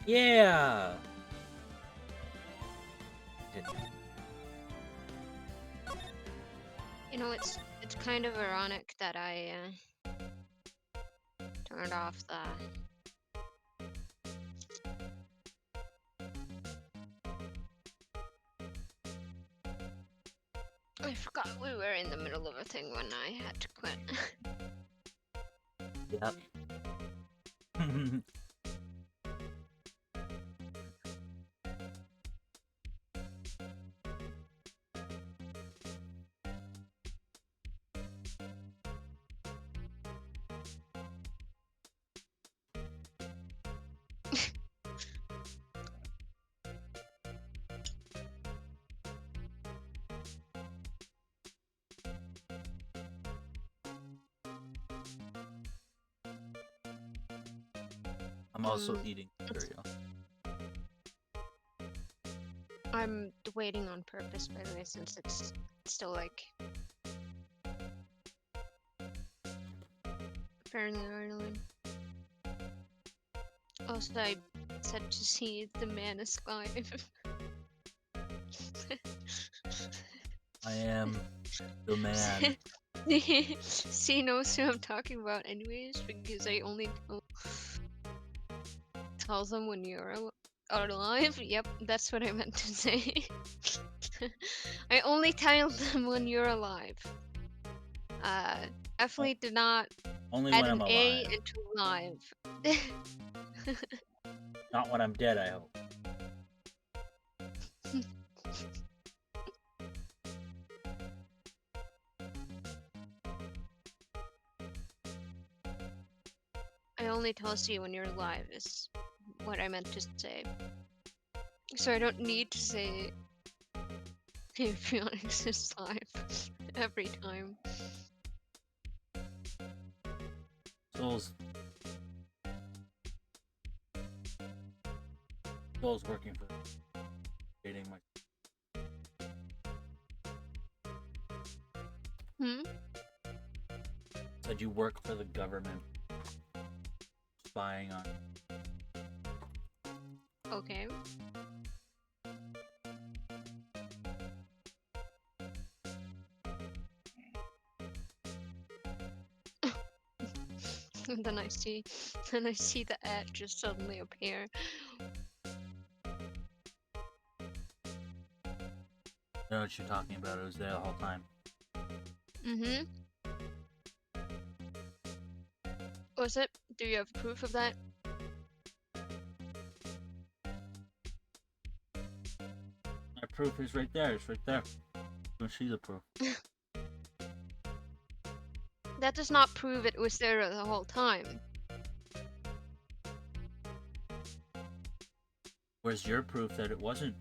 Yeah! You know, it's kind of ironic that I turned off the. I forgot we were in the middle of a thing when I had to quit. Yep. I'm also eating cereal. I'm waiting on purpose, by the way, since it's still like fairly early. Also, I said to see the man is live. I am the man. See knows who I'm talking about anyways, because I only tell them when you're alive. Yep, that's what I meant to say. I only tell them when you're alive. Definitely did not Only add when an I'm A alive. into live. Not when I'm dead, I hope. I only tell you when you're live is what I meant to say. So I don't need to say if Phoenix is live every time. Soul's working for dating my. Said you work for the government, spying on. Okay. And then I see the ad just suddenly appear. I know what you're talking about. It was there the whole time. Was it? Do you have proof of that? My proof is right there. It's right there. Don't see the proof. That does not prove it was there the whole time. Where's your proof that it wasn't?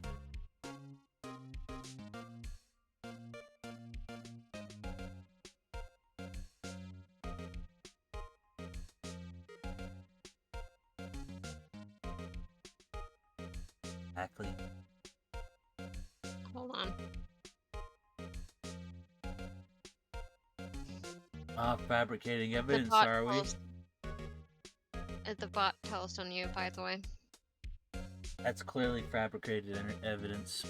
Exactly. Hold on. Fabricating evidence, bot are we? tells- The bot tells on you, by the way. That's clearly fabricated evidence.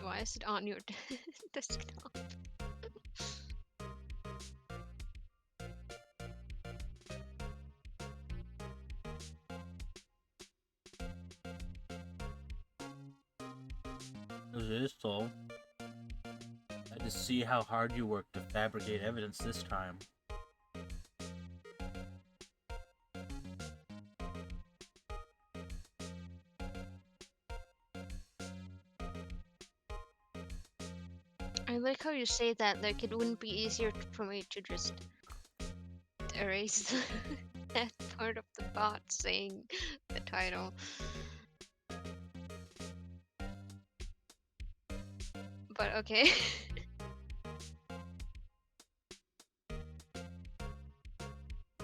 Why is it on your desktop? It is so. I had to see how hard you work to fabricate evidence this time. I like how you say that, like it wouldn't be easier for me to just erase that part of the bot saying the title. But okay.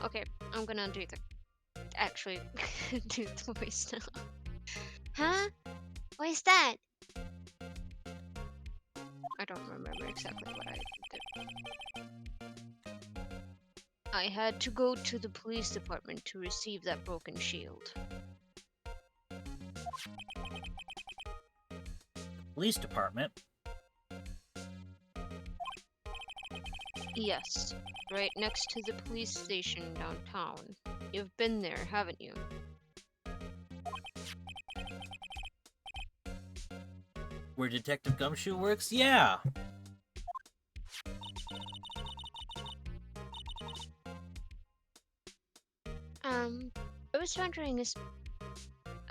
Okay, I'm gonna do actually do the voice now. Huh? What is that? I don't remember exactly what I did. I had to go to the police department to receive that broken shield. Police department? Yes, right next to the police station downtown. You've been there, haven't you? Where Detective Gumshoe works? Yeah! I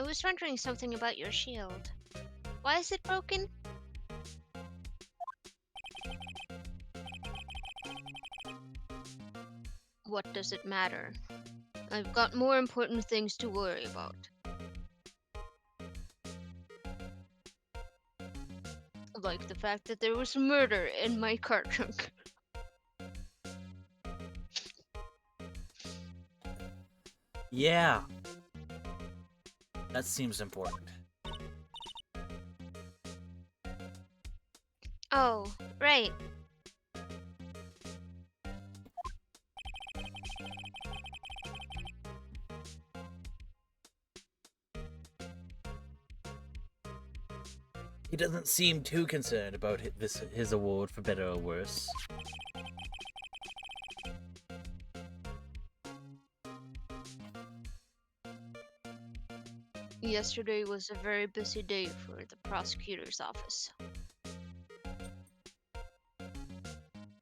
was wondering something about your shield. Why is it broken? What does it matter? I've got more important things to worry about. Like the fact that there was murder in my car trunk. Yeah. That seems important. Oh, right. He doesn't seem too concerned about his award for better or worse. Yesterday was a very busy day for the prosecutor's office.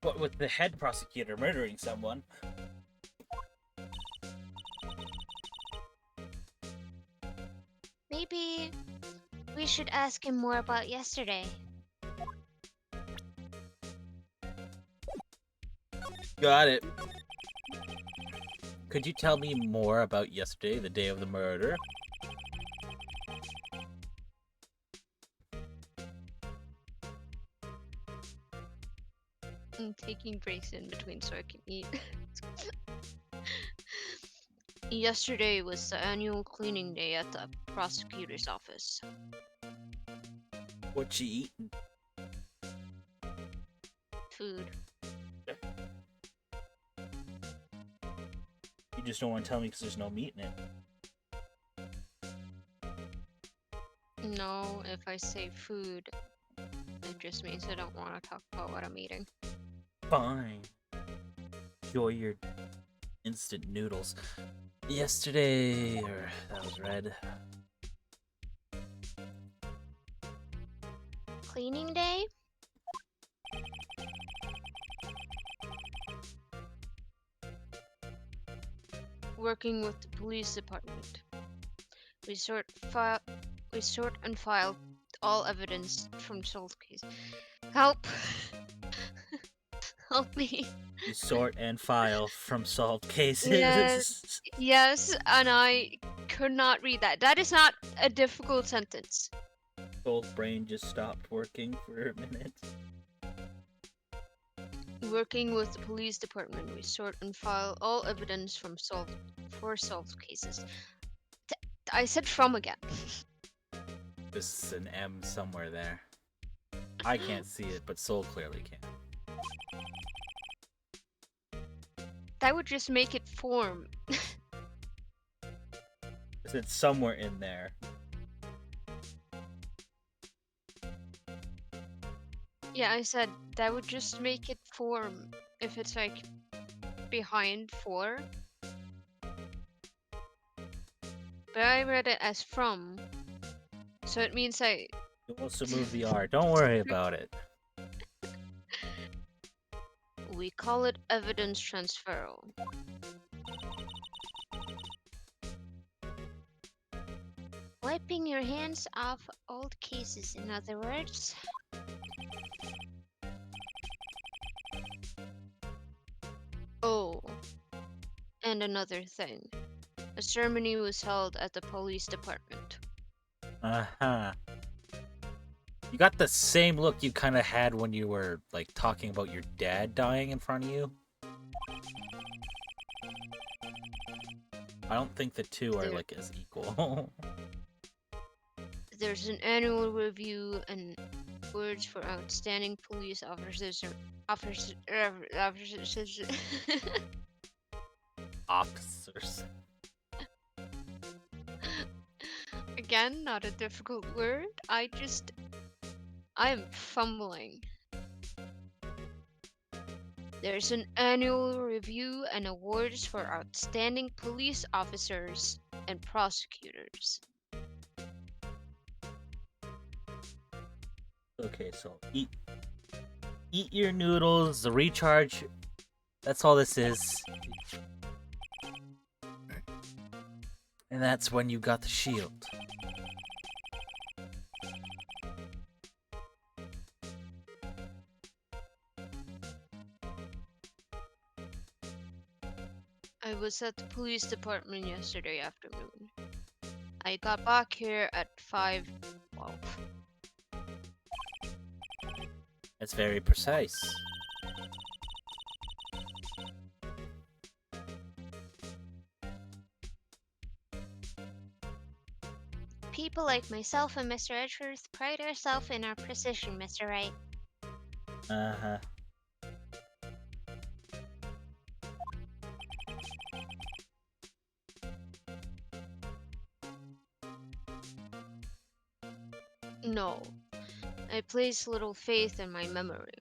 What with the head prosecutor murdering someone? Maybe we should ask him more about yesterday. Got it. Could you tell me more about yesterday, the day of the murder? I'm taking breaks in between so I can eat. Yesterday was the annual cleaning day at the prosecutor's office. What you eating? Food. You just don't want to tell me because there's no meat in it. No, if I say food, it just means I don't want to talk about what I'm eating. Fine. Enjoy your instant noodles. Yesterday, or that was red. Cleaning day? Working with the police department. We sort and file all evidence from solved cases. Help! Help me. You sort and file from solved cases. Yes, and I could not read that. That is not a difficult sentence. Old brain just stopped working for a minute. Working with the police department, we sort and file all evidence from solved cases. I said from again. There's an M somewhere there. I can't see it, but Soul clearly can. That would just make it form. It's somewhere in there. Yeah, I said that would just make it form if it's like behind 4. But I read it as from. So it means I... You also move the R. Don't worry about it. We call it evidence transferal. Wiping your hands off old cases, in other words. Oh, and another thing. A ceremony was held at the police department. Uh-huh. You got the same look you kind of had when you were, like, talking about your dad dying in front of you. I don't think the two are, like, as equal. There's an annual review and awards for outstanding police officers. officers. Again, not a difficult word. I'm fumbling. There's an annual review and awards for outstanding police officers and prosecutors. Okay, so eat your noodles, recharge. That's all this is. And that's when you got the shield. I was at the police department yesterday afternoon. I got back here at 5:12. That's very precise. People like myself and Mr. Edgeworth pride ourselves in our precision, Mr. Wright. Uh-huh. No, I place little faith in my memory.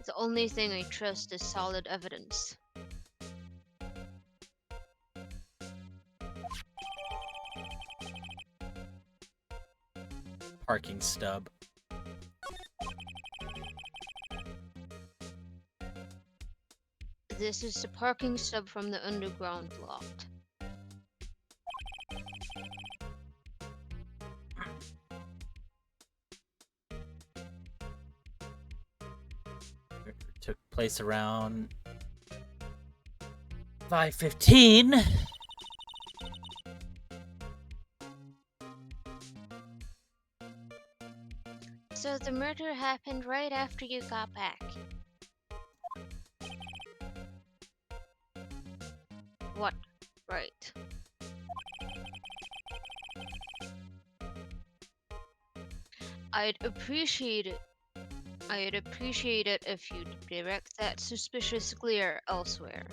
The only thing I trust is solid evidence. Parking stub. This is the parking stub from the underground lot. Took place around 5:15. So the murder happened right after you got back. What? Right. I'd appreciate it. I'd appreciate it if you'd direct that suspicious glare elsewhere.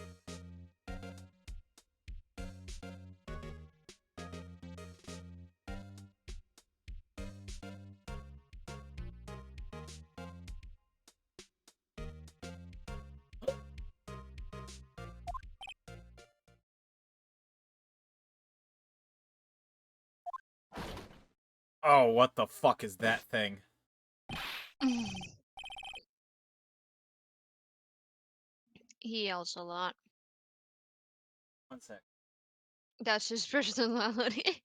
Oh, what the fuck is that thing? He yells a lot. 1 sec. That's his personality.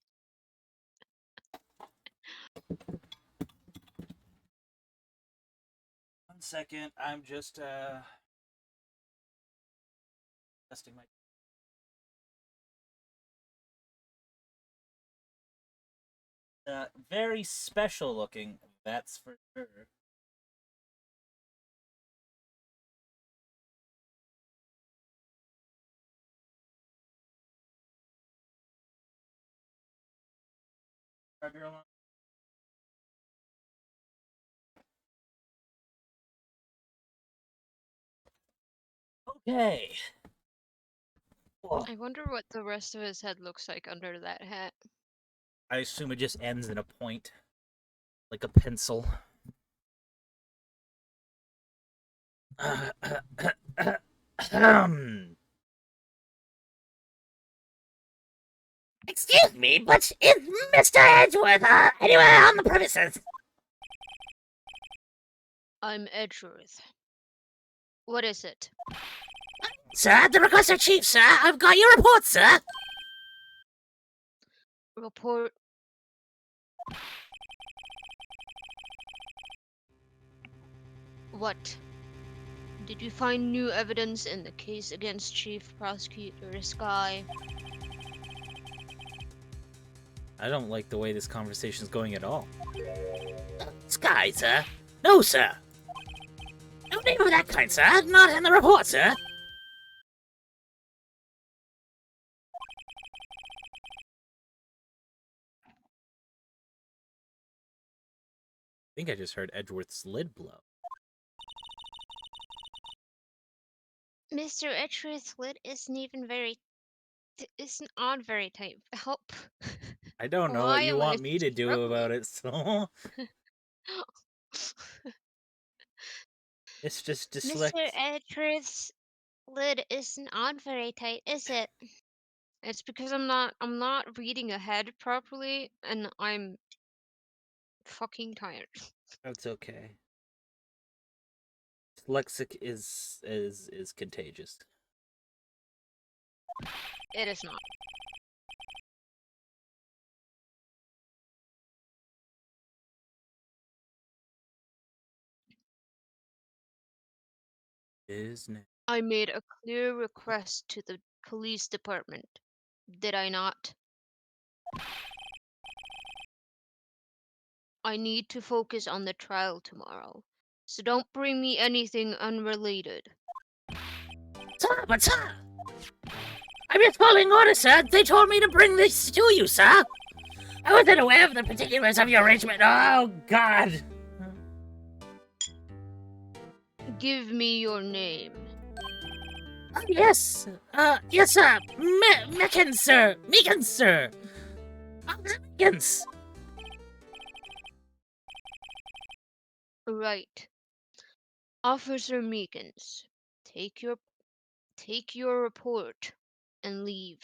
1 second. I'm just testing my. Very special looking. That's for sure. Charger alarm. Okay. I wonder what the rest of his head looks like under that hat. I assume it just ends in a point, like a pencil. Excuse me, but is Mr. Edgeworth anywhere on the premises? I'm Edgeworth. What is it? Sir, the request of Chief, sir. I've got your report, sir. Report. What? Did you find new evidence in the case against Chief Prosecutor Sky? I don't like the way this conversation's going at all. Sky, sir? No, sir. No name of that kind, sir. Not in the report, sir. I think I just heard Edgeworth's lid blow. Mr. Etcher's lid isn't even very. Isn't on very tight. Help. I don't know Why what you am I want me to do about struggling? it, so it's just Mr. dyslexia. Etcher's lid isn't on very tight, is it? It's because I'm not reading ahead properly and I'm fucking tired. That's okay. Dyslexic is contagious. It is not. Isn't it? I made a clear request to the police department. Did I not? I need to focus on the trial tomorrow. So don't bring me anything unrelated. Sir, but sir, I'm just following orders, sir. They told me to bring this to you, sir. I wasn't aware of the particulars of your arrangement. Oh, God. Give me your name. Yes. Yes, sir. Meekins, sir. Meekins, sir. Meekins. Right. Officer Meekins, take your report and leave.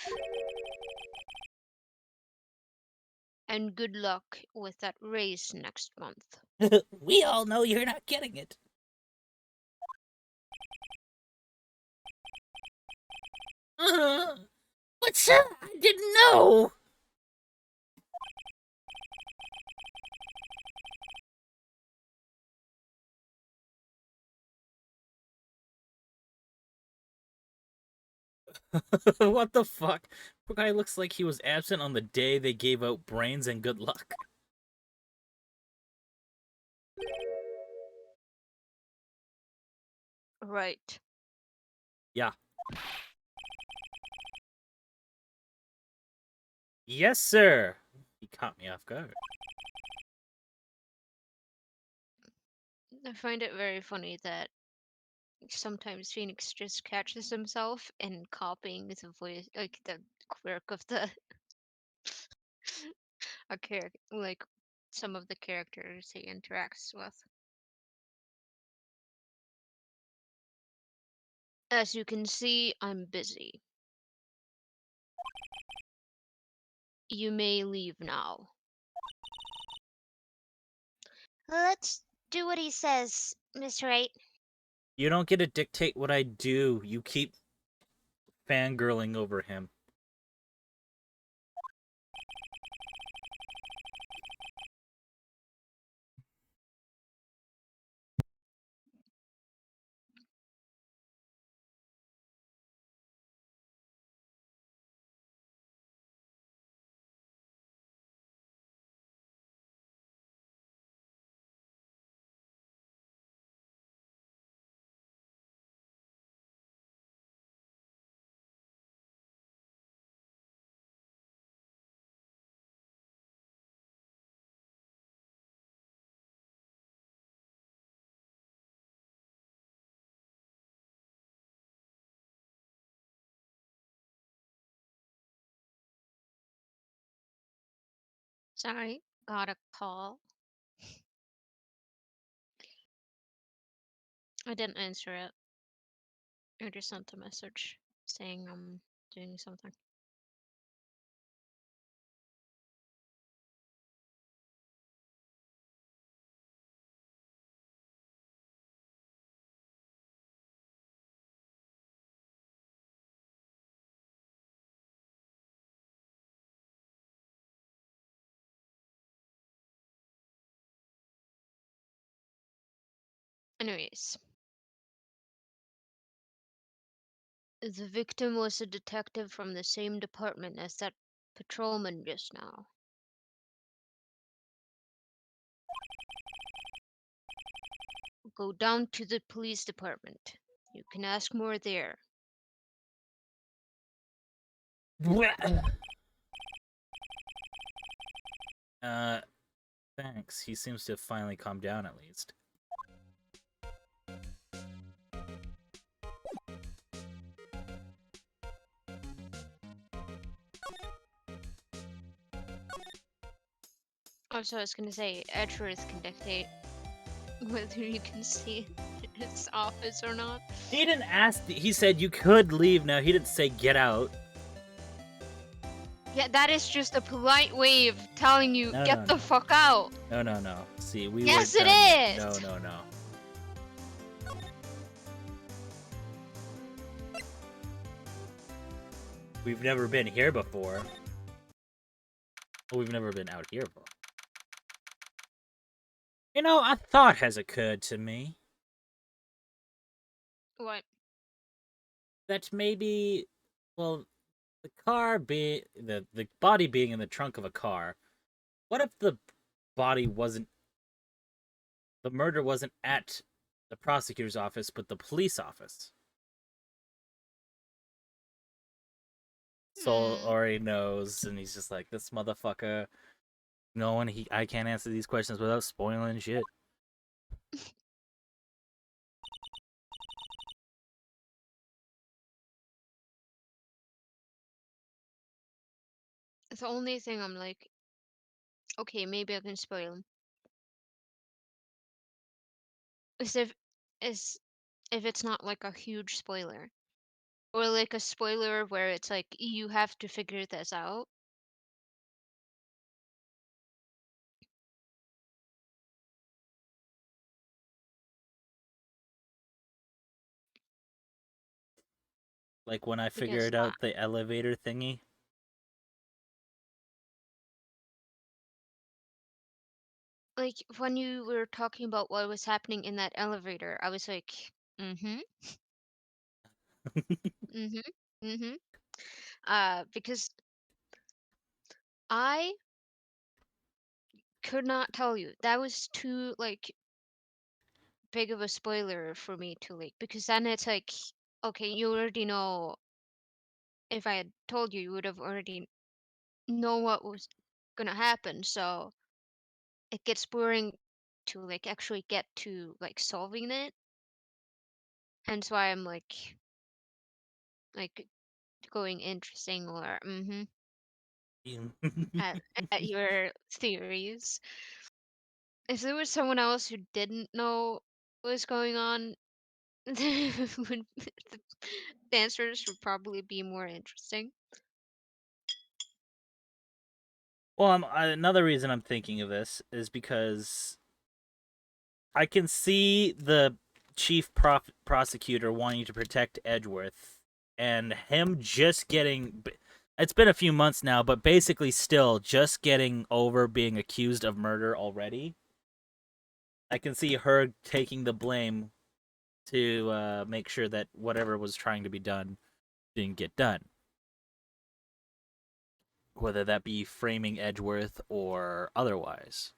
And good luck with that race next month. We all know you're not getting it. But sir, I didn't know. What the fuck? Poor guy looks like he was absent on the day they gave out brains and good luck. Right. Yeah. Yes, sir. He caught me off guard. I find it very funny that sometimes Phoenix just catches himself in copying the voice, like the quirk of the a character, like some of the characters he interacts with. As you can see, I'm busy. You may leave now. Let's do what he says, Mr. Wright. You don't get to dictate what I do. You keep fangirling over him. Sorry, got a call. I didn't answer it. I just sent a message saying I'm doing something. Anyways, the victim was a detective from the same department as that patrolman just now. Go down to the police department. You can ask more there. Uh, thanks. He seems to have finally calmed down at least. Also, I was gonna say, Edgeworth can dictate whether you can see his office or not. He didn't ask. He said you could leave now. He didn't say get out. Yeah, that is just a polite way of telling you, No, get no, the no. fuck out. No. See, we Yes, weren't it done yet. is! No. We've never been here before. Well, we've never been out here before. You know, a thought has occurred to me. What? That maybe, well, the car being the body being in the trunk of a car. What if the body wasn't, the murder wasn't at the prosecutor's office, but the police office? Soul already knows, and he's just like, this motherfucker. I can't answer these questions without spoiling shit. The only thing I'm like, okay, maybe I can spoil is is if it's not like a huge spoiler. Or like a spoiler where it's like you have to figure this out. Like when I Because figured out the elevator thingy. like when you were talking about what was happening in that elevator, I was like, mm-hmm, mm-hmm, mm-hmm. Because I could not tell you. That was too like big of a spoiler for me to like, because then it's like, okay, you already know. If I had told you, you would have already know what was gonna happen. So it gets boring to like actually get to like solving it. Hence why I'm like going interesting or at, at your theories. If there was someone else who didn't know what was going on, the answers would probably be more interesting. Well, another reason I'm thinking of this is because I can see the chief prosecutor wanting to protect Edgeworth, and him just getting. It's been a few months now, but basically still just getting over being accused of murder already. I can see her taking the blame to make sure that whatever was trying to be done didn't get done. Whether that be framing Edgeworth or otherwise.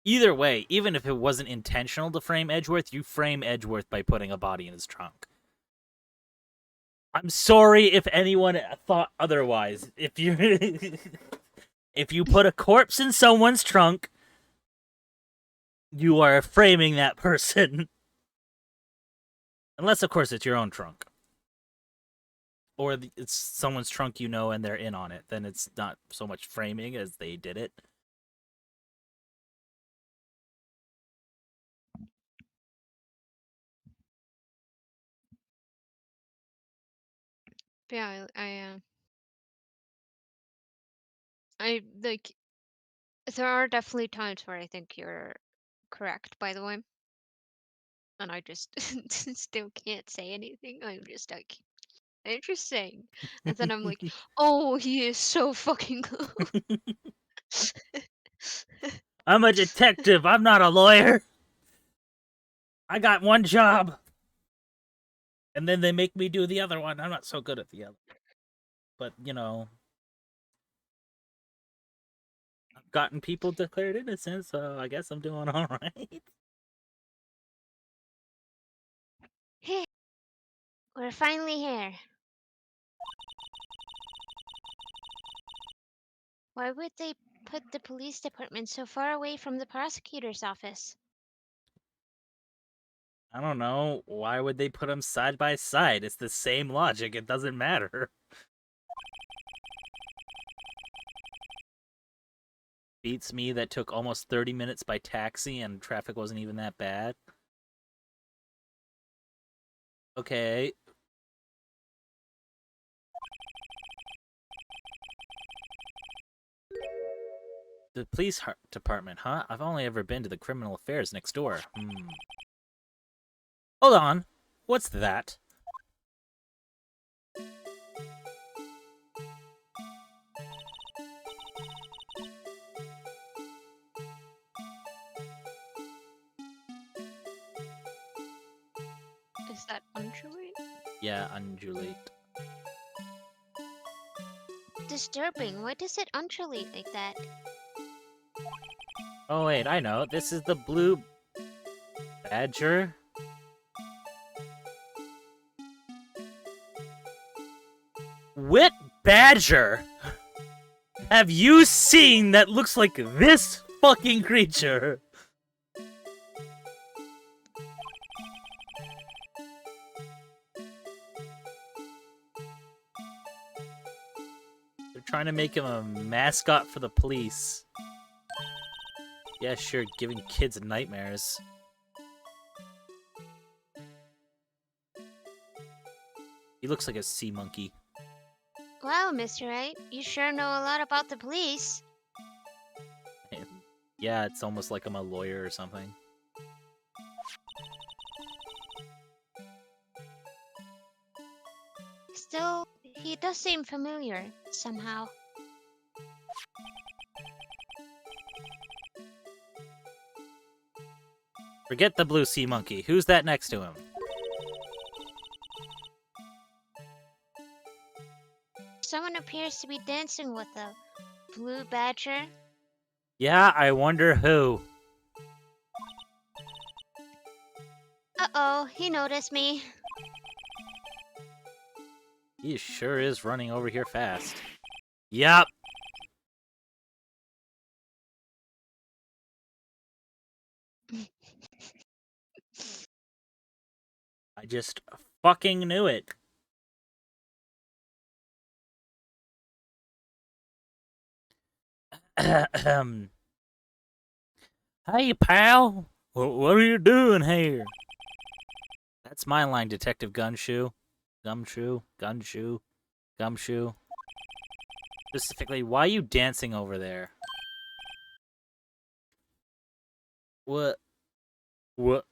Either way, even if it wasn't intentional to frame Edgeworth, you frame Edgeworth by putting a body in his trunk. I'm sorry if anyone thought otherwise. If you if you put a corpse in someone's trunk, you are framing that person. Unless, of course, it's your own trunk. Or it's someone's trunk you know and they're in on it. Then it's not so much framing as they did it. But yeah, I like. There are definitely times where I think you're correct. By the way, and I just still can't say anything. I'm just like interesting, and then I'm like, oh, he is so fucking cool. I'm a detective. I'm not a lawyer. I got one job. And then they make me do the other one. I'm not so good at the other. But, you know, I've gotten people declared innocent, so I guess I'm doing all right. Hey, we're finally here. Why would they put the police department so far away from the prosecutor's office? I don't know. Why would they put them side by side? It's the same logic. It doesn't matter. beats me that took almost 30 minutes by taxi and traffic wasn't even that bad. Okay. The police department, huh? I've only ever been to the criminal affairs next door. Hold on. What's that? Is that undulate? Yeah, undulate. Disturbing. Why does it undulate like that? Oh wait, I know. This is the blue badger. What badger have you seen that looks like this fucking creature? They're trying to make him a mascot for the police. Yeah, sure, giving kids nightmares. He looks like a sea monkey. Wow, Mr. Wright, you sure know a lot about the police. And yeah, it's almost like I'm a lawyer or something. Still, he does seem familiar, somehow. Forget the blue sea monkey. Who's that next to him? Someone appears to be dancing with a blue badger. Yeah, I wonder who. Uh-oh, he noticed me. He sure is running over here fast. Yup. I just fucking knew it. Hey, pal. What are you doing here? That's my line, Detective Gumshoe. Gumshoe. Specifically, why are you dancing over there? What? Well...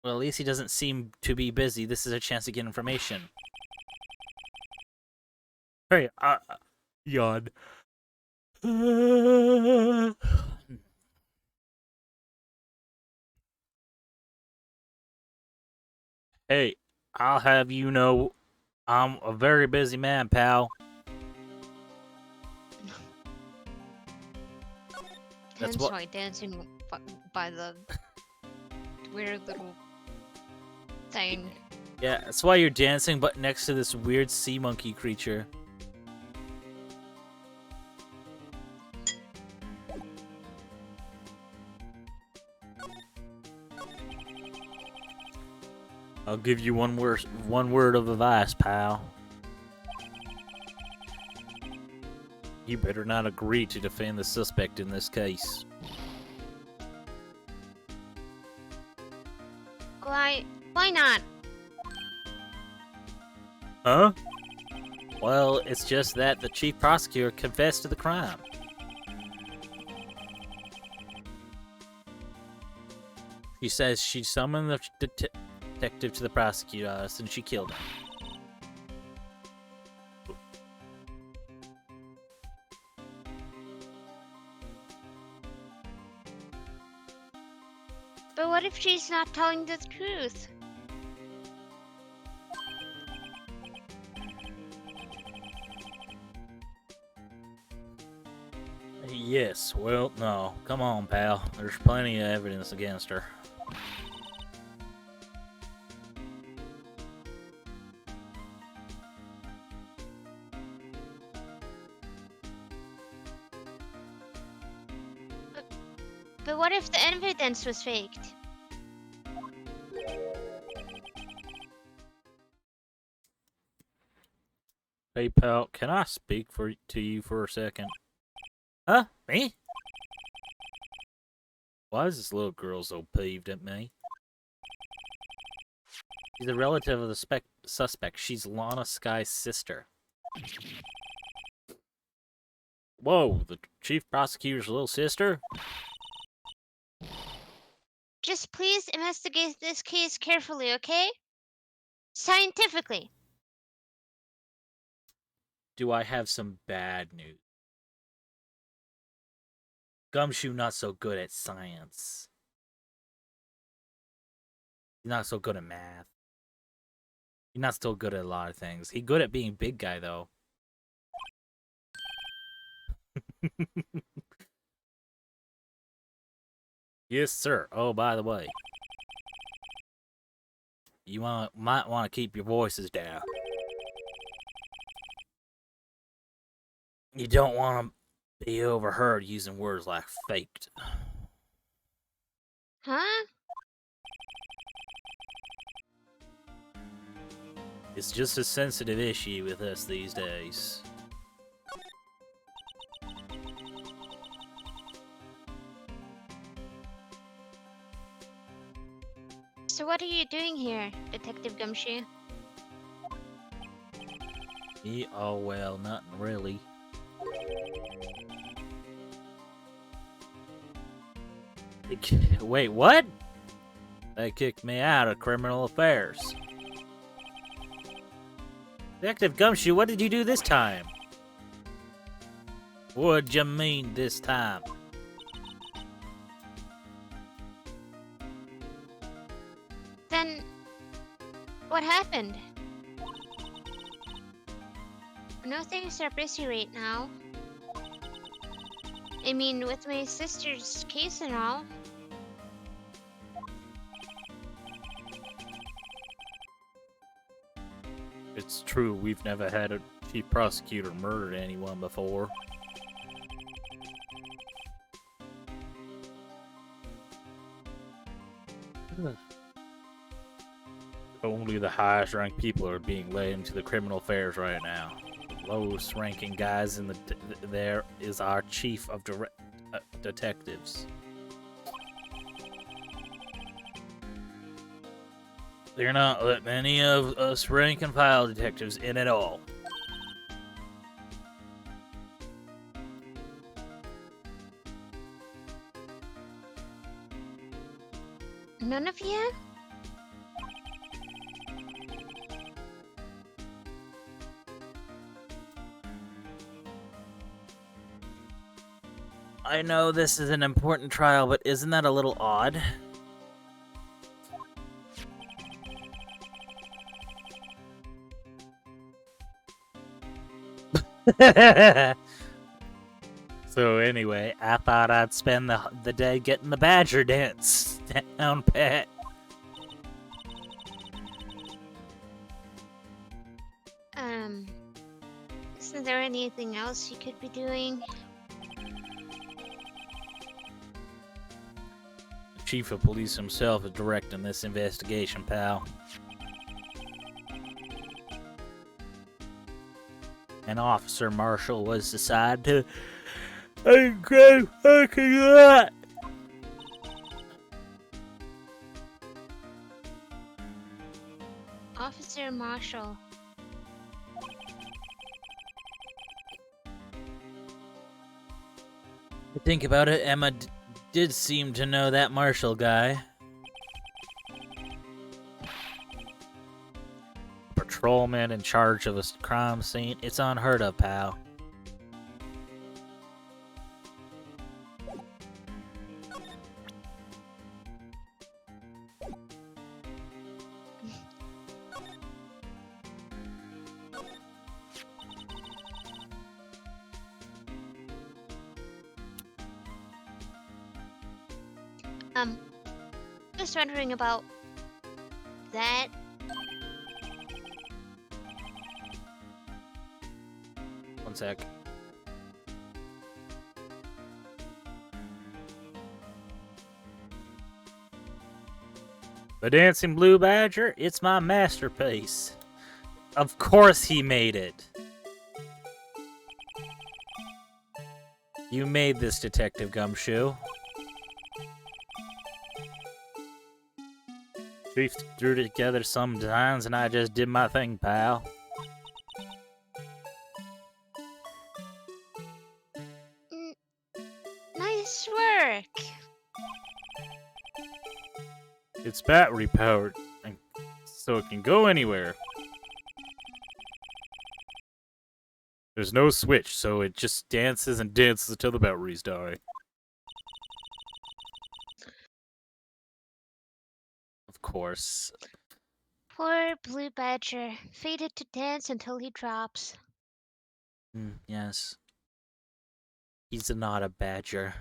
Well, at least he doesn't seem to be busy. This is a chance to get information. Hey, yawn. Hey, I'll have you know, I'm a very busy man, pal. That's Hence what- why dancing by the weird little thing. Yeah, that's why you're dancing, but next to this weird sea monkey creature. I'll give you one word of advice, pal. You better not agree to defend the suspect in this case. Why not? Huh? Well, it's just that the chief prosecutor confessed to the crime. She says she summoned the detective to the prosecutor's office and she killed him. But what if she's not telling the truth? Yes, well, no. Come on, pal. There's plenty of evidence against her. But what if the evidence was faked? Hey, pal, can I speak to you for a second? Huh? Me? Why is this little girl so peeved at me? She's a relative of the suspect. She's Lana Sky's sister. Whoa, the chief prosecutor's little sister? Just please investigate this case carefully, okay? Scientifically. Do I have some bad news? Gumshoe not so good at science. He's not so good at math. He's not so good at a lot of things. He's good at being big guy, though. Yes, sir. Oh, by the way, you might want to keep your voices down. You don't want to be overheard using words like faked. Huh? It's just a sensitive issue with us these days. So what are you doing here, Detective Gumshoe? Oh, well, nothing really. Wait, what? They kicked me out of criminal affairs. Detective Gumshoe, what did you do this time? What'd you mean this time? Then, what happened? I know things are busy right now. I mean, with my sister's case and all. It's true, we've never had a chief prosecutor murder anyone before. Only the highest ranked people are being led into the criminal affairs right now. The lowest ranking guys in there is our chief of detectives. They're not letting any of us rank and file detectives in at all. None of you? I know this is an important trial, but isn't that a little odd? So anyway, I thought I'd spend the day getting the badger dance down pat. Isn't there anything else you could be doing? The chief of police himself is directing this investigation, pal. An officer marshal was decided to grab fucking lot. Officer Marshall. To think about it, Emma did seem to know that marshal guy. Patrolman in charge of a crime scene. It's unheard of, pal. Just wondering about that. One sec. The Dancing Blue Badger, it's my masterpiece. Of course he made it. You made this, Detective Gumshoe. Chief threw together some designs and I just did my thing, pal. Nice work. It's battery powered, and so it can go anywhere. There's no switch, so it just dances and dances until the batteries die. Of course. Poor Blue Badger, fated to dance until he drops. Yes. He's not a badger.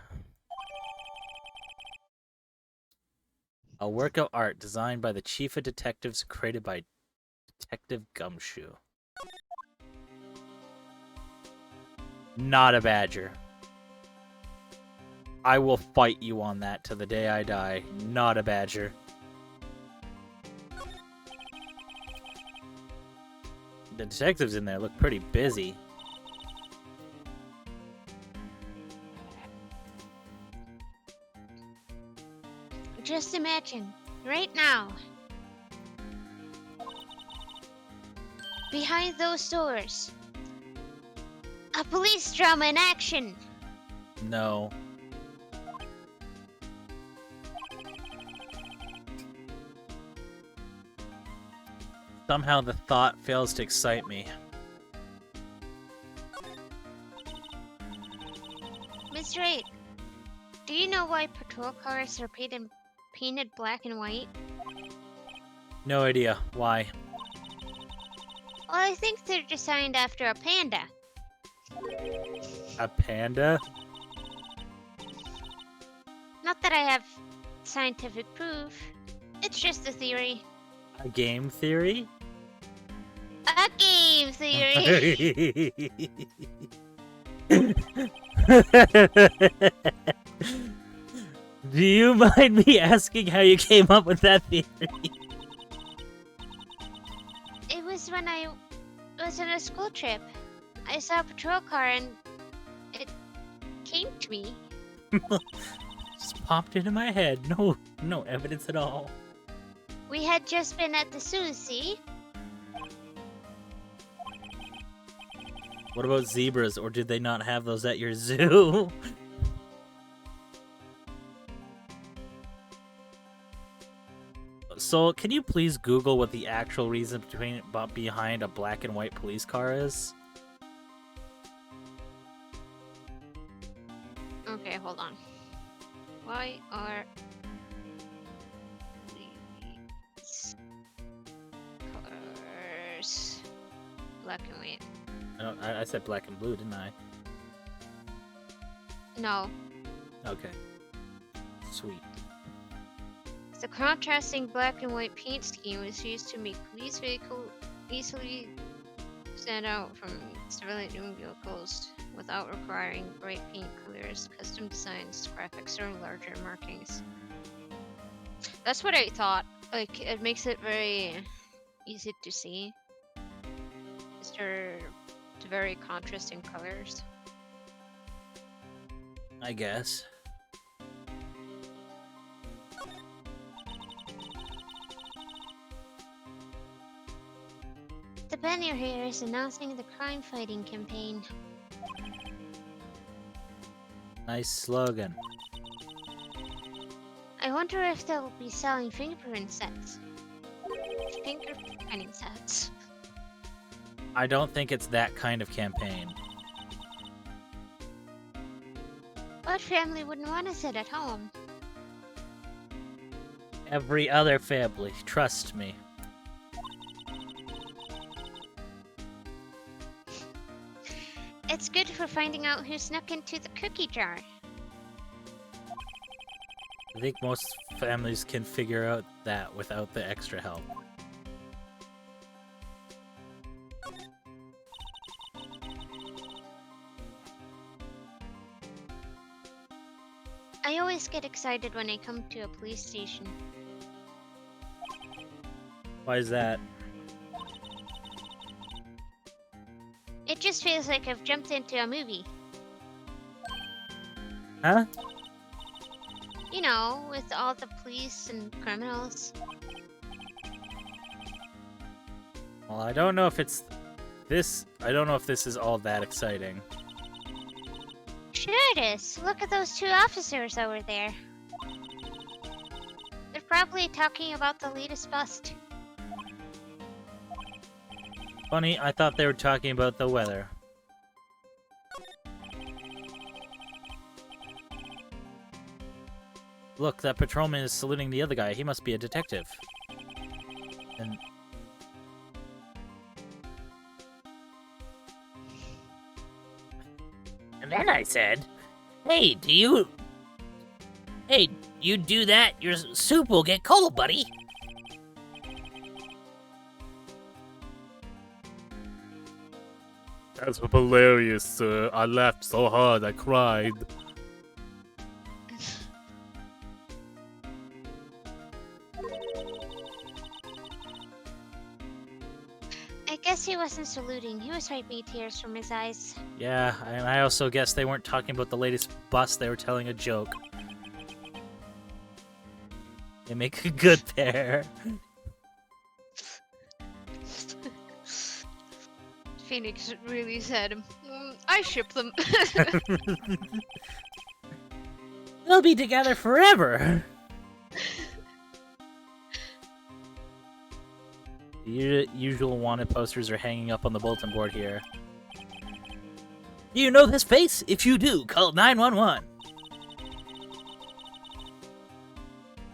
A work of art designed by the Chief of Detectives, created by Detective Gumshoe. Not a badger. I will fight you on that to the day I die. Not a badger. The detectives in there look pretty busy. Just imagine, right now, behind those doors, a police drama in action. No. Somehow the thought fails to excite me. Miss Wright, do you know why patrol cars are painted black and white? No idea. Why? Well, I think they're designed after a panda. A panda? Not that I have scientific proof. It's just a theory. A game theory? A game theory! Do you mind me asking how you came up with that theory? It was when I was on a school trip. I saw a patrol car and it came to me. Just popped into my head. No evidence at all. We had just been at the zoo, see? What about zebras, or did they not have those at your zoo? So, can you please Google what the actual reason behind a black and white police car is? Okay, hold on. Why are these cars black and white? I said black and blue, didn't I? No. Okay. Sweet. The contrasting black and white paint scheme was used to make police vehicles easily stand out from civilian vehicles without requiring bright paint colors, custom designs, graphics, or larger markings. That's what I thought. Like, it makes it very easy to see. Just the very contrasting colors. I guess. The banner here is announcing the crime-fighting campaign. Nice slogan. I wonder if they'll be selling fingerprint sets. Fingerprinting sets. I don't think it's that kind of campaign. What family wouldn't want to sit at home? Every other family, trust me. It's good for finding out who snuck into the cookie jar. I think most families can figure out that without the extra help. I always get excited when I come to a police station. Why is that? It just feels like I've jumped into a movie. Huh? You know, with all the police and criminals. Well, I don't know if it's this. I don't know if this is all that exciting. Sure it is. Look at those two officers over there. They're probably talking about the latest bust. Funny, I thought they were talking about the weather. Look, that patrolman is saluting the other guy. He must be a detective. And And then I said, Hey, you do that, your soup will get cold, buddy. That's hilarious, sir. I laughed so hard I cried. I guess he wasn't saluting. He was wiping tears from his eyes. yeah, and I also guess they weren't talking about the latest bus. They were telling a joke. They make a good pair. Phoenix really said, I ship them. They'll be together forever. The usual wanted posters are hanging up on the bulletin board here. Do you know this face? If you do, call 911.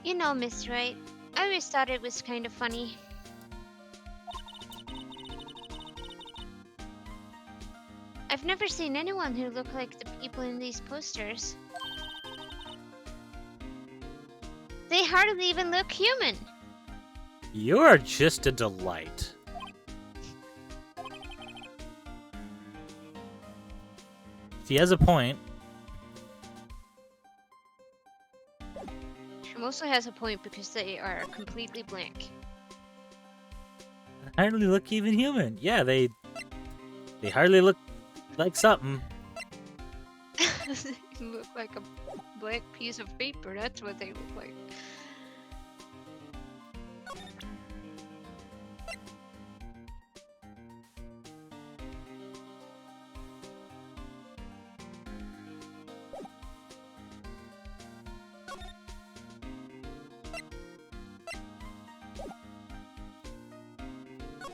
You know, Miss Wright, I always thought it was kind of funny. I've never seen anyone who looked like the people in these posters. They hardly even look human. You are just a delight. He has a point. She mostly has a point because they are completely blank. Hardly look even human. Yeah, they hardly look like something. They look like a blank piece of paper. That's what they look like.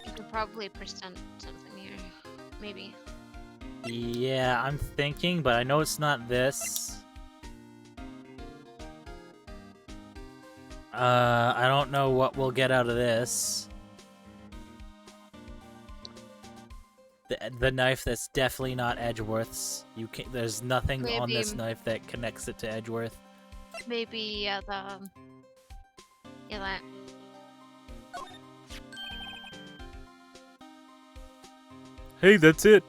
You could probably present something here. Maybe. Yeah, I'm thinking, but I know it's not this. I don't know what we'll get out of this. The knife that's definitely not Edgeworth's. There's nothing on this Maybe- knife that connects it to Edgeworth. Maybe that. Hey, that's it.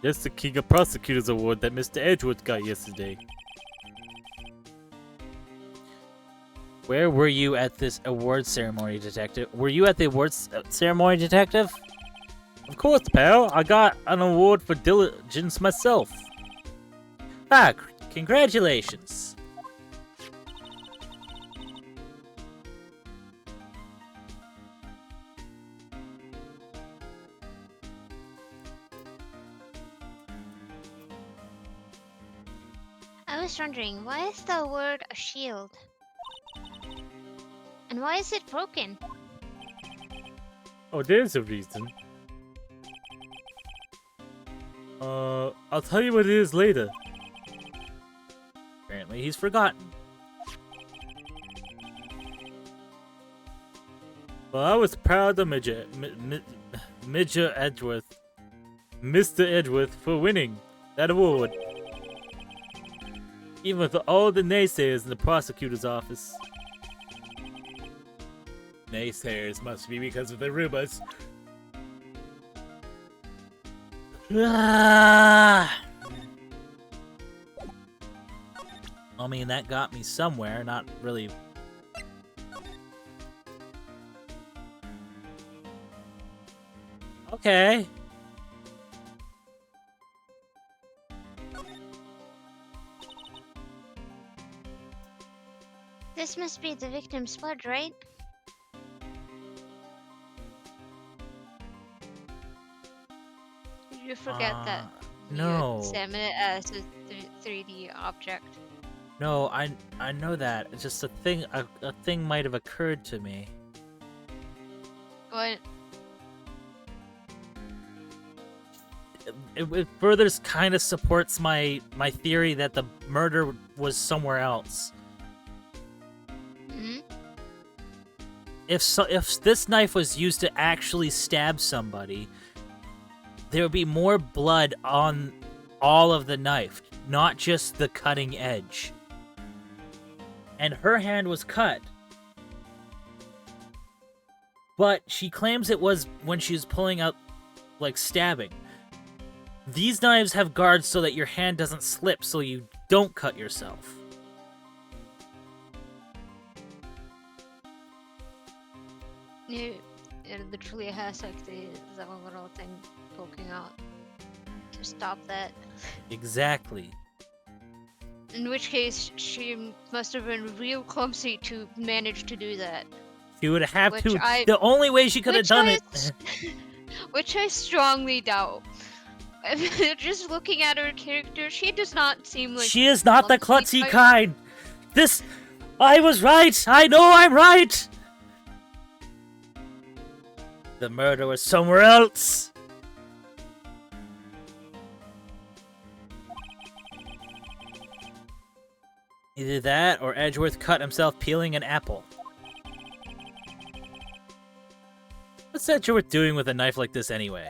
That's the King of Prosecutors Award that Mr. Edgeworth got yesterday. Where were you at this award ceremony, Detective? Were you at the awards ceremony, Detective? Of course, pal. I got an award for diligence myself. Ah, congratulations. I was wondering, why is the word a shield? And why is it broken? Oh, there's a reason. I'll tell you what it is later. Apparently he's forgotten. Well, I was proud of Mr. Edgeworth for winning that award. Even with all the naysayers in the prosecutor's office. Naysayers must be because of the rumors. Ah! I mean, that got me somewhere, not really. Okay. This must be the victim's blood, right? You forget that No. you examine it as a 3D object. No, I know that. It's just a thing might have occurred to me. What? It further kind of supports my theory that the murder was somewhere else. Hmm? If this knife was used to actually stab somebody, there would be more blood on all of the knife, not just the cutting edge. And her hand was cut. But she claims it was when she was pulling out, like, stabbing. These knives have guards so that your hand doesn't slip, so you don't cut yourself. It literally has like the little thing poking out to stop that. Exactly. In which case, she must have been real clumsy to manage to do that. She would have Which to. I- The only way she could have which done I it. s- Which I strongly doubt. Just looking at her character, she does not seem like She is not the clumsy klutzy type. kind. I was right. I know I'm right. The murder was somewhere else. Either that or Edgeworth cut himself peeling an apple. What's Edgeworth doing with a knife like this anyway?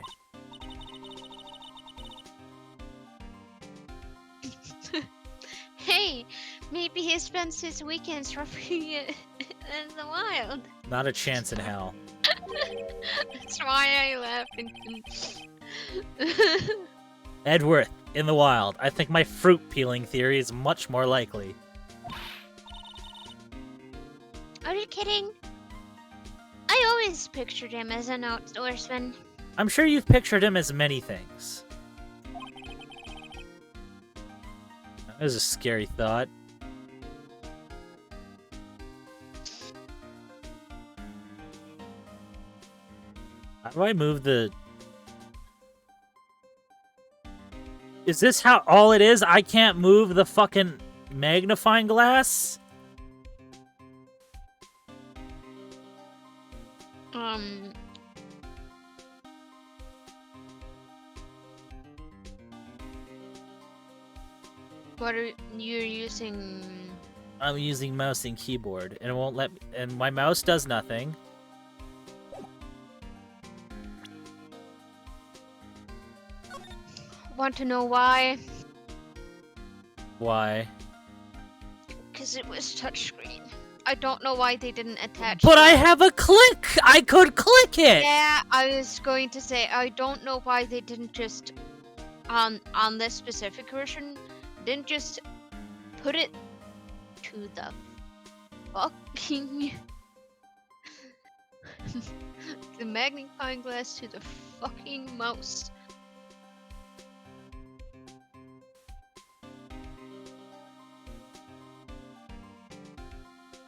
Hey, maybe he spends his weekends roughing it in the wild. Not a chance in hell. That's why I laughed. Edgeworth, in the wild. I think my fruit peeling theory is much more likely. Are you kidding? I always pictured him as an outdoorsman. I'm sure you've pictured him as many things. That was a scary thought. How do I move the... Is this how all it is? I can't move the fucking magnifying glass? What are you using? I'm using mouse and keyboard, and it won't let me... And my mouse does nothing. Want to know why? Why? Because it was touchscreen. I don't know why they didn't attach. But I that. have a click! I could click it! Yeah, I was going to say I don't know why they didn't just on this specific version didn't just put it to the fucking the magnifying glass to the fucking mouse.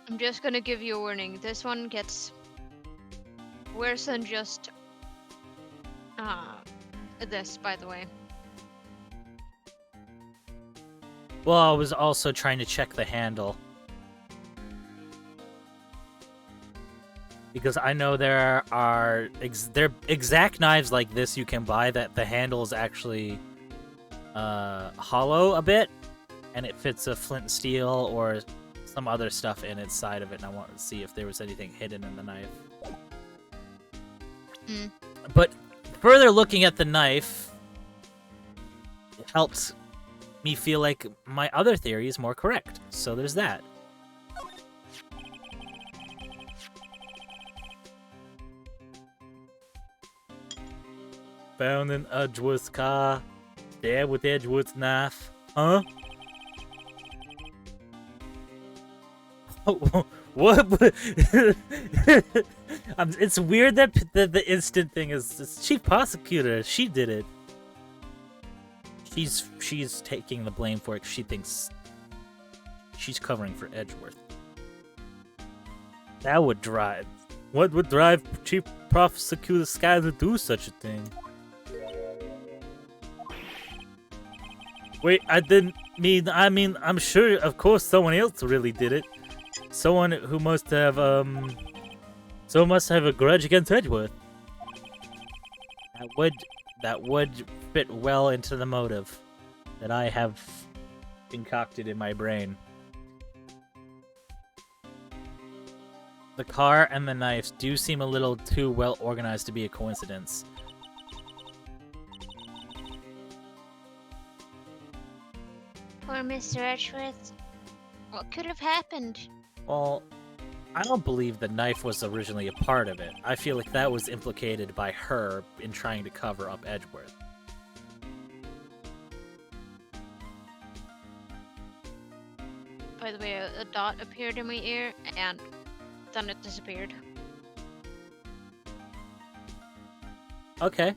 I'm just gonna give you a warning. This one gets worse than just this, by the way. Well, I was also trying to check the handle. Because I know there are exact knives like this you can buy that the handle is actually hollow a bit, and it fits a flint and steel or some other stuff in its side of it, and I wanted to see if there was anything hidden in the knife. Mm. But further looking at the knife, it helps me feel like my other theory is more correct. So there's that. Found in Edgeworth's car. Stabbed with Edgeworth's knife. Huh? What? It's weird that the instant thing is it's chief prosecutor. She did it. She's taking the blame for it 'cause she thinks she's covering for Edgeworth. That would drive. What would drive Chief Prosecutor Sky to do such a thing? Wait, I didn't mean. I mean, I'm sure, of course, someone else really did it. Someone who must have a grudge against Edgeworth. That would fit well into the motive that I have concocted in my brain. The car and the knives do seem a little too well organized to be a coincidence. Poor Mr. Edgeworth. What could have happened? Well, I don't believe the knife was originally a part of it. I feel like that was implicated by her in trying to cover up Edgeworth. By the way, a dot appeared in my ear and then it disappeared. Okay.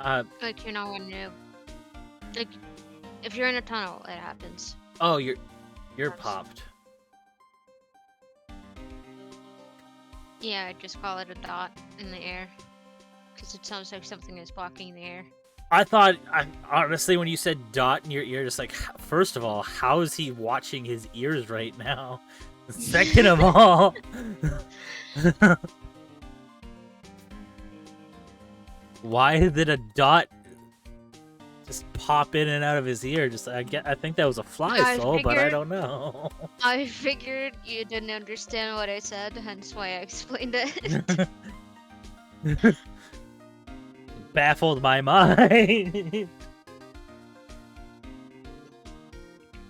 Like, you know, when you... Like, if you're in a tunnel, it happens. Oh, you're popped. Yeah, I just call it a dot in the air. Because it sounds like something is blocking the air. I honestly, when you said dot in your ear, just like, first of all, how is he watching his ears right now? Second of all, why did a dot just pop in and out of his ear? I think that was a fly soul, but I don't know. I figured you didn't understand what I said, hence why I explained it. Baffled my mind.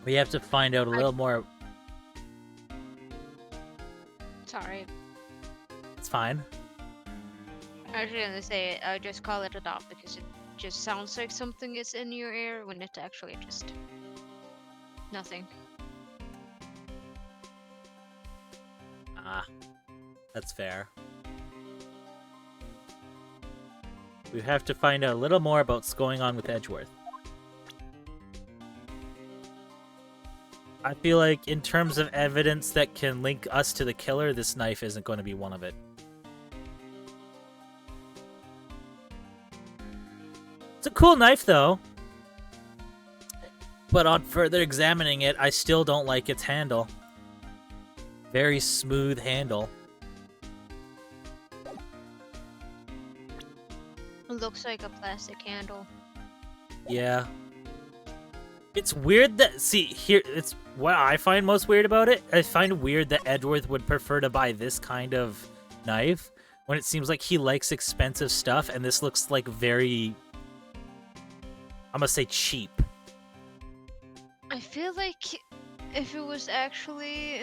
We have to find out a little more. Sorry. It's fine. I was gonna say, I just call it a dot because it just sounds like something is in your ear when it's actually just nothing. Ah, that's fair. We have to find out a little more about what's going on with Edgeworth. I feel like in terms of evidence that can link us to the killer, this knife isn't going to be one of it. It's a cool knife, though. But on further examining it, I still don't like its handle. Very smooth handle. It looks like a plastic handle. Yeah. It's weird that, see, here, it's what I find most weird about it. I find weird that Edgeworth would prefer to buy this kind of knife when it seems like he likes expensive stuff, and this looks like very, I'm gonna say cheap. I feel like if it was actually...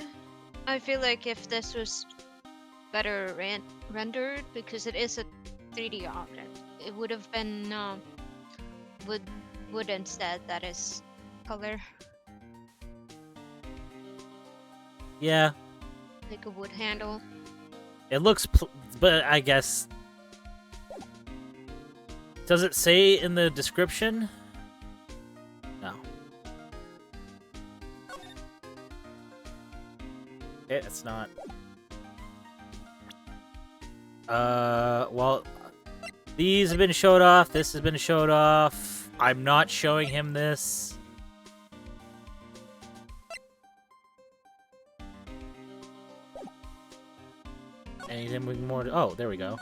I feel like if this was better rendered, because it is a 3D object, it would have been wood instead, that is color. Yeah. Like a wood handle. It looks, but I guess... Does it say in the description? No. It's not. Well, these have been showed off. This has been showed off. I'm not showing him this. Anything more? Oh, there we go.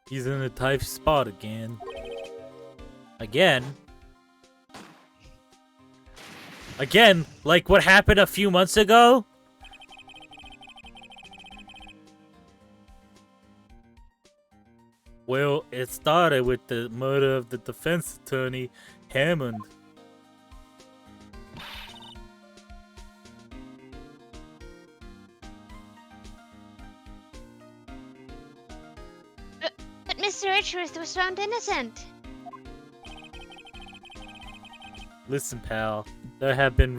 He's in a tight spot again. Again? Again? Like what happened a few months ago? Well, it started with the murder of the defense attorney, Hammond. But Mr. Edgeworth was found innocent. Listen, pal, there have been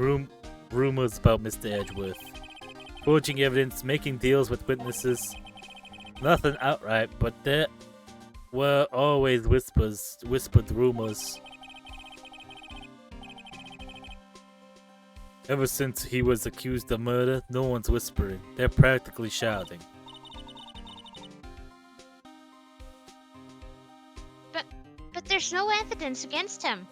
rumors about Mr. Edgeworth. Forging evidence, making deals with witnesses. Nothing outright, but Well, always whispered rumors. Ever since he was accused of murder, no one's whispering. They're practically shouting. But there's no evidence against him.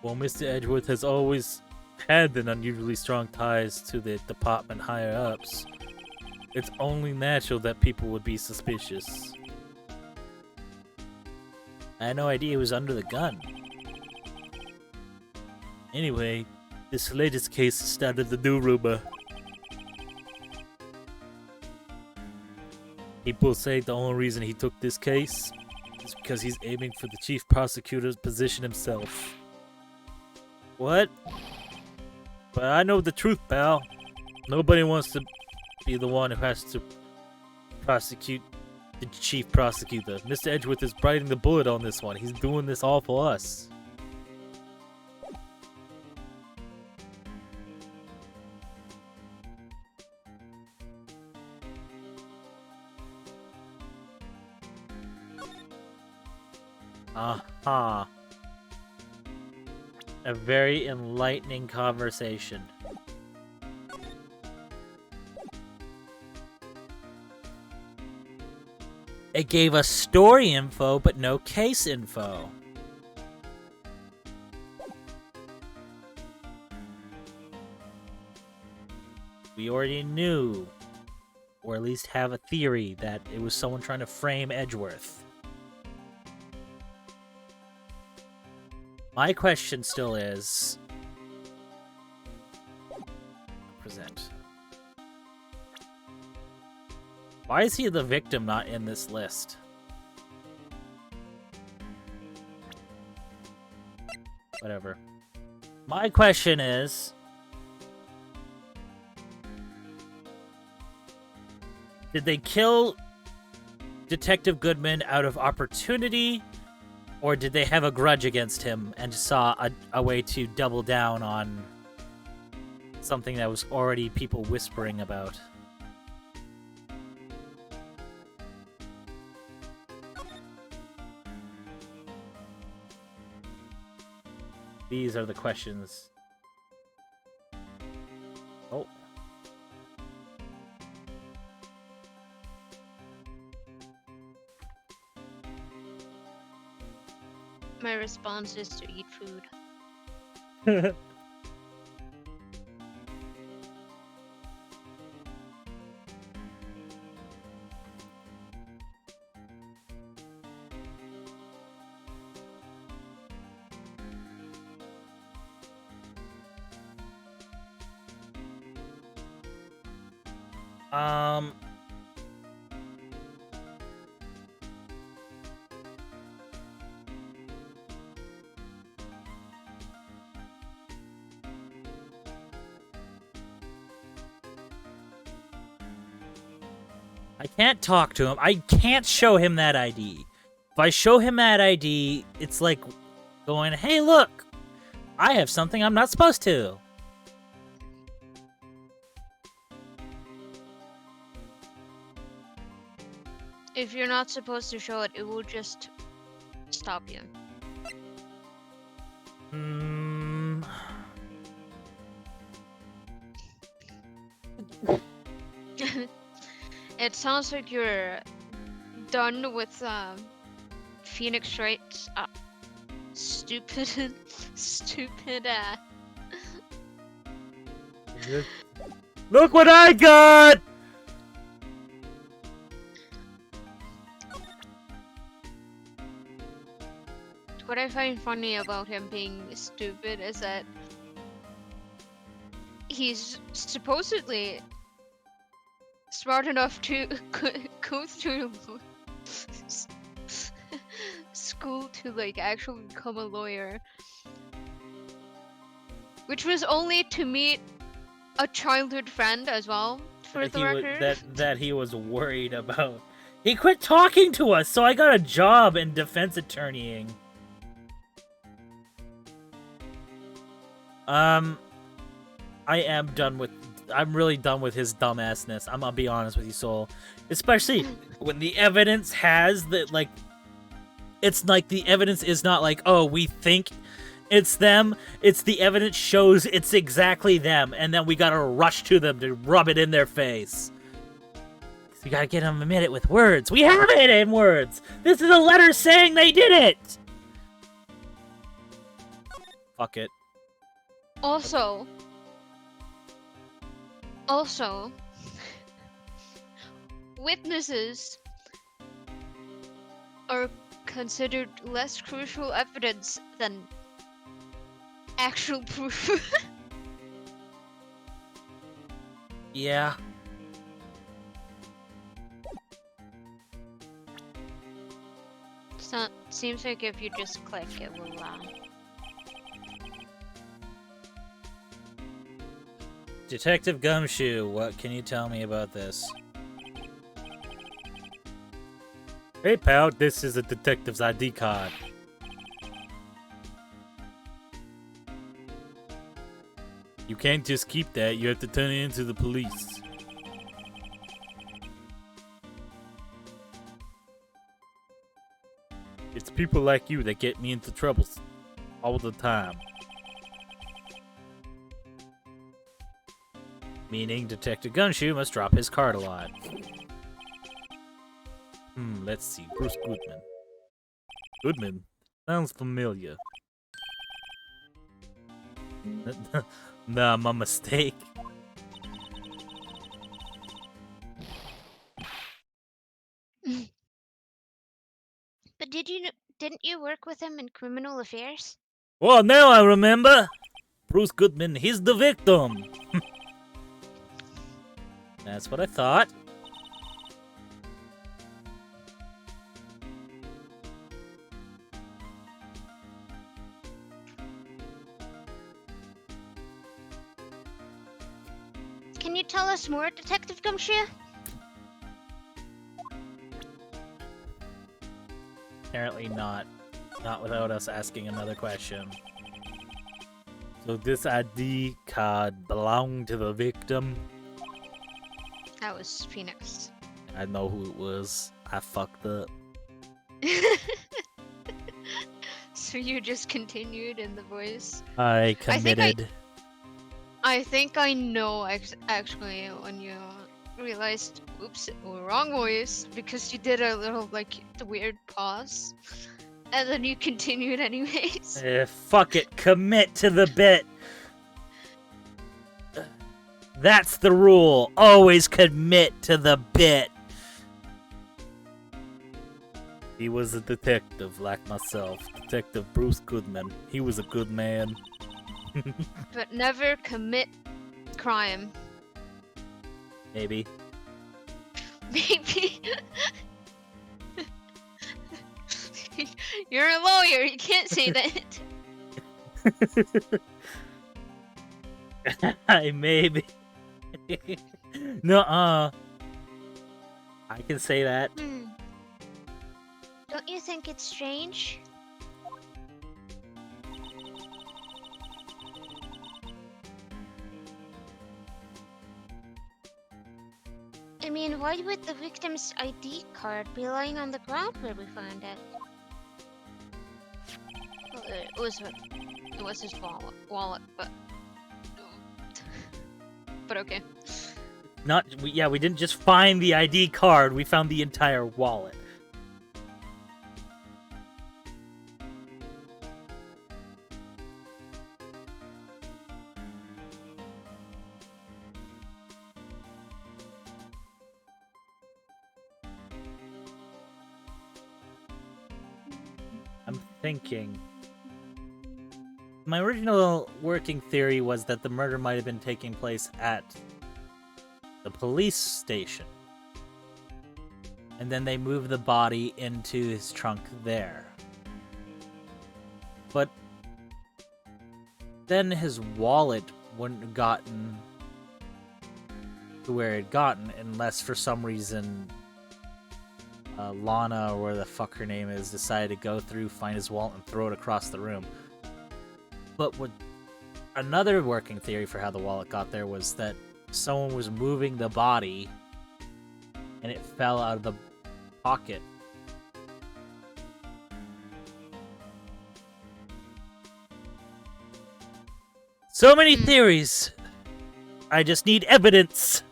Well, Mr. Edgeworth has always had an unusually strong ties to the department higher-ups. It's only natural that people would be suspicious. I had no idea he was under the gun. Anyway, this latest case started the new rumor. People say the only reason he took this case is because he's aiming for the chief prosecutor's position himself. What? But I know the truth, pal. Nobody wants to be the one who has to prosecute the chief prosecutor. Mr. Edgeworth is biting the bullet on this one. He's doing this all for us. Aha. A very enlightening conversation. It gave us story info, but no case info. We already knew, or at least have a theory, that it was someone trying to frame Edgeworth. My question still is... Present. Why is he the victim not in this list? Whatever. My question is... Did they kill Detective Goodman out of opportunity? Or did they have a grudge against him and saw a way to double down on something that was already people whispering about? These are the questions. Oh. My response is to eat food. I can't talk to him. I can't show him that ID. If I show him that ID, it's like going, hey, look, I have something I'm not supposed to. If you're not supposed to show it, it will just stop you. It sounds like you're done with Phoenix Wright's stupid. Look what I got! What I find funny about him being stupid is that he's supposedly smart enough to go through school to like actually become a lawyer, which was only to meet a childhood friend as well, for the record. That he was worried about. He quit talking to us, so I got a job in defense attorneying. I'm really done with his dumbassness. I'm gonna be honest with you, Soul. Especially when the evidence has that, like, it's like the evidence is not like, oh, we think it's them. It's the evidence shows it's exactly them, and then we gotta rush to them to rub it in their face. We gotta get them a minute with words. We have it in words. This is a letter saying they did it. Fuck it. Also, witnesses are considered less crucial evidence than actual proof. Yeah. So, seems like if you just click, it will. Detective Gumshoe, what can you tell me about this? Hey pal, this is a detective's ID card. You can't just keep that, you have to turn it into the police. It's people like you that get me into troubles all the time. Meaning Detective Gumshoe must drop his card a lot. Let's see. Bruce Goodman. Goodman? Sounds familiar. Nah, my mistake. But didn't you work with him in criminal affairs? Well, now I remember. Bruce Goodman, he's the victim. That's what I thought. Can you tell us more, Detective Gumshoe? Apparently not. Not without us asking another question. So this ID card belonged to the victim? That was Phoenix. I know who it was. I fucked up. So you just continued in the voice. I committed. I think I know actually when you realized, oops, wrong voice, because you did a little like weird pause, and then you continued anyways. Fuck it. Commit to the bit. That's the rule. Always commit to the bit. He was a detective like myself. Detective Bruce Goodman. He was a good man. But never commit crime. Maybe. Maybe. You're a lawyer. You can't say that. Maybe. Nuh-uh. I can say that. Don't you think it's strange? I mean, why would the victim's ID card be lying on the ground where we found it? Well, it was his wallet, but okay. We didn't just find the ID card, we found the entire wallet. I'm thinking. My original working theory was that the murder might have been taking place at the police station. And then they moved the body into his trunk there. But then his wallet wouldn't have gotten to where it had gotten unless for some reason Lana, or where the fuck her name is, decided to go through, find his wallet, and throw it across the room. But another working theory for how the wallet got there was that someone was moving the body and it fell out of the pocket. So many theories. I just need evidence.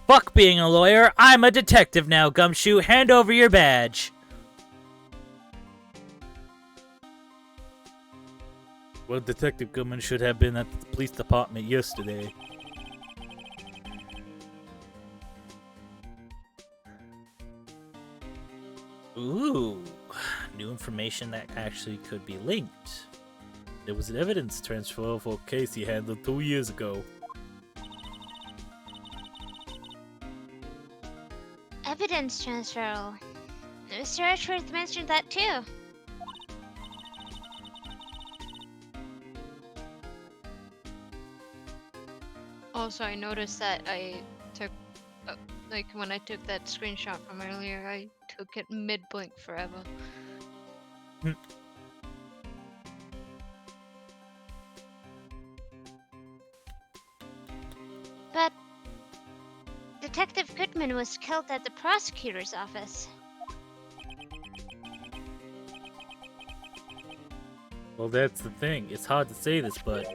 Fuck being a lawyer. I'm a detective now, Gumshoe. Hand over your badge. Well, Detective Goodman should have been at the police department yesterday. Ooh, new information that actually could be linked. There was an evidence transfer for a case he handled 2 years ago. Evidence transfer. Mr. Edgeworth mentioned that too. Also, I noticed that I took, like, when I took that screenshot from earlier, I took it mid-blink forever. But Detective Goodman was killed at the prosecutor's office. Well, that's the thing. It's hard to say this, but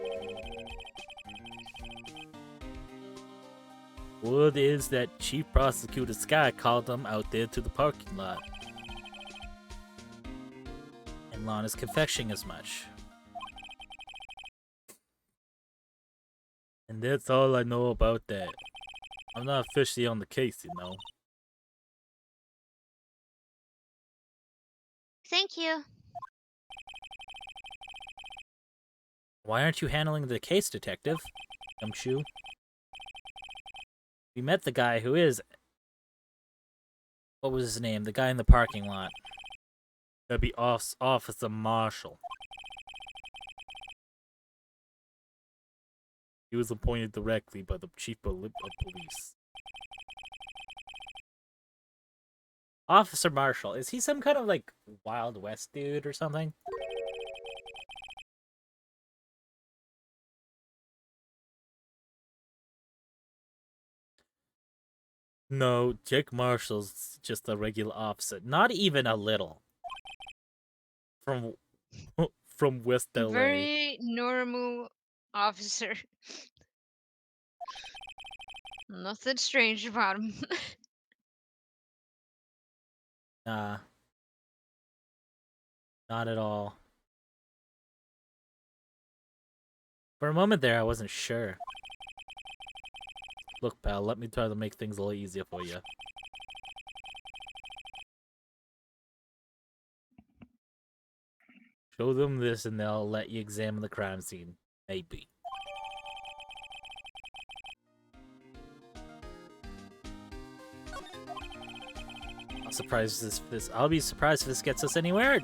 word is that Chief Prosecutor Sky called him out there to the parking lot. And Lana's confessing as much. And that's all I know about that. I'm not officially on the case, you know. Thank you. Why aren't you handling the case, Detective Gumshoe? We met the guy who is... What was his name? The guy in the parking lot. That'd be Officer Marshall. He was appointed directly by the Chief of Police. Officer Marshall. Is he some kind of, like, Wild West dude or something? No, Jake Marshall's just a regular officer. Not even a little. From from West LA. Very normal officer. Nothing strange about him. Nah. Not at all. For a moment there, I wasn't sure. Look, pal, let me try to make things a little easier for you. Show them this and they'll let you examine the crime scene. Maybe. I'll be surprised if this gets us anywhere.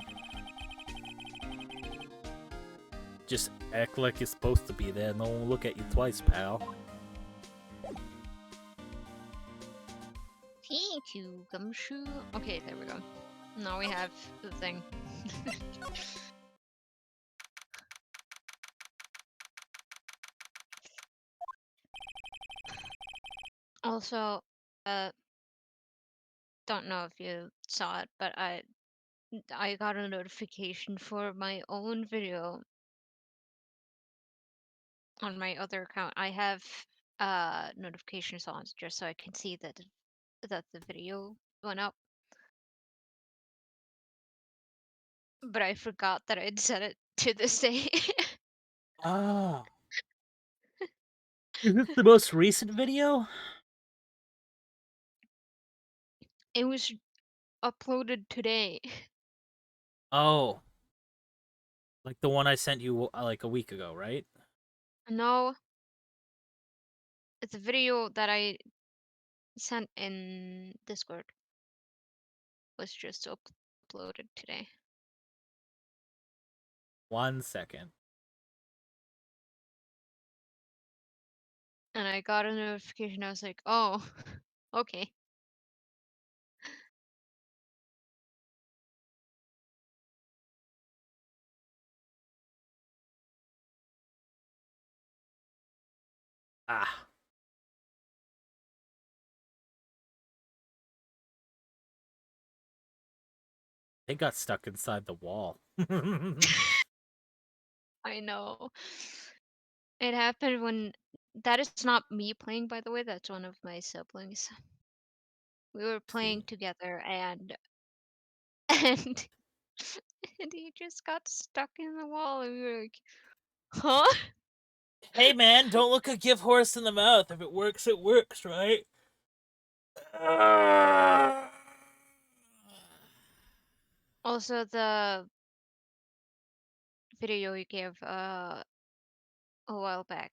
Just act like you're supposed to be there. No one will look at you twice, pal. Thank you, Gumshoe. Okay, there we go. Now we have the thing. Also, don't know if you saw it, but I got a notification for my own video on my other account. I have notifications on just so I can see that the video went up. But I forgot that I'd set it to this day. Oh. Is this the most recent video? It was uploaded today. Oh. Like the one I sent you like a week ago, right? No, it's a video that I sent in Discord. Was just uploaded today. 1 second. And I got a notification. I was like, oh, okay. Ah. They got stuck inside the wall. I know. It happened when that is not me playing, by the way. That's one of my siblings. We were playing together, and and and he just got stuck in the wall, and we were like, "Huh?" Hey man, don't look a gift horse in the mouth. If it works, right? Also, the video you gave a while back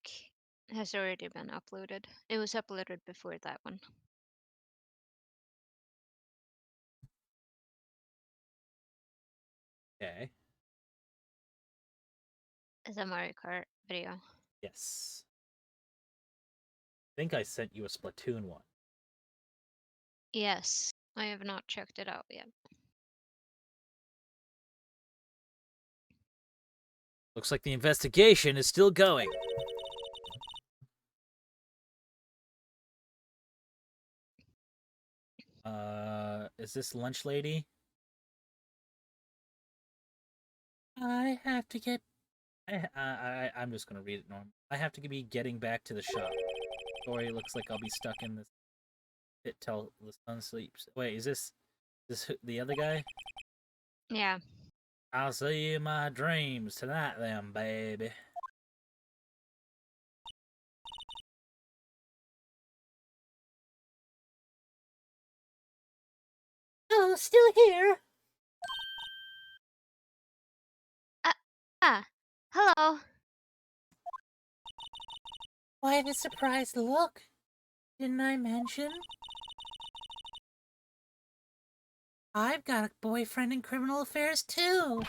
has already been uploaded. It was uploaded before that one. Okay. It's a Mario Kart video. Yes. I think I sent you a Splatoon one. Yes, I have not checked it out yet. Looks like the investigation is still going. Is this lunch lady? I have to get. I'm just gonna read it normal. I have to be getting back to the shop. Sorry, it looks like I'll be stuck in this pit till the sun sleeps. Wait, is this the other guy? Yeah. I'll see you in my dreams tonight, then, baby. Oh, still here. Hello. Why the surprised look? Didn't I mention? I've got a boyfriend in criminal affairs too.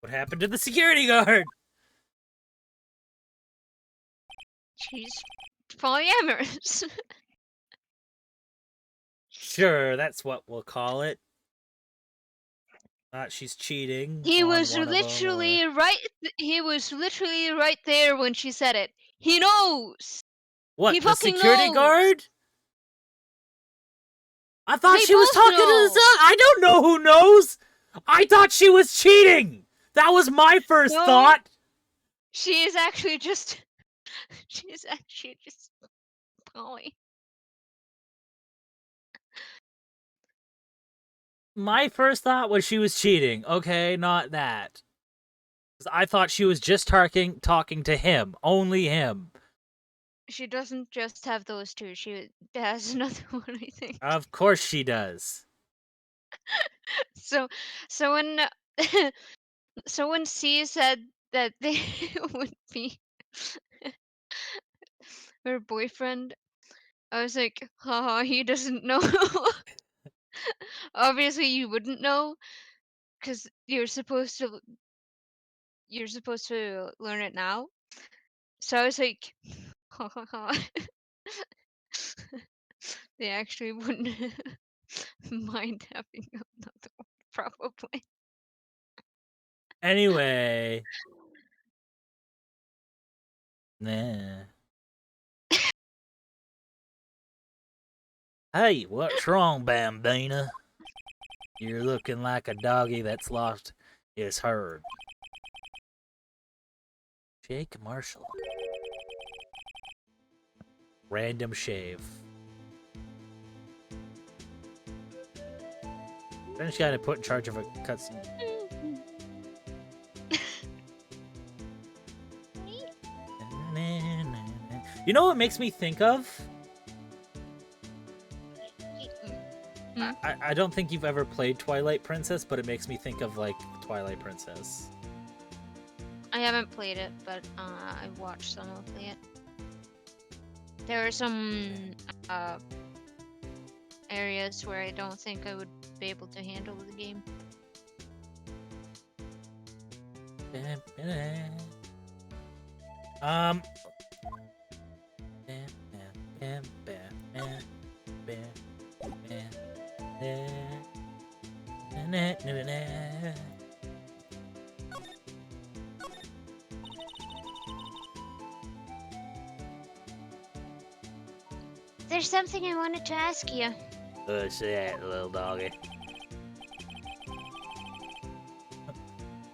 What happened to the security guard? She's polyamorous. Sure, that's what we'll call it. Not she's cheating He on was one of them, literally right. He was literally right there when she said it. He knows. What, He the fucking security knows. guard? I thought They she was both talking to know. the I don't know who knows. I thought she was cheating. That was my first No. thought. She is actually just. She's actually just poly. My first thought was she was cheating. Okay, not that. 'Cause I thought she was just talking to him, only him. She doesn't just have those two. She has another one, I think. Of course she does. So, so when, so when C said that they would be her boyfriend, I was like, haha, he doesn't know. Obviously, you wouldn't know, because you're supposed to learn it now. So I was like, ha ha ha. They actually wouldn't mind having another one, probably. Anyway. Nah. Hey, what's wrong, Bambina? You're looking like a doggy that's lost his herd. Jake Marshall. Random shave. French guy to put in charge of a cutscene. You know what it makes me think of? I don't think you've ever played Twilight Princess, but it makes me think of, like, Twilight Princess. I haven't played it, but I watched someone play it. There are some areas where I don't think I would be able to handle the game. there's something I wanted to ask you. What's that, little doggy?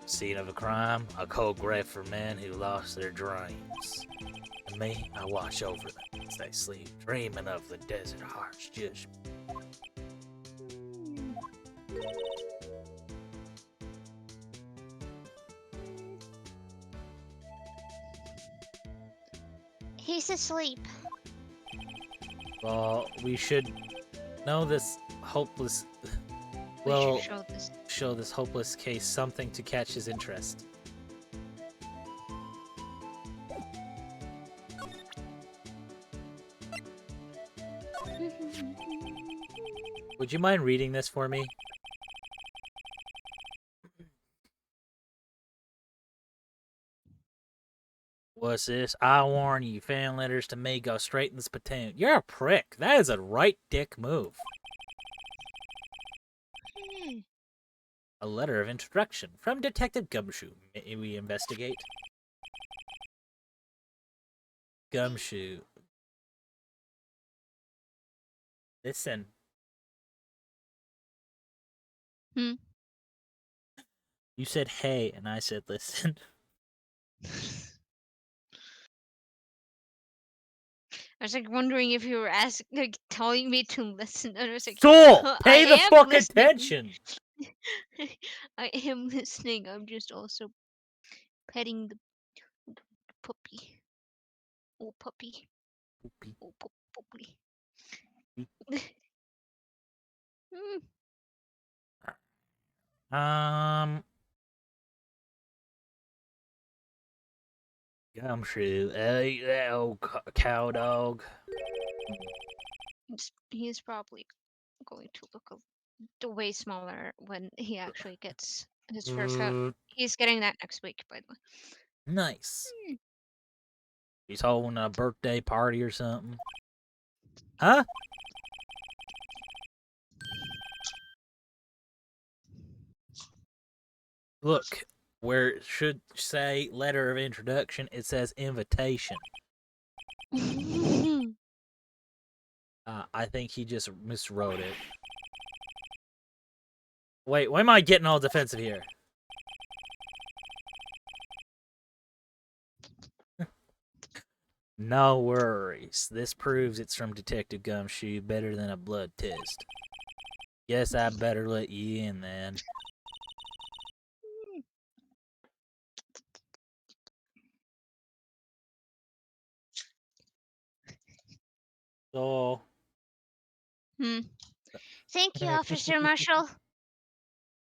Scene of a crime, a cold grave for men who lost their dreams. And me, I watch over them as they sleep, dreaming of the desert heart's judgment. He's asleep. Well, we should know this hopeless. We Well, should show this hopeless case something to catch his interest. Would you mind reading this for me? What's this? I warn you, fan letters to me go straight in the spittoon. You're a prick. That is a right dick move. Hmm. A letter of introduction from Detective Gumshoe. May we investigate? Gumshoe. Listen. Hmm? You said hey, and I said listen. I was like wondering if you were telling me to listen, and I was like, Soul! I Pay the am fuck listening. attention! I am listening. I'm just also petting the puppy. Oh, puppy. Poopy. Oh, puppy. Hmm. Gumshoe, hey, that old cow dog. He's probably going to look way smaller when he actually gets his first cut. He's getting that next week, by the way. Nice. He's holding a birthday party or something. Huh? Look, where it should say letter of introduction, it says invitation. I think he just miswrote it. Wait, why am I getting all defensive here? No worries. This proves it's from Detective Gumshoe better than a blood test. Guess I better let you in then. So, Thank you, Officer Marshall.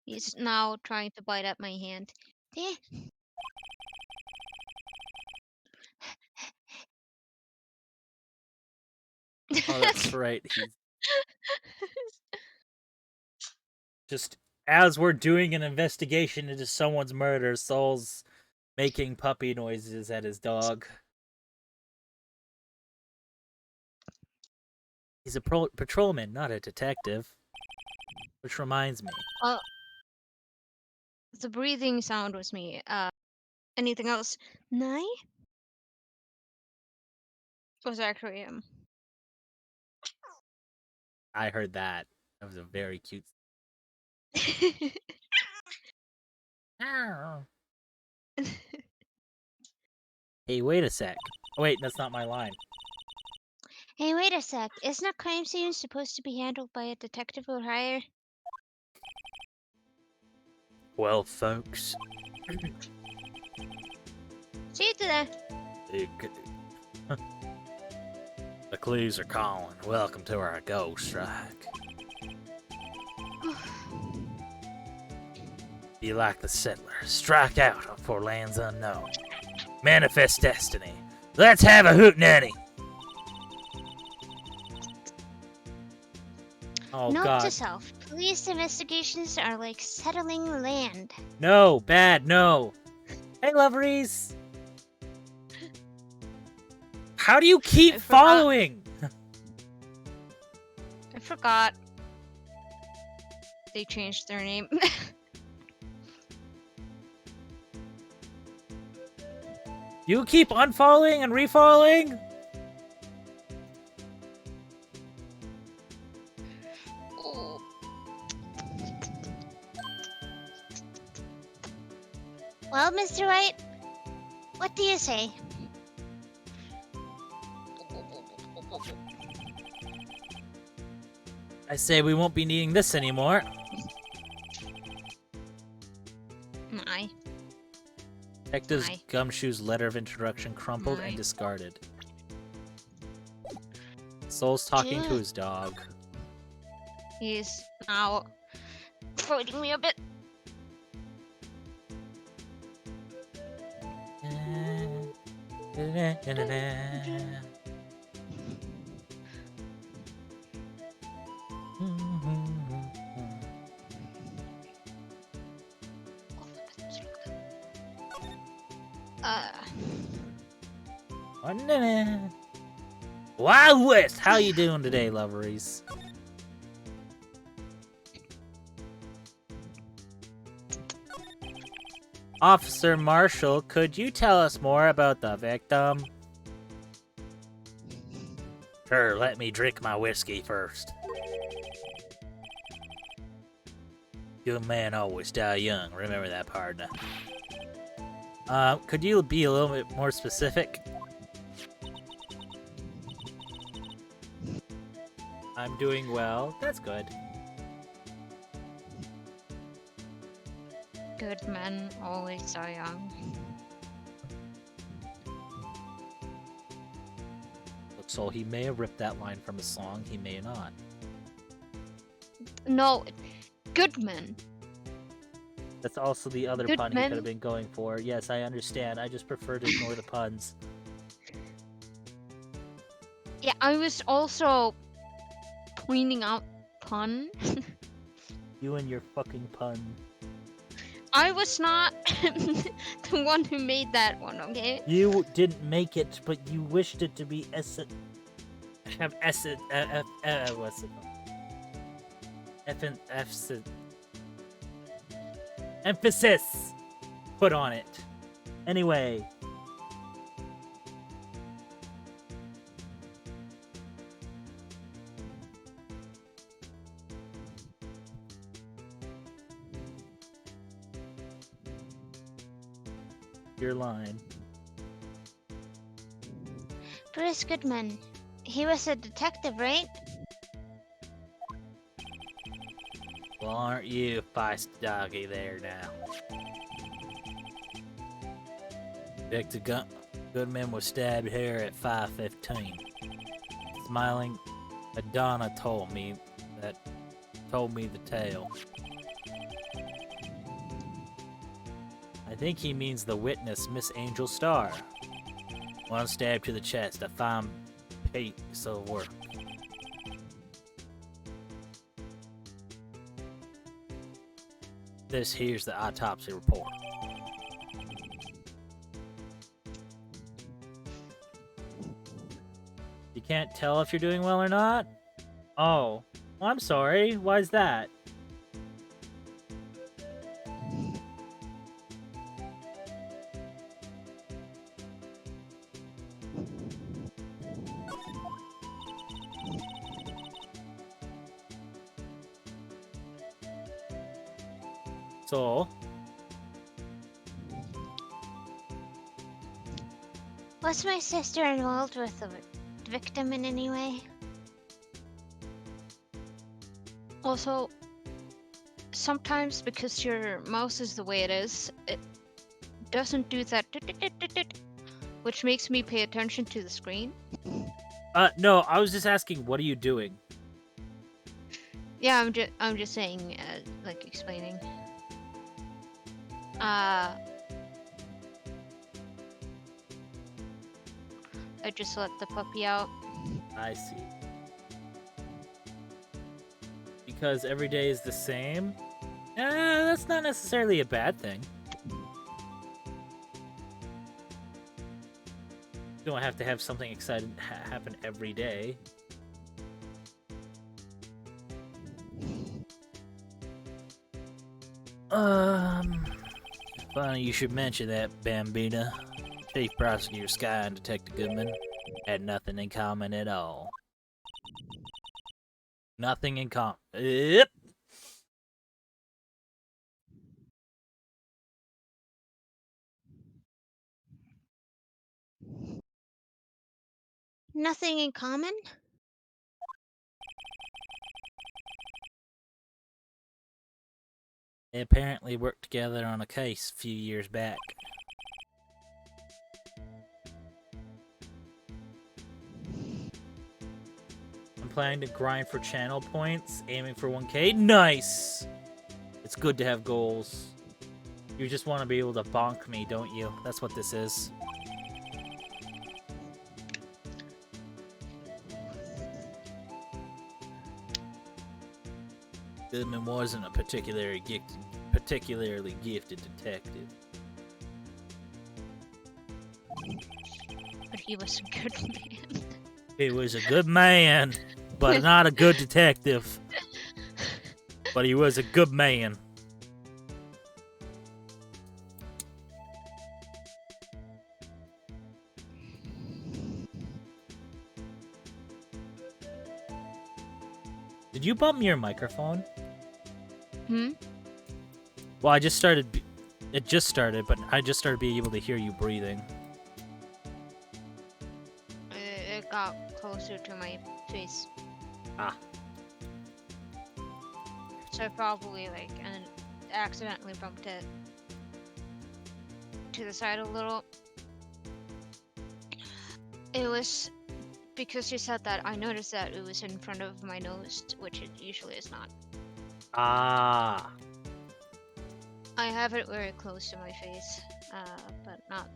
He's now trying to bite at my hand. Eh. oh, that's right. He's just as we're doing an investigation into someone's murder, Saul's making puppy noises at his dog. He's a patrolman, not a detective. Which reminds me. The breathing sound was me. Anything else? Nine? Was actually him. I heard that. That was a very cute. Hey, wait a sec. Oh, wait, that's not my line. Hey, wait a sec. Isn't a crime scene supposed to be handled by a detective or higher? Well, folks. See you there. The clues are calling. Welcome to our go strike. Be like the settler. Strike out for lands unknown. Manifest destiny. Let's have a hootenanny. Oh, Note God. to self. Police investigations are like settling land. No, bad, no. Hey, loveries. How do you keep I forgot. following? I forgot. They changed their name. You keep unfollowing and refollowing? Mr. Wright, what do you say? I say we won't be needing this anymore. Aye. Detective's Aye. gumshoe's letter of introduction crumpled Aye. and discarded. Soul's talking to Ugh. his dog. He's now avoiding me a bit. Wild West, how you doing today, loveries? Officer Marshall, could you tell us more about the victim? Sure, let me drink my whiskey first. Good man always die young. Remember that, partner. Could you be a little bit more specific? I'm doing well. That's good. Good men always die young. Look, Soul, he may have ripped that line from a song. He may not. No, good men. That's also the other Good pun he men. could have been going for. Yes, I understand. I just prefer to ignore the puns. Yeah, I was also pointing out pun. You and your fucking pun. I was not the one who made that one, okay? You didn't make it, but you wished it to be have what's it called? Emphasis put on it. Anyway. Your line. Bruce Goodman. He was a detective, right? Well, aren't you a feisty doggy there now? Detective Goodman was stabbed here at 5:15. Smiling, Madonna told me the tale. I think he means the witness, Miss Angel Starr. One stab to the chest, a fine piece of work. This here's the autopsy report. You can't tell if you're doing well or not? Oh, well, I'm sorry. Why's that? So, Was my sister involved with the victim in any way? Also, sometimes because your mouse is the way it is, it doesn't do that, which makes me pay attention to the screen. no, I was just asking, what are you doing? Yeah, I'm just saying, like explaining. I just let the puppy out. I see. Because every day is the same? That's not necessarily a bad thing. You don't have to have something exciting happen every day. Funny you should mention that, Bambina. Chief Prosecutor Sky and Detective Goodman had nothing in common at all. Nothing in common. Yep. Nothing in common? They apparently worked together on a case a few years back. I'm planning to grind for channel points, aiming for 1K. Nice! It's good to have goals. You just want to be able to bonk me, don't you? That's what this is. Goodman wasn't a particularly gifted detective. But he was a good man. He was a good man, but not a good detective. But he was a good man. Did you bump your microphone? Hmm? Well, I just started. It just started, but I just started being able to hear you breathing. It got closer to my face. Ah. So I probably and accidentally bumped it to the side a little. It was because you said that, I noticed that it was in front of my nose, which it usually is not. Ah. I have it very close to my face, but not.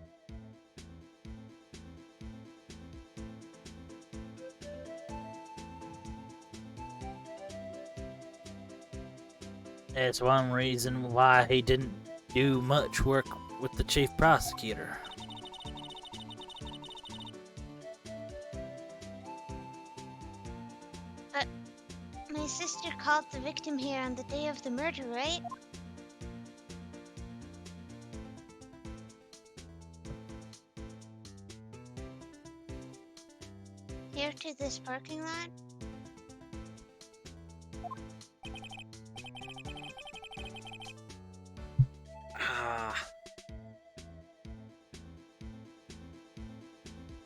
That's one reason why he didn't do much work with the chief prosecutor. My sister called the victim here on the day of the murder, right? Here to this parking lot? Ah.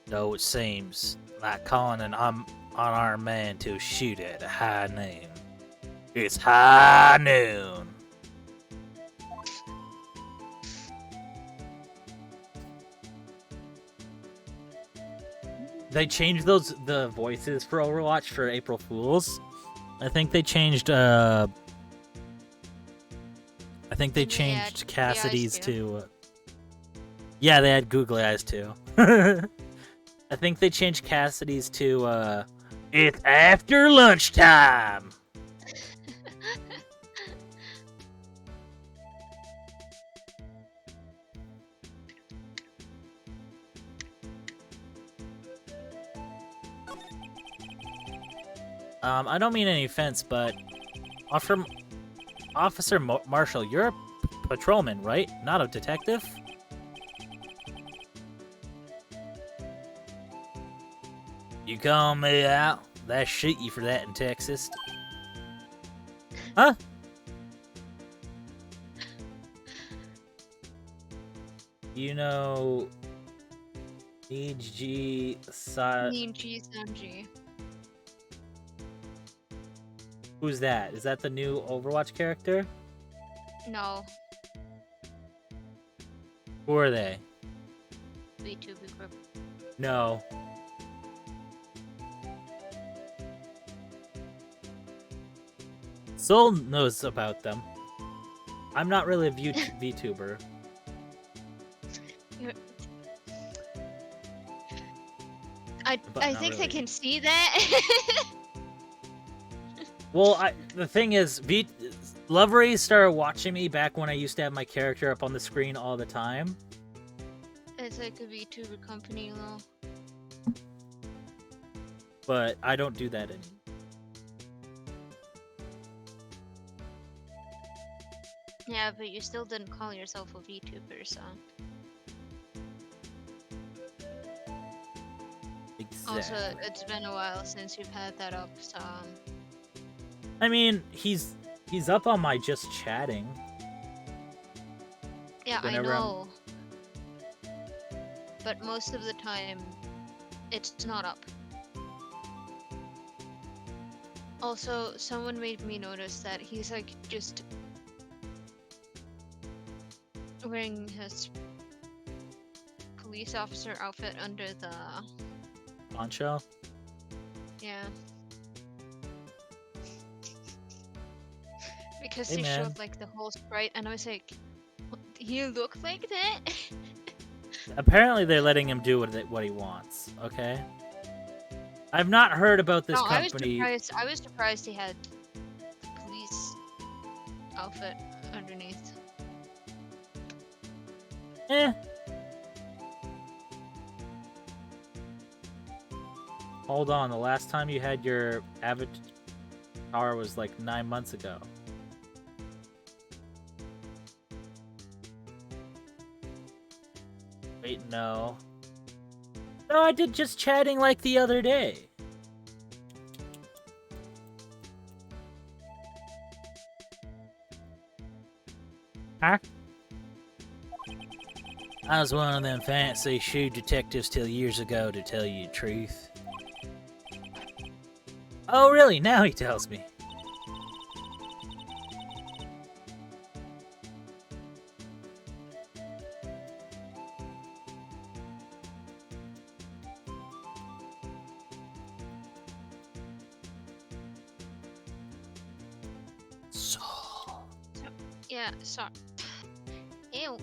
So it seems like calling an unarmed man to shoot at high noon. It's high noon. They changed the voices for Overwatch for April Fools. I think they changed Cassidy's to yeah, they had googly eyes too. I think they changed Cassidy's to it's after lunchtime. I don't mean any offense, but Officer Marshall, you're a patrolman, right? Not a detective? You call me out? They shoot you for that in Texas. Huh? You know... E.G. Sanji. Who's that? Is that the new Overwatch character? No, Who are they? VTuber group. No. Soul knows about them. I'm not really a VTuber. I But not think they really. can see that. Well, the thing is, Loveray started watching me back when I used to have my character up on the screen all the time. It's like a VTuber company, though. But I don't do that anymore. Yeah, but you still didn't call yourself a VTuber, so. Exactly. Also, it's been a while since you've had that up, so. I mean, he's up on my just chatting. Yeah, Whenever I know. But most of the time, it's not up. Also, someone made me notice that he's like just wearing his police officer outfit under the Poncho? yeah. Because Hey, they man. showed like the whole sprite, and I was like, he looked like that. Apparently they're letting him do what he wants, okay? I've not heard about this No, company. I was surprised he had police outfit underneath. Eh. Hold on, the last time you had your avatar was like 9 months ago. Wait, no. No, I did just chatting like the other day. Huh? I was one of them fancy shoe detectives till years ago, to tell you the truth. Oh, really? Now he tells me. So. Yeah, sorry. Ew.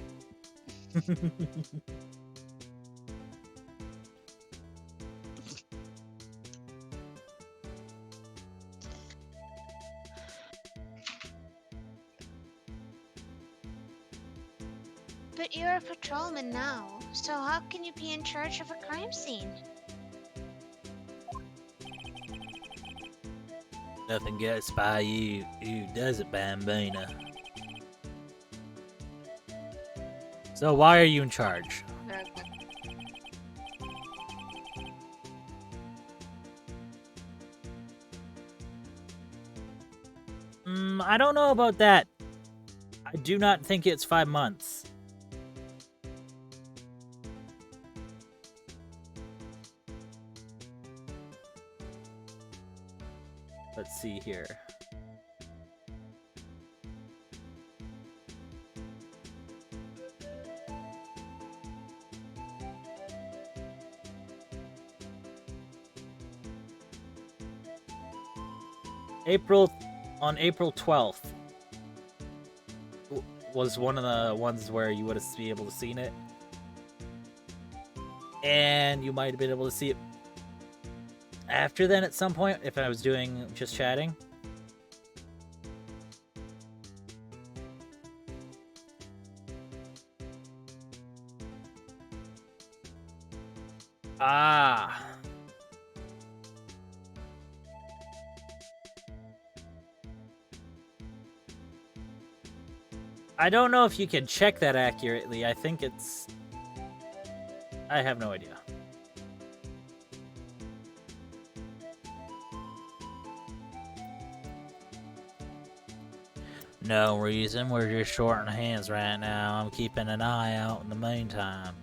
But you're a patrolman now, so how can you be in charge of a crime scene? Nothing gets by you. Who does it, Bambina? So why are you in charge? I don't know about that. I do not think it's 5 months. Let's see here. On April 12th was one of the ones where you would have been able to seen it. And you might have been able to see it after then at some point if I was doing just chatting. Ah. I don't know if you can check that accurately. I think it's... I have no idea. No reason. We're just short on hands right now. I'm keeping an eye out in the meantime.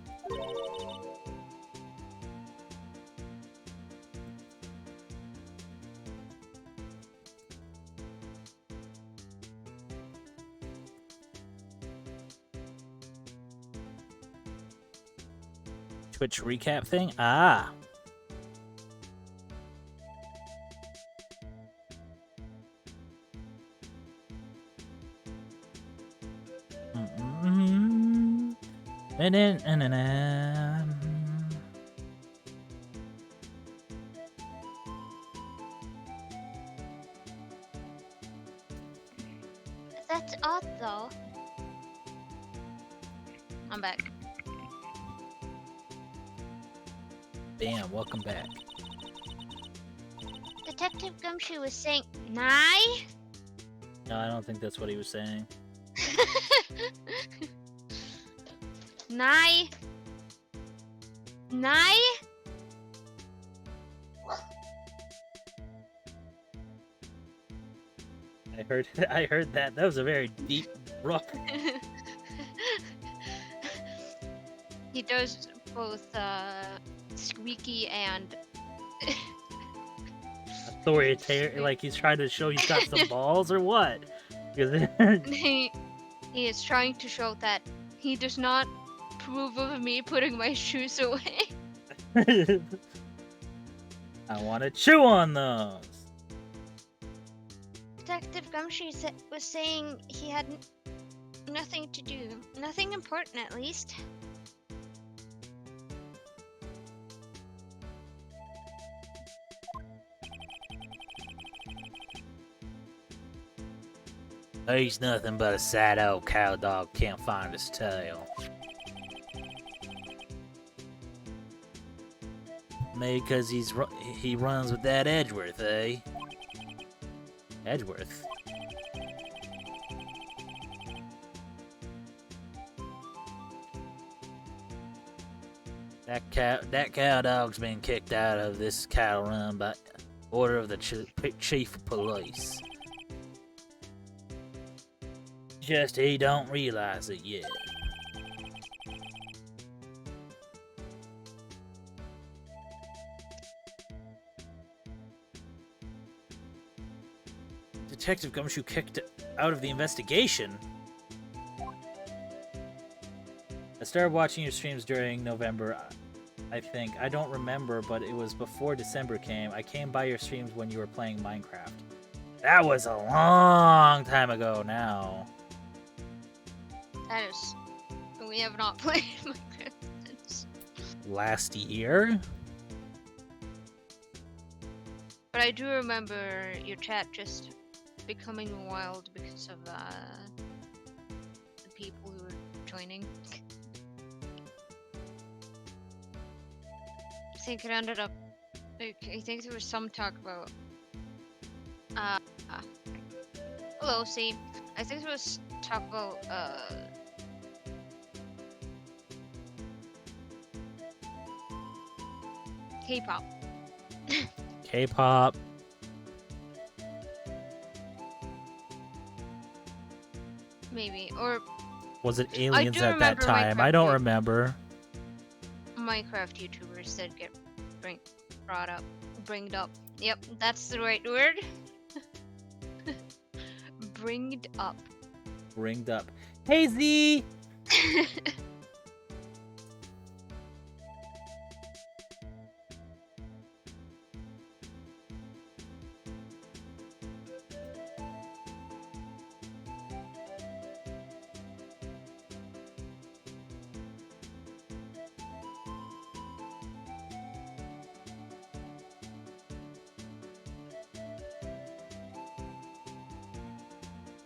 Twitch recap thing? Ah. That's odd, though. I'm back. Bam, welcome back. Detective Gumshoe was saying, "Nye." No, I don't think that's what he was saying. Nye. Nye. I heard that. That was a very deep rough. He does both squeaky and authoritarian, like he's trying to show he's got some balls or what? Because He is trying to show that he does not approve of me putting my shoes away. I want to chew on those. Detective Gumshoe was saying he had nothing to do. Nothing important, at least. He's nothing but a sad old cow dog, can't find his tail. Maybe because he runs with that Edgeworth, eh? Edgeworth. That cow dog's been kicked out of this cattle run by order of the chief of police. Just he don't realize it yet. Detective Gumshoe kicked out of the investigation. I started watching your streams during November, I think. I don't remember, but it was before December came. I came by your streams when you were playing Minecraft. That was a long time ago now. That is. We have not played Minecraft since. Last year? But I do remember your chat just becoming wild because of the people who were joining. I think it ended up. Like, I think there was some talk about. Hello, C. I think there was talk about K-pop. K-pop. Maybe, or Was it aliens do at that remember time? Minecraft I don't did. remember. Minecraft YouTubers that get bringed up. Yep, that's the right word. Bringed up. Ringed up. Hey Z!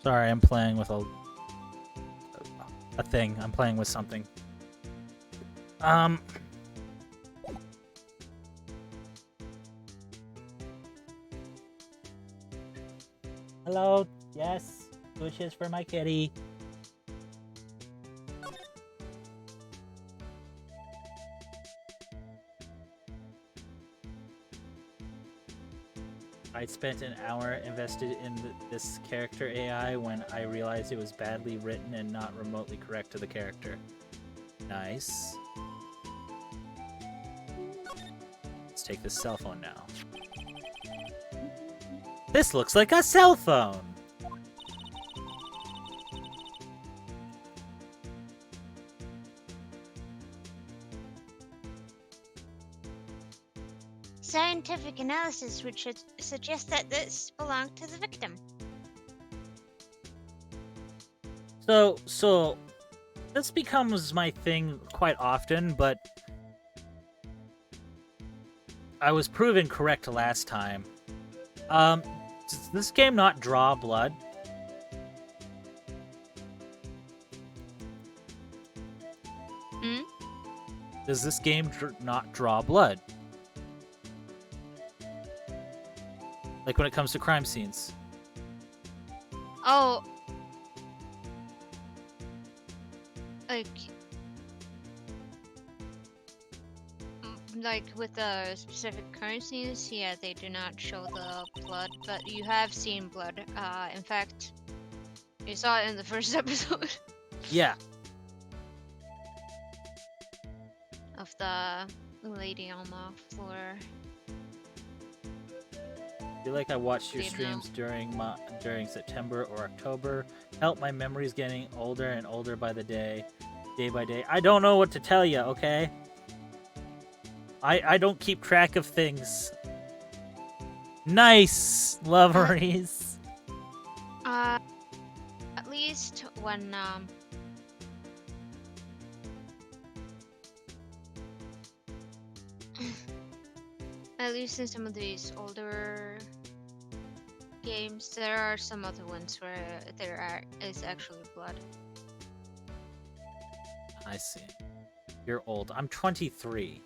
Sorry, I'm playing with a thing. I'm playing with something. Hello. Yes. Wishes for my kitty. I spent an hour invested in this character AI when I realized it was badly written and not remotely correct to the character. Nice. Let's take this cell phone now. This looks like a cell phone! Scientific analysis would suggest that this belonged to the victim. So this becomes my thing quite often, but I was proven correct last time. Does this game not draw blood? Hmm? Does this game not draw blood? Like when it comes to crime scenes. Oh. Like with the specific currencies, yeah, they do not show the blood, but you have seen blood. In fact, you saw it in the first episode Yeah. of the lady on the floor. I feel like I watched your Didn't streams during September or October. Help, my memory's getting older and older by the day by day. I don't know what to tell you, okay? I don't keep track of things. Nice, Loveries. At least when at least in some of these older games, there are some other ones where is actually blood. I see. You're old. I'm 23.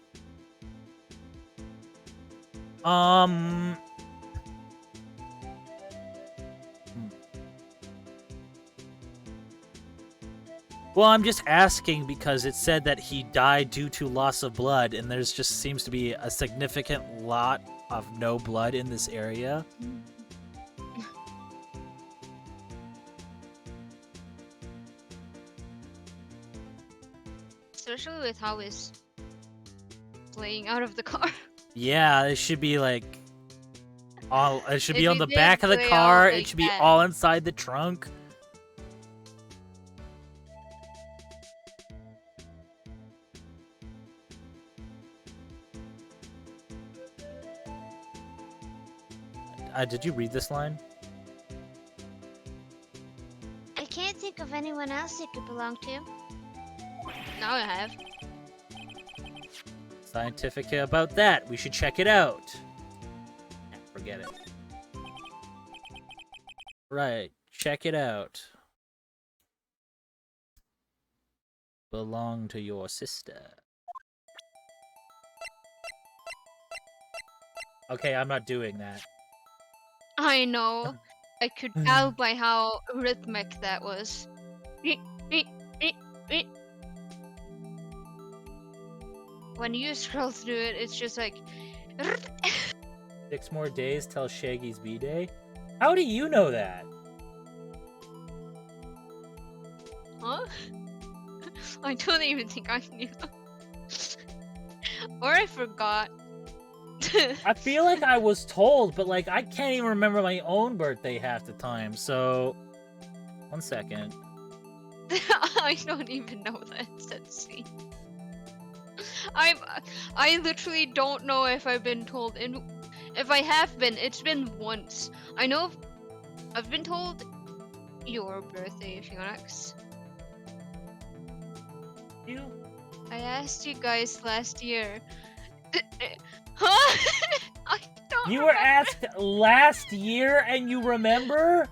Well, I'm just asking because it said that he died due to loss of blood, and there's just seems to be a significant lot of no blood in this area. Especially with how he's playing out of the car. Yeah, it should be like all. It should If be on he the did back of the play car. out It like should be that. all inside the trunk. Did you read this line? I can't think of anyone else it could belong to. Now I have. Scientific about that. We should check it out. Forget it. Right. Check it out. Belong to your sister. Okay, I'm not doing that. I know. I could tell by how rhythmic that was. When you scroll through it, it's just like. 6 more days till Shaggy's B-Day? How do you know that? Huh? I don't even think I knew. Or I forgot. I feel like I was told, but like I can't even remember my own birthday half the time, so... 1 second. I don't even know that. Let's see. I literally don't know if I've been told, and if I have been, it's been once. I know I've been told your birthday, Phoenix. You? I asked you guys last year. Huh? I don't You were asked last year and you remember? remember.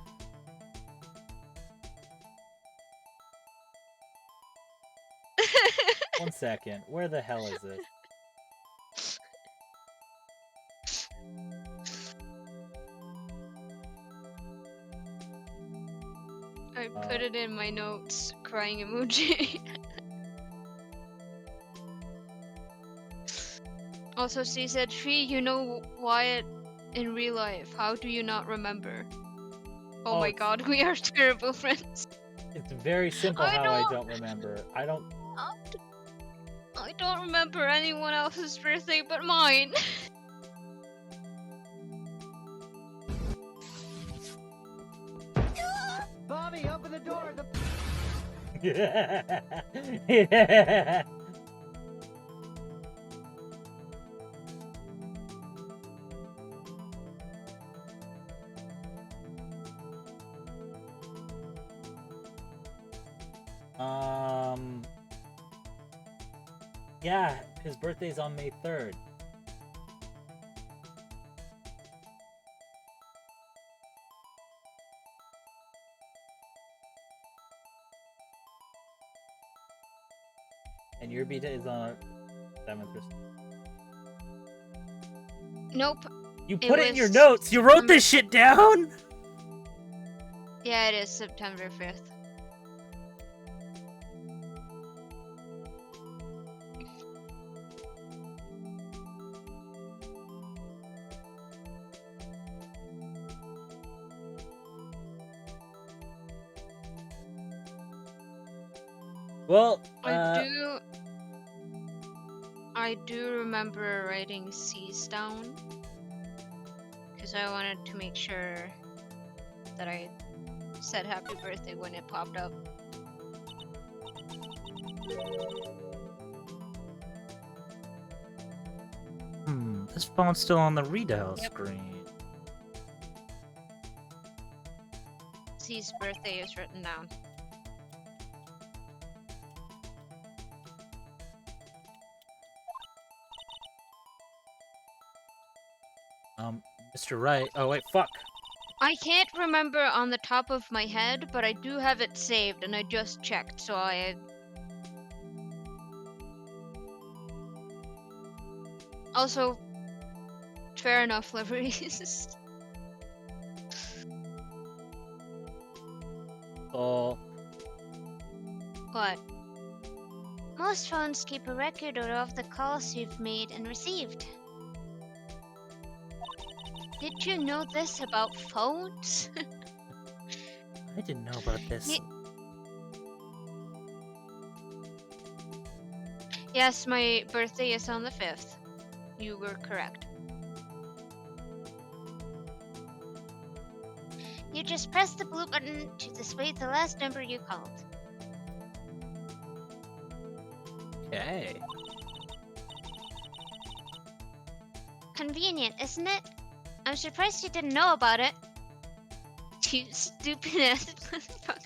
1 second. Where the hell is it? I put it in my notes, crying emoji. Also, she said, Tree, you know Wyatt in real life. How do you not remember? Oh my it's- god, we are terrible friends. It's very simple I how I don't- don't remember. I don't... I don't remember anyone else's birthday but mine. Bobby, open the door. Yeah. Yeah, his birthday's on May 3rd. And your birthday is on 7th. Nope. You It put it in your was notes. You wrote this shit down. Yeah, it is September 5th. Well, I do remember writing C's down. because I wanted to make sure that I said happy birthday when it popped up. This phone's still on the redial Yep. screen. C's birthday is written down. Mr. Wright. Oh wait, fuck. I can't remember on the top of my head, but I do have it saved, and I just checked, so I... Also, fair enough, liveries. Oh, What? Most phones keep a record of the calls you've made and received. Did you know this about phones? I didn't know about this. Ye- Yes, my birthday is on the 5th. You were correct. You just press the blue button to display the last number you called. Okay. Convenient, isn't it? I'm surprised you didn't know about it. You stupid ass motherfucker.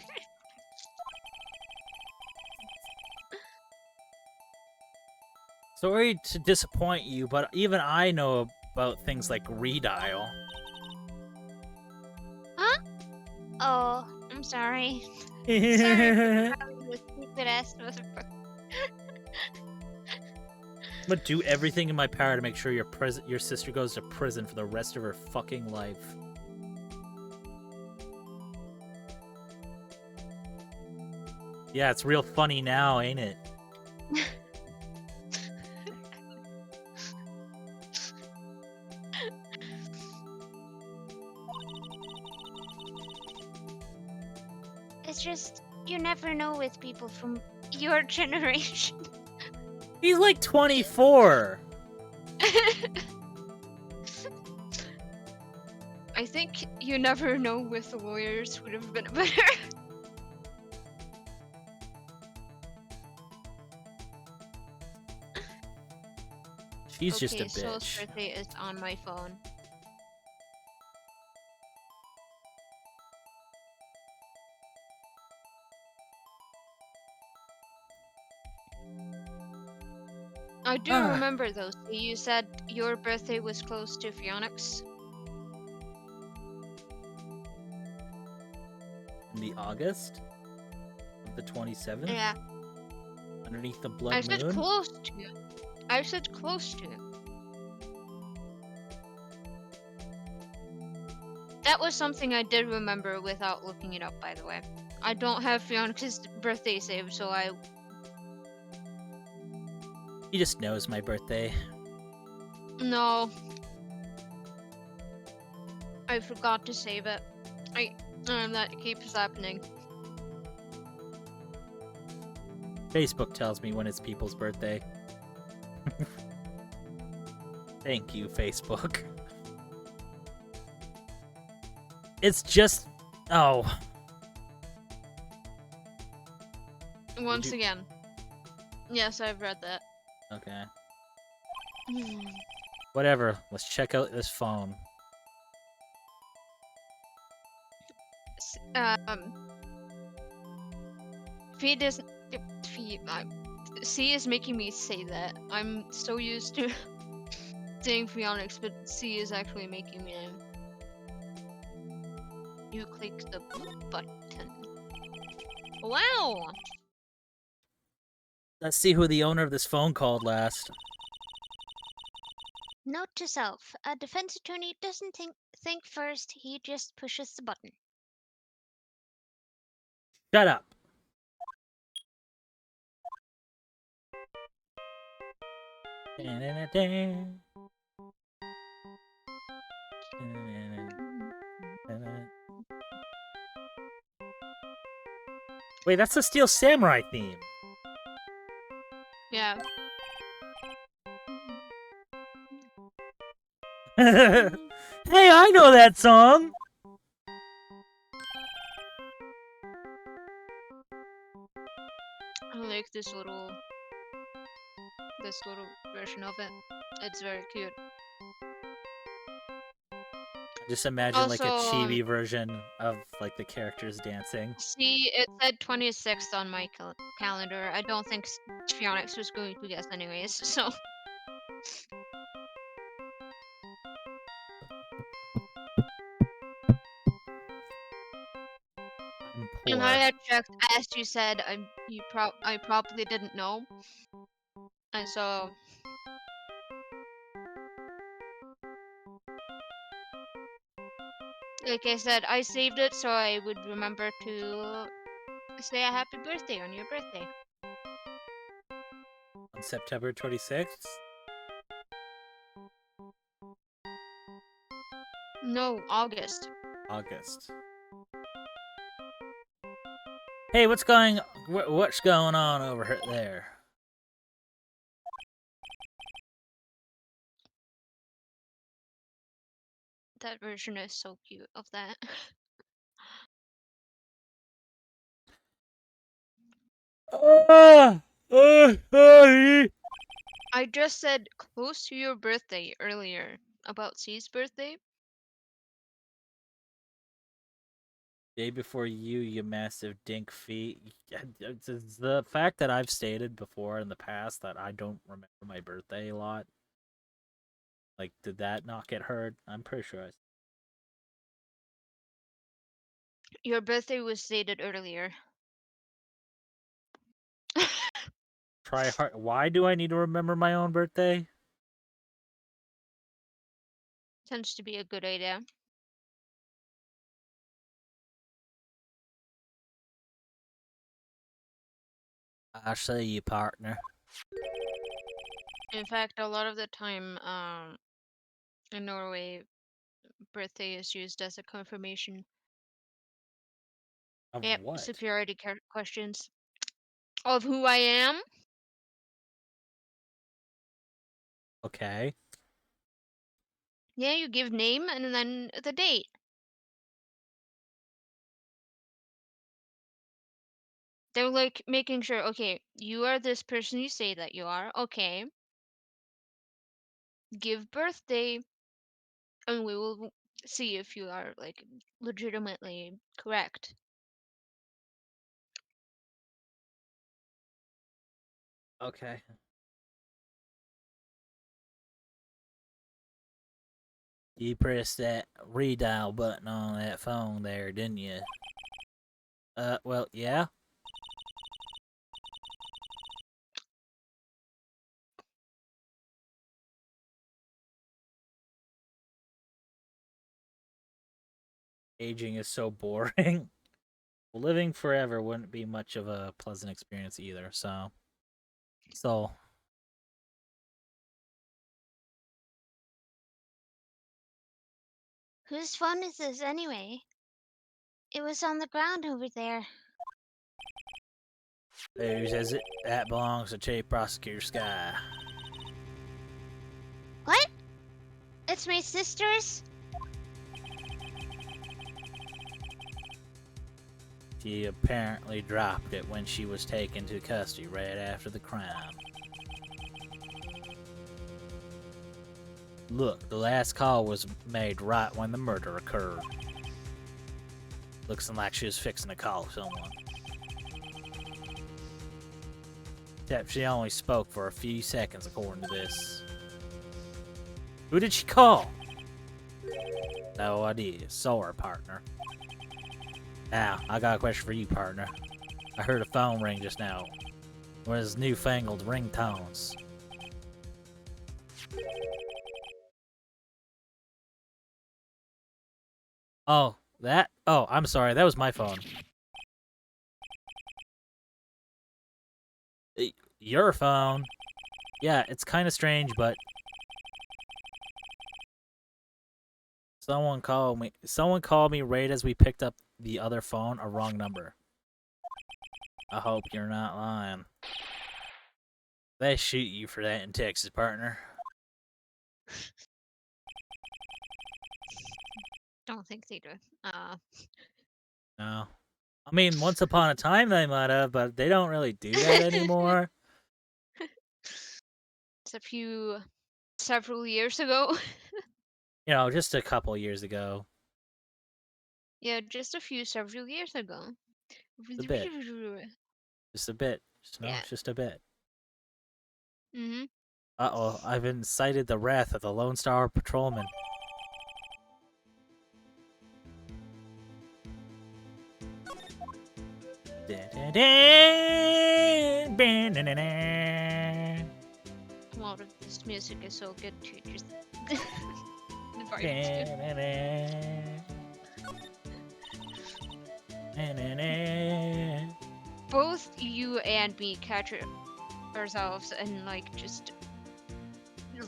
Sorry to disappoint you, but even I know about things like redial. Oh, I'm sorry. Sorry for calling you a stupid ass motherfucker. I'm gonna do everything in my power to make sure your sister goes to prison for the rest of her fucking life. Yeah, it's real funny now, ain't it? It's just, you never know with people from your generation. He's like 24. I think you never know with the lawyers would have been better. She's just a Okay, Soul's bitch. birthday is on my phone. I do remember though. So you said your birthday was close to Fionix. In the August of the 27th, Yeah, underneath the blood I said moon. close to. I said close to. That was something I did remember without looking it up, by the way. I don't have Fionix's birthday saved, so I... He just knows my birthday. No. I forgot to save it. That keeps happening. Facebook tells me when it's people's birthday. Thank you, Facebook. It's just... Oh. Once again. Yes, I've read that. Okay. Whatever. Let's check out this phone. Feed is... Feed... C is making me say that. I'm so used to saying Phoenix, but C is actually making me... You click the blue button. Wow! Let's see who the owner of this phone called last. Note to self, a defense attorney doesn't think first, he just pushes the button. Shut up. Wait, that's the Steel Samurai theme. Yeah. Hey, I know that song. I like this little version of it. It's very cute. Just imagine like a Also, chibi version of like the characters dancing. see, it said 26th on my calendar. I don't think Phoenix was going to guess anyways, so. I'm And poor. I had checked, as you said, I probably didn't know. And so, like I said, I saved it so I would remember to say a happy birthday on your birthday. On September 26th? No, August. August. Hey, what's going on over there? That version is so cute of that. I just said close to your birthday earlier about C's birthday. Day before you massive dink feet. It's the fact that I've stated before in the past that I don't remember my birthday a lot. Like, did that not get heard? I'm pretty sure I. Your birthday was stated earlier. Try hard. Why do I need to remember my own birthday? Tends to be a good idea. I see you, partner. In fact, a lot of the time, in Norway, birthday is used as a confirmation. Of Yep, what? superiority questions of who I am. Okay. Yeah, you give name and then the date. They're like making sure, okay, you are this person you say that you are. Okay. Give birthday and we will see if you are like legitimately correct. Okay. You pressed that redial button on that phone there, didn't you? Well, yeah. Aging is so boring. Living forever wouldn't be much of a pleasant experience either, so. Whose phone is this anyway? It was on the ground over there. Whose is it? That belongs to Chief Prosecutor Sky. What? It's my sister's? She apparently dropped it when she was taken to custody right after the crime. Look, the last call was made right when the murder occurred. Looks like she was fixing to call someone. Except she only spoke for a few seconds according to this. Who did she call? No idea. Sorry, partner. Now, I got a question for you, partner. I heard a phone ring just now. One of his newfangled ringtones. Oh, that? Oh, I'm sorry. That was my phone. Your phone? Yeah, it's kind of strange, but someone called me. Someone called me right as we picked up the other phone, a wrong number. I hope you're not lying. They shoot you for that in Texas, partner. don't think they do. No. I mean, once upon a time they might have, but they don't really do that anymore. It's several years ago. You know, just a couple years ago. Yeah, just several years ago. A bit. Just a bit. No, Yeah. just a bit. Mm-hmm. Uh-oh, I've incited the wrath of the Lone Star Patrolman. Well, this music is so good to just invite to. Both you and me catch ourselves and like just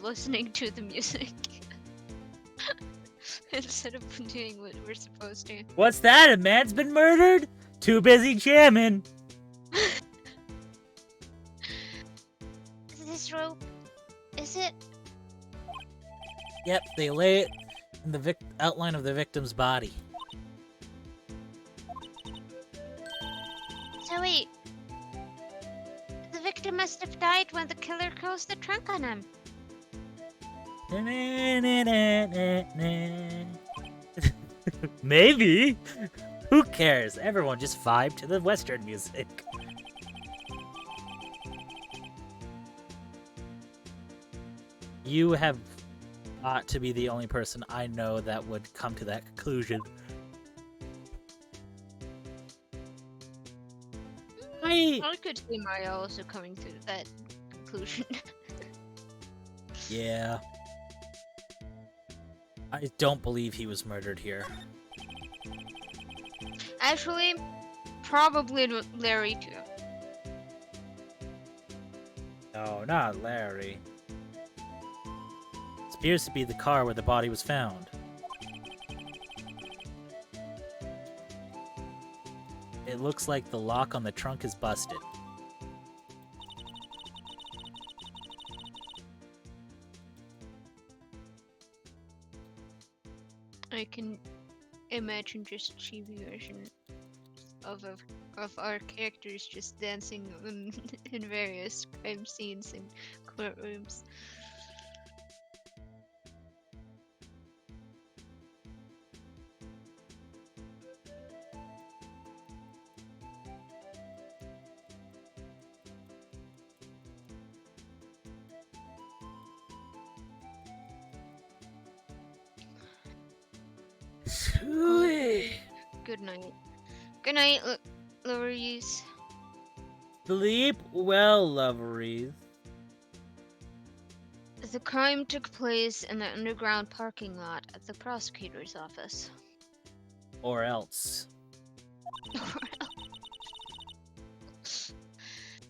listening to the music instead of doing what we're supposed to. What's that? A man's been murdered? Too busy jamming. This rope, is it? Yep, they lay it in the outline of the victim's body. So wait, the victim must have died when the killer closed the trunk on him. Maybe. Who cares? Everyone just vibe to the Western music. You have got to be the only person I know that would come to that conclusion. I could see Mario also coming to that conclusion. Yeah. I don't believe he was murdered here. Actually, probably Larry too. No, not Larry. It appears to be the car where the body was found. It looks like the lock on the trunk is busted. I can imagine just TV version of our characters just dancing in various crime scenes in courtrooms. Good night. Good night, Louise. Sleep well, loveries. The crime took place in the underground parking lot at the prosecutor's office. Or else.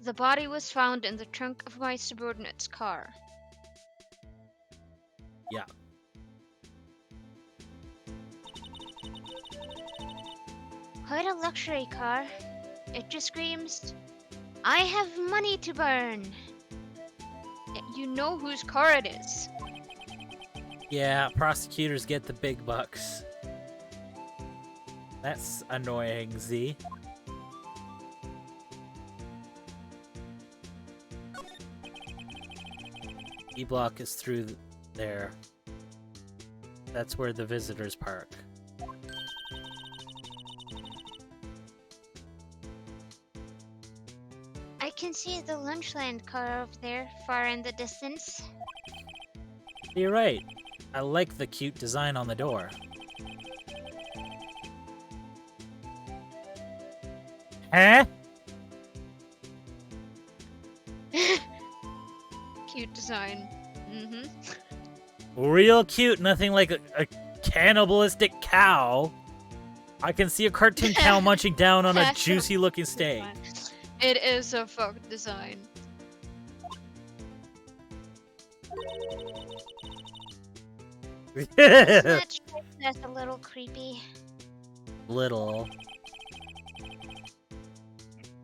The body was found in the trunk of my subordinate's car. Yeah. Quite a luxury car. It just screams, I have money to burn. You know whose car it is. Yeah, prosecutors get the big bucks. That's annoying, Z. E-block is through there. That's where the visitors park. I can see the Lunchland car over there, far in the distance. You're right. I like the cute design on the door. Huh? Cute design. Mm-hmm. Real cute, nothing like a cannibalistic cow. I can see a cartoon cow munching down on a juicy looking steak. It is a fuck design. That's a little creepy. Little.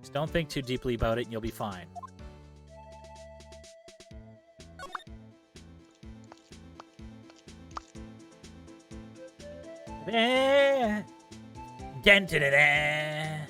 Just don't think too deeply about it and you'll be fine. Dun, dun, dun, dun.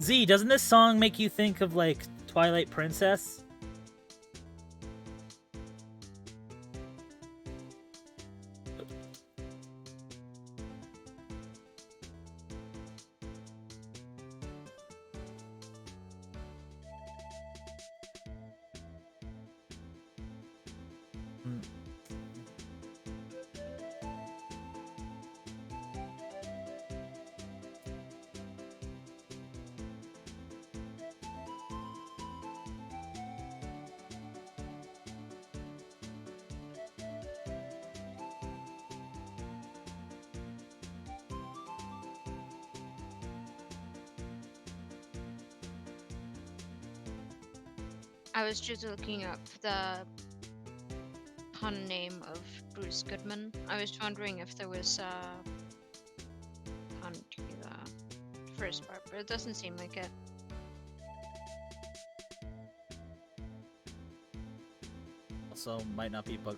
Z, doesn't this song make you think of like Twilight Princess? I was just looking up the pun name of Bruce Goodman. I was wondering if there was a pun to the first part, but it doesn't seem like it. Also, might not be my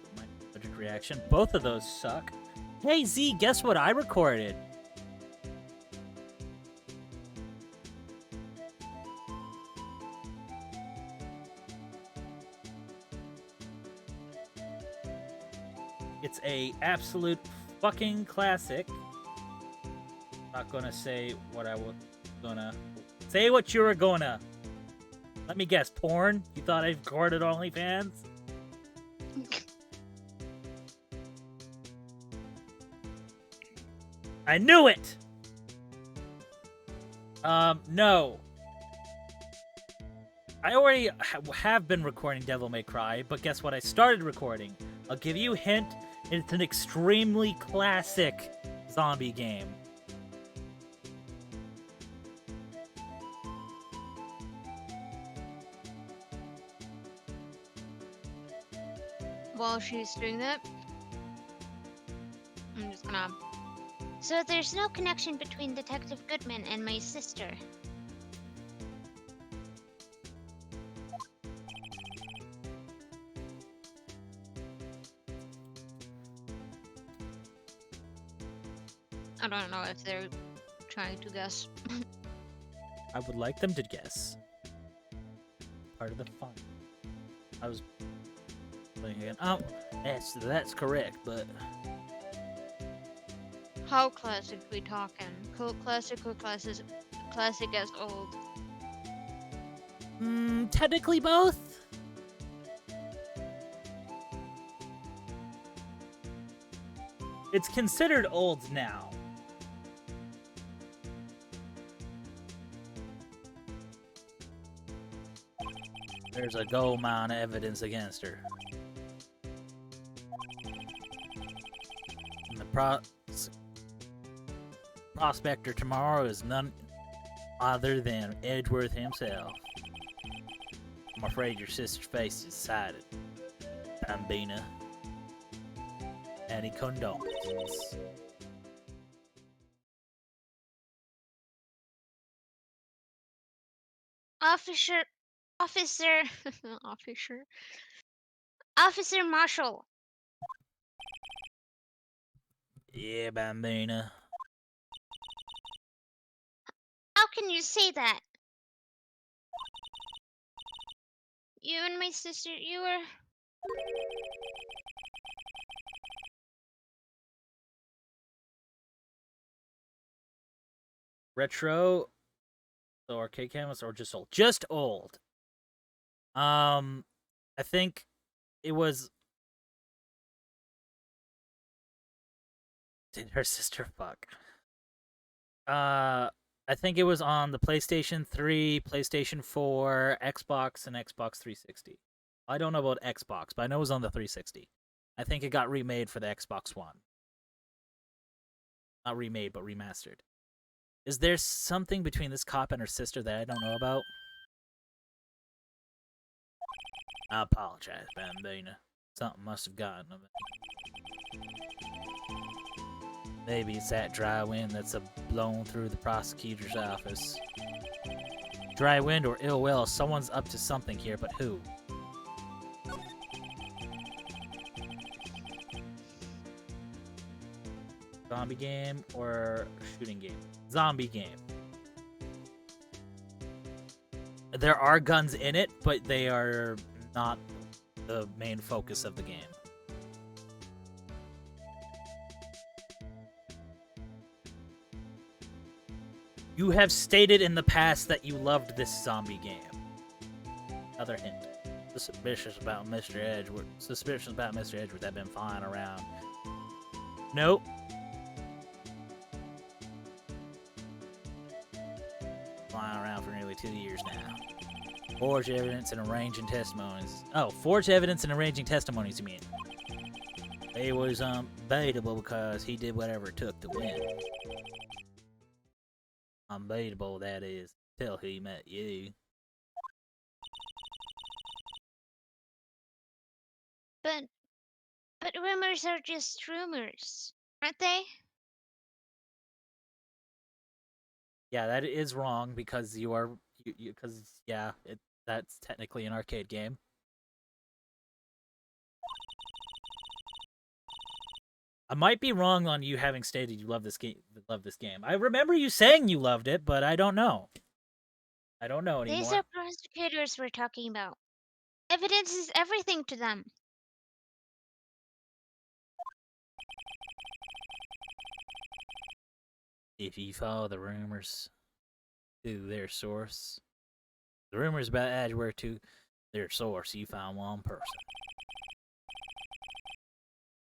budget reaction. Both of those suck. Hey Z, guess what I recorded? It's a absolute fucking classic. Not gonna say what I was gonna say. What you were gonna. Let me guess. Porn? You thought I recorded OnlyFans? I knew it! No. I already have been recording Devil May Cry, but guess what I started recording? I'll give you a hint. It's an extremely classic zombie game. While she's doing that, I'm just gonna... So there's no connection between Detective Goodman and my sister. I don't know if they're trying to guess. I would like them to guess. Part of the fun. I was playing again. Oh, that's correct, but How classic we talking? Classic or classic as old? technically both. It's considered old now. There's a gold mine of evidence against her. And the prospector tomorrow is none other than Edgeworth himself. I'm afraid your sister's face is decided, Bambina. Any condolences. Officer Marshall. Yeah, Bambina. How can you say that? You and my sister, you were... Retro, so arcade cameras, or just old? Just old. I think it was. Did her sister fuck? I think it was on the PlayStation 3, PlayStation 4, Xbox, and Xbox 360. I don't know about Xbox, but I know it was on the 360. I think it got remade for the Xbox One. Not remade, but remastered. Is there something between this cop and her sister that I don't know about? I apologize, Bambina. Something must have gotten to me. Maybe it's that dry wind that's blown through the prosecutor's office. Dry wind or ill will, someone's up to something here, but who? Zombie game or shooting game? Zombie game. There are guns in it, but they are not the main focus of the game. You have stated in the past that you loved this zombie game. Another hint. Suspicious about Mr. Edgeworth. Suspicious about Mr. Edgeworth have been flying around. Nope. Flying around for nearly 2 years now. Forged evidence and arranging testimonies. Oh, forged evidence and arranging testimonies, you mean? He was unbeatable because he did whatever it took to win. Unbeatable, that is, till he met you. But rumors are just rumors, aren't they? Yeah, that is wrong because you are because yeah, that's technically an arcade game. I might be wrong on you having stated you love this game. I remember you saying you loved it, but I don't know. I don't know anymore. These are prosecutors we're talking about. Evidence is everything to them. If you follow the rumors to their source, the rumors about Edgeworth to their source, you found one person.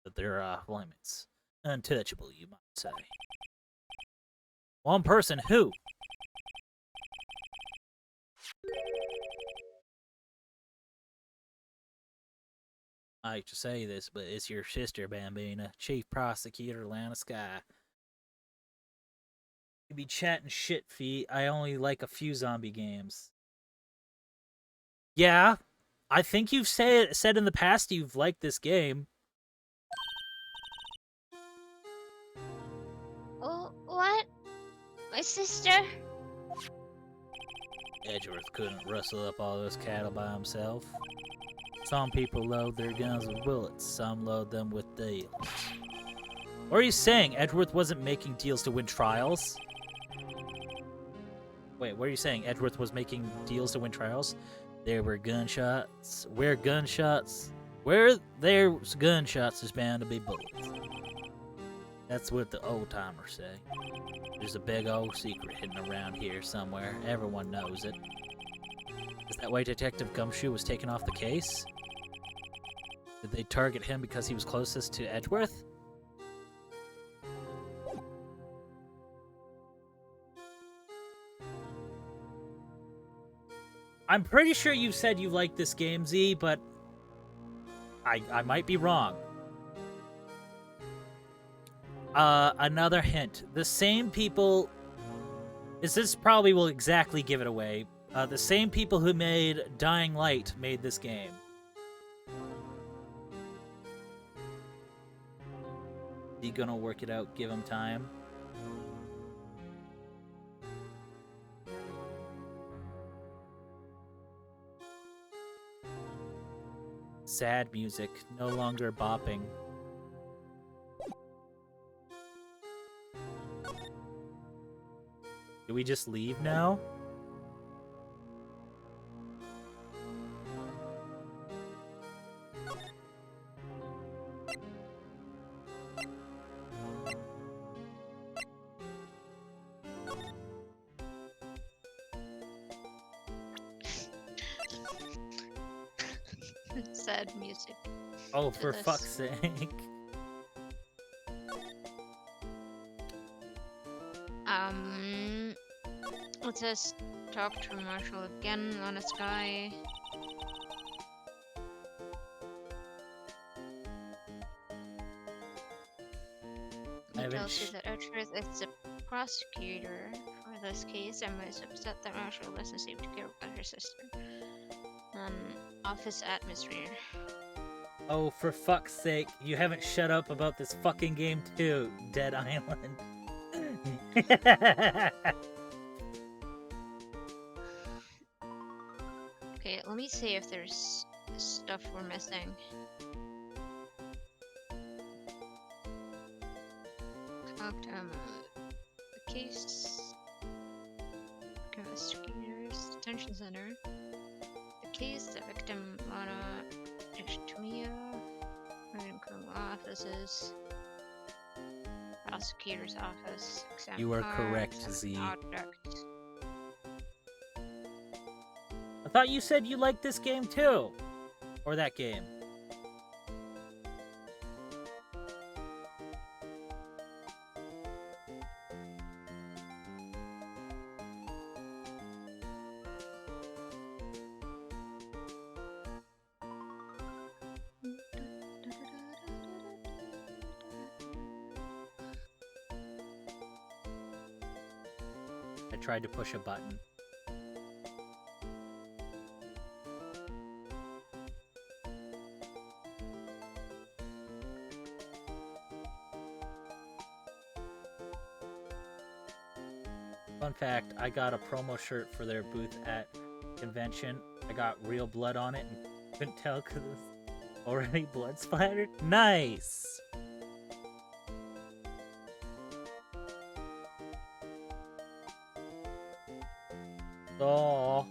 But there are limits. Untouchable, you might say. One person who? I hate to say this, but it's your sister, Bambina, Chief Prosecutor Lana Sky. You be chatting shit, Fee. I only like a few zombie games. Yeah, I think you've said in the past you've liked this game. Oh, what? My sister? Edgeworth couldn't rustle up all those cattle by himself. Some people load their guns with bullets, some load them with deals. What are you saying? Edgeworth wasn't making deals to win trials? Wait, what are you saying? Edgeworth was making deals to win trials? There were gunshots. Where gunshots? Where there's gunshots, there's bound to be bullets. That's what the old-timers say. There's a big old secret hidden around here somewhere. Everyone knows it. Is that why Detective Gumshoe was taken off the case? Did they target him because he was closest to Edgeworth? I'm pretty sure you said you liked this game, Z, but I might be wrong. Another hint. The same people... This probably will exactly give it away. The same people who made Dying Light made this game. You gonna work it out? Give him time. Sad music, no longer bopping. Do we just leave now? Sad music. Oh, for Yes. fuck's sake. It says talk to Marshall again on a sky. I He haven't tells you that Edgeworth is the prosecutor for this case and was upset that Marshall doesn't seem to care about her sister. Office atmosphere. Oh, for fuck's sake, you haven't shut up about this fucking game too, Dead Island. Okay, let me see if there's stuff we're missing. The case. Investigators, detention center. The case, the victim, Lana, Tomia, criminal offices, prosecutor's office. Exam You are card, correct, exam Z. object. I thought you said you liked this game too. Or that game. I tried to push a button. Fun fact, I got a promo shirt for their booth at convention. I got real blood on it and couldn't tell because it's already blood splattered. Nice! Oh.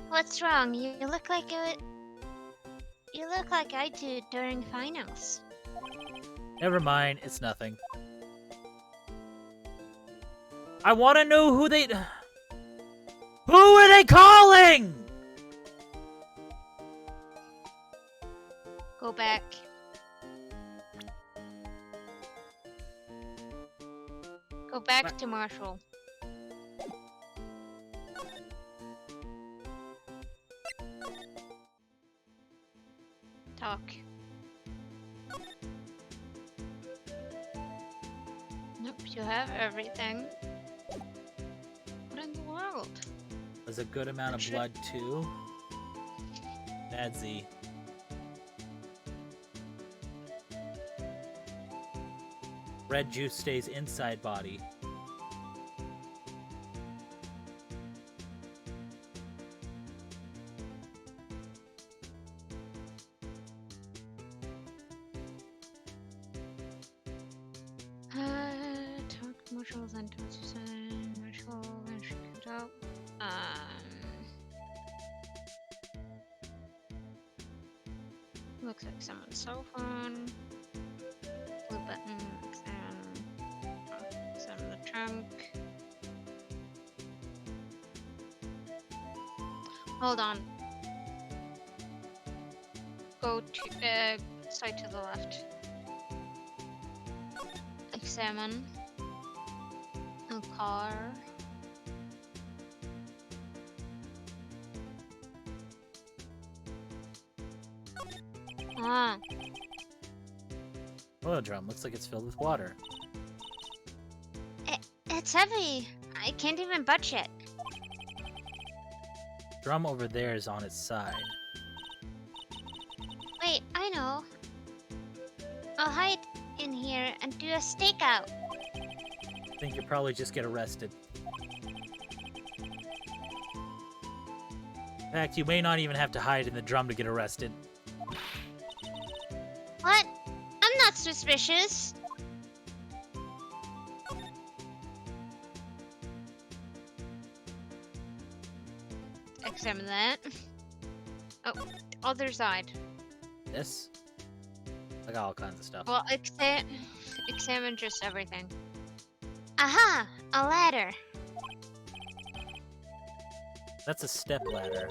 What's wrong? You look like you look like I do during finals. Never mind, it's nothing. I want to know who they... Who are they calling? Go back. Go back to Marshall. Talk. Nope, you have everything. What in the world? There's a good amount of blood too. Bad Z. Red juice stays inside body. Talk Marshall, then Thompson, Marshall, then she comes out. Looks like someone's cell phone. Blue button, examine the trunk. Hold on. Go to side to the left. Examine a car. Ah, Oil drum looks like it's filled with water. It's heavy. I can't even budge it. Drum over there is on its side. Wait, I know. I'll hide in here and do a stakeout. I think you'll probably just get arrested. In fact, you may not even have to hide in the drum to get arrested. What? I'm not suspicious. examine that. Oh, other side. This? I got all kinds of stuff. Well, examine just everything. Aha! A ladder. That's a step ladder.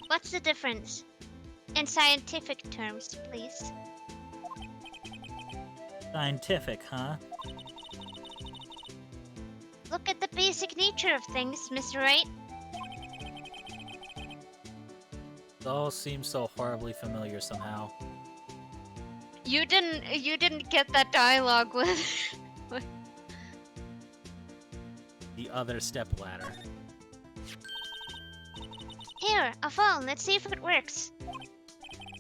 What's the difference? In scientific terms, please. Scientific, huh? Look at the basic nature of things, Mr. Wright. It all seems so horribly familiar somehow. You didn't get that dialogue with the other step ladder. Here, a phone. Let's see if it works.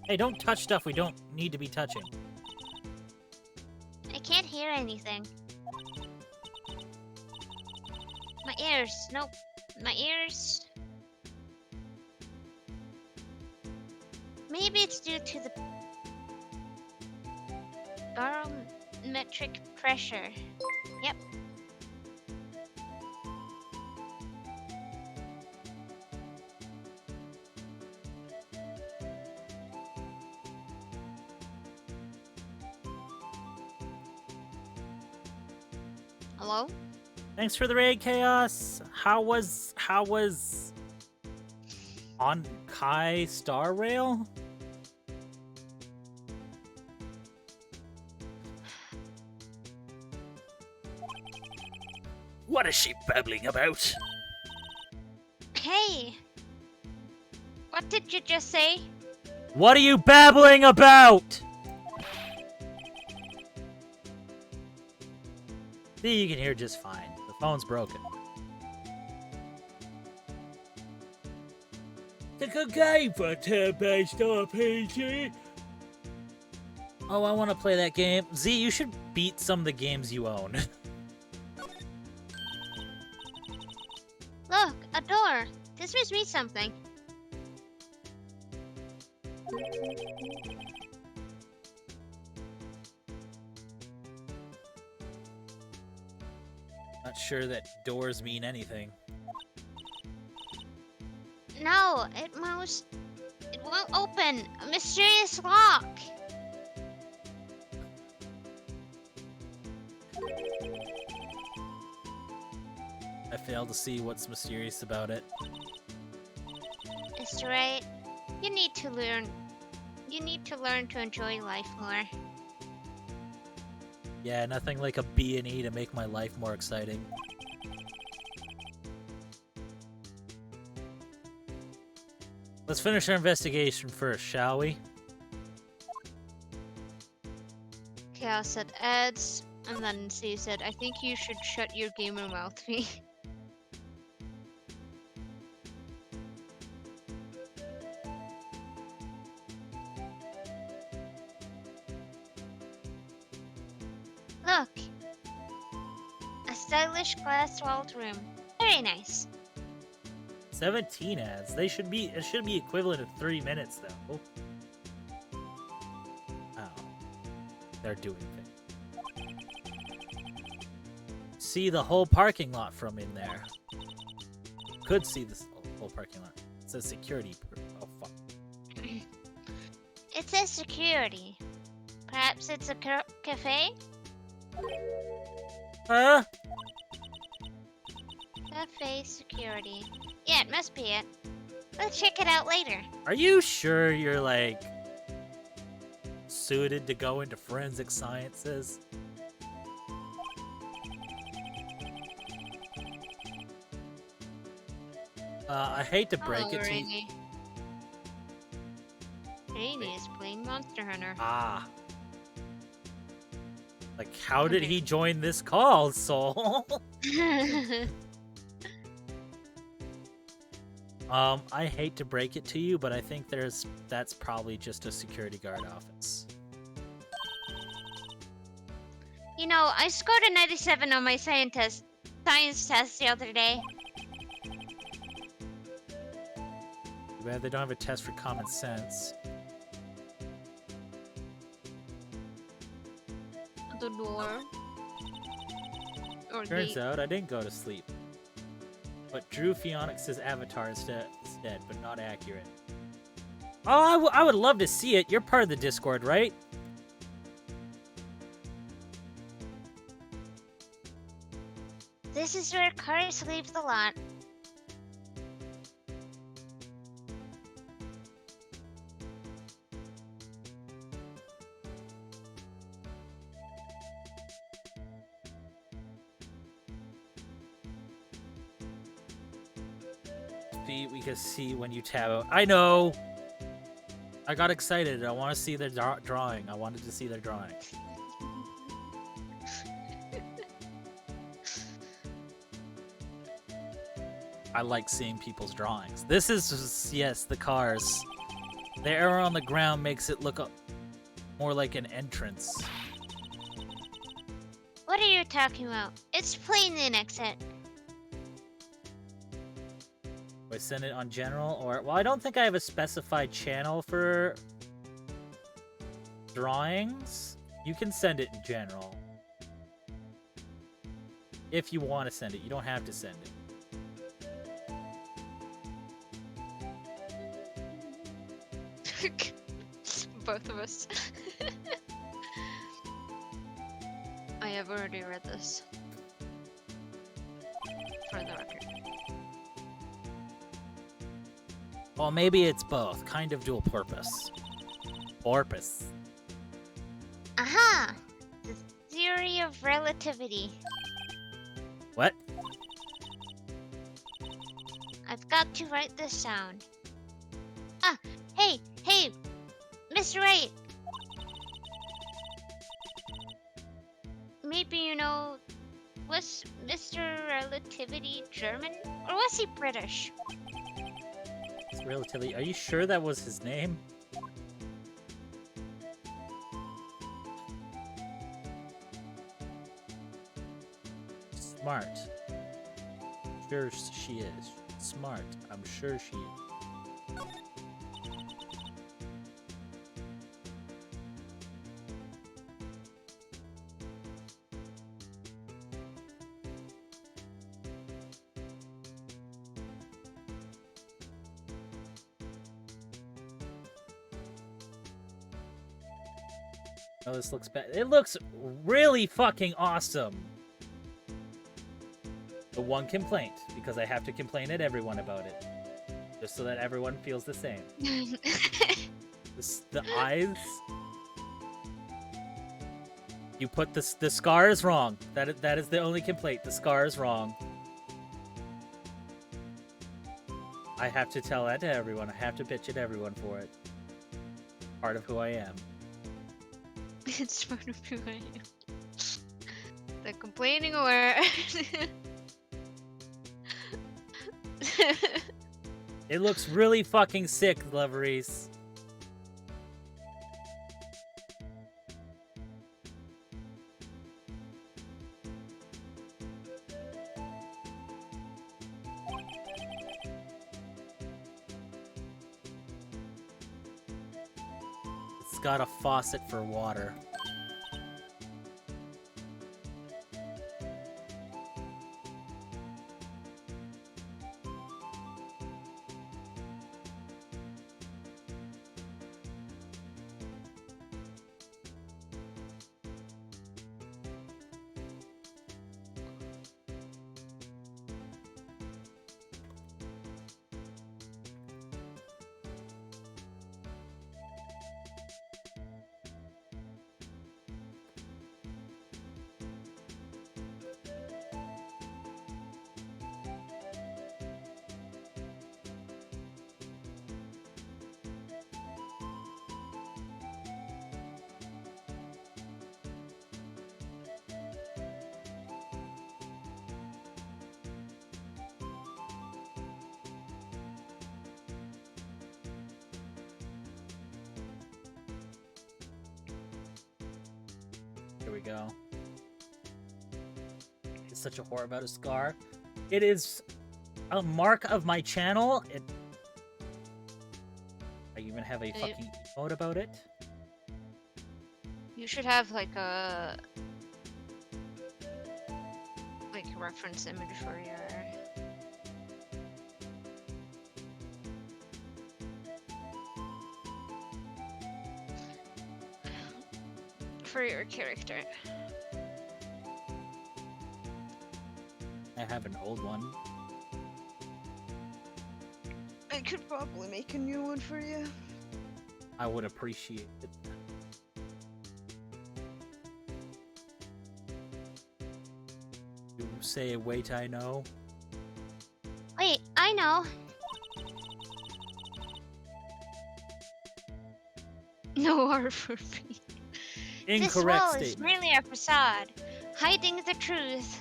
Hey, don't touch stuff we don't need to be touching. I can't hear anything. My ears. Nope. My ears. Maybe it's due to the barometric pressure. Yep. Hello? Thanks for the raid, Chaos. How was on Kai Star Rail? What is she babbling about? Hey! What did you just say? What are you babbling about? See, you can hear just fine. The phone's broken. It's a game for turn-based RPG. Oh, I want to play that game. Z, you should beat some of the games you own. Look, a door. This must mean something. Not sure that doors mean anything. No, it won't open. A mysterious lock. I fail to see what's mysterious about it. Mr. Wright, you need to learn. You need to learn to enjoy life more. Yeah, nothing like a B&E to make my life more exciting. Let's finish our investigation first, shall we? Chaos said ads, and then C said, I think you should shut your gamer mouth, V. Look, a stylish glass-walled room. Very nice. 17 ads. It should be equivalent of 3 minutes though. Oh. They're doing things. See the whole parking lot from in there. Could see this whole parking lot. It says security. Oh fuck. It says security. Perhaps it's a cafe? Huh? Cafe security. Yeah, it must be it. Let's check it out later. Are you sure you're like suited to go into forensic sciences? I hate to break Hello, it to you. Rainy. Rainy is playing Monster Hunter. Ah. Like, how did he join this call, Soul? I hate to break it to you, but I think that's probably just a security guard office. You know, I scored a 97 on my science test the other day. Too bad they don't have a test for common sense. The door. Or Turns gate. out I didn't go to sleep. But drew Phoenix's avatar instead, but not accurate. Oh, I would love to see it. You're part of the Discord, right? This is where cars leave the lot. We can see when you tab out. I know! I got excited. I want to see their drawing. I wanted to see their drawing. I like seeing people's drawings. This is, yes, the cars. The arrow on the ground makes it look more like an entrance. What are you talking about? It's plainly an exit. Do I send it on general or... Well, I don't think I have a specified channel for drawings. You can send it in general. If you want to send it. You don't have to send it. Both of us. I have already read this. For the record. Well, maybe it's both. Kind of dual purpose. Porpoise. Aha! The theory of relativity. What? I've got to write this down. Ah, hey, Mr. Wright. Maybe you know, was Mr. Relativity German? Or was he British? It's relatively... Are you sure that was his name? Smart. Sure she is. Smart. I'm sure she is. Oh, this looks bad. It looks really fucking awesome. The one complaint, because I have to complain at everyone about it. Just so that everyone feels the same. The eyes... You put the scar is wrong. That is the only complaint. The scar is wrong. I have to tell that to everyone. I have to bitch at everyone for it. Part of who I am. It's part of who I am. The complaining aware. It looks really fucking sick, Loveries. It's got a faucet for water. Here we go. It's such a horror about a scar. It is a mark of my channel. I even have a fucking emote about it. You should have like a reference image for your character. I have an old one. I could probably make a new one for you. I would appreciate it. You say, wait, I know. Wait, I know. No R for me. Incorrect This wall statement. is merely a facade, hiding the truth.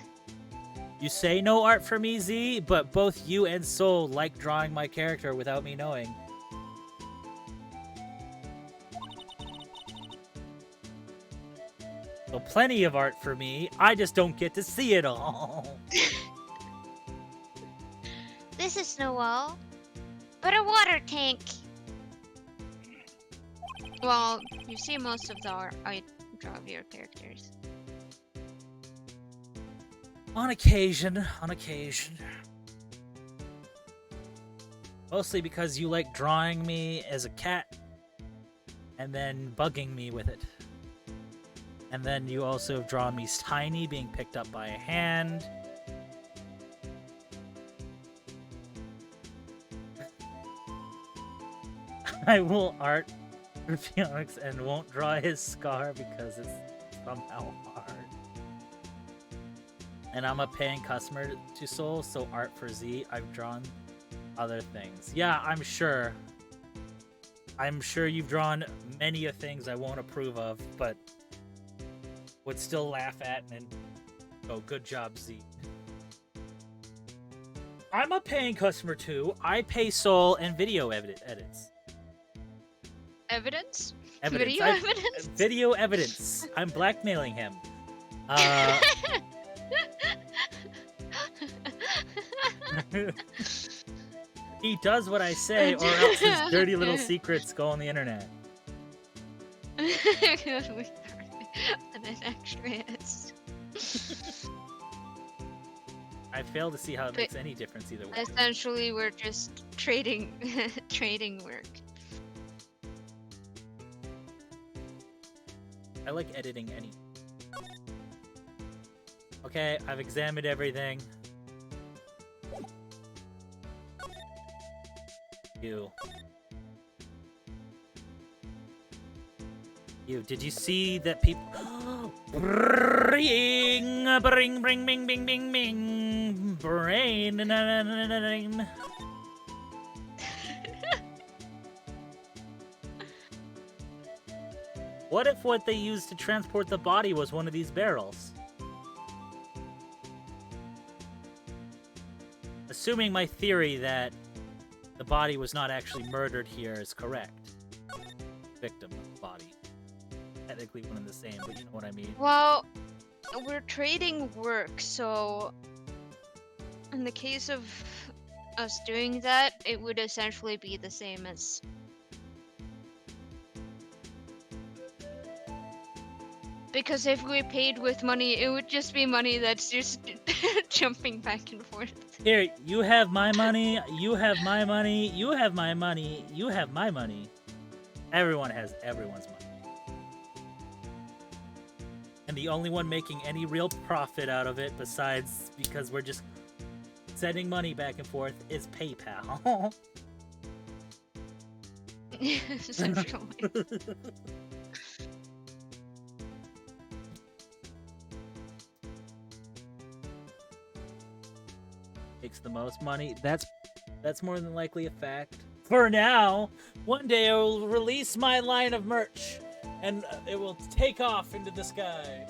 You say no art for me, Z, but both you and Soul like drawing my character without me knowing. So plenty of art for me. I just don't get to see it all. This is no wall, but a water tank. Well, you see most of the art I draw of your characters. On occasion, on occasion. Mostly because you like drawing me as a cat and then bugging me with it. And then you also have drawn me tiny, being picked up by a hand. I will art for Felix and won't draw his scar because it's somehow hard. And I'm a paying customer to Soul, so art for Z, I've drawn other things. Yeah, I'm sure. I'm sure you've drawn many of things I won't approve of, but would still laugh at and go, good job, Z. I'm a paying customer too. I pay Soul and video edits. Evidence? Evidence. Video evidence? Video evidence. I'm blackmailing him. He does what I say, or else his dirty little secrets go on the internet. And it actually is. I fail to see how it makes any difference either way. Essentially, we're just trading, trading work. I like editing any. Okay, I've examined everything. You. Did you see that people... bring, bing, bing, bing, bing, brain. What if what they used to transport the body was one of these barrels? Assuming my theory that the body was not actually murdered here is correct. Victim body. Technically one and the same, but you know what I mean. Well, we're trading work, so in the case of us doing that, it would essentially be the same as... Because if we paid with money, it would just be money that's just jumping back and forth. Here, you have my money, you have my money, you have my money, you have my money. Everyone has everyone's money. And the only one making any real profit out of it, besides because we're just sending money back and forth, is PayPal. Essentially. Makes the most money. That's more than likely a fact. For now, one day I will release my line of merch, and it will take off into the sky.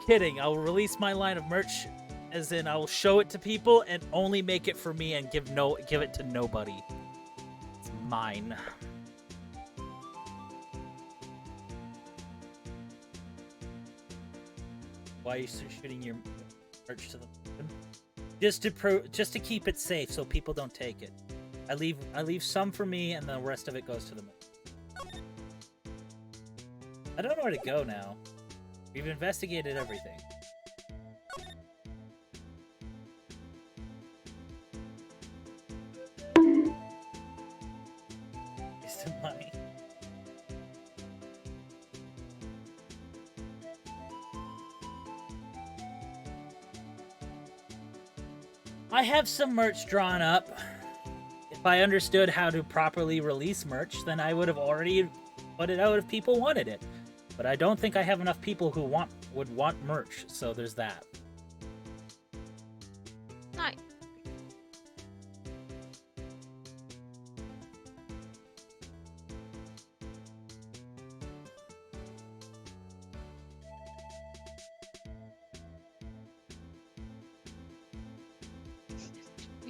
Kidding, I will release my line of merch, as in I will show it to people and only make it for me and give it to nobody. It's mine. Why are you shooting your merch to the moon? Just to keep it safe so people don't take it. I leave some for me and the rest of it goes to the moon. I don't know where to go now. We've investigated everything. Waste of money. I have some merch drawn up. If I understood how to properly release merch, then I would have already put it out if people wanted it. But I don't think I have enough people who would want merch, so there's that. Nice.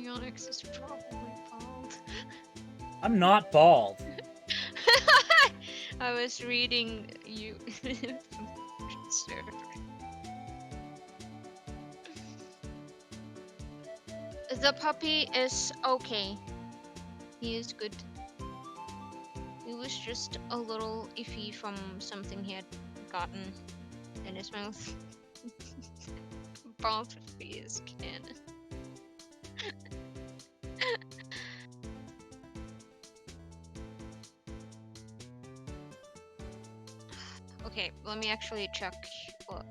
Phoenix is probably bald. I'm not bald. I was reading you. Server. The puppy is okay. He is good. He was just a little iffy from something he had gotten in his mouth. Bald is canon. Okay, let me actually check. What?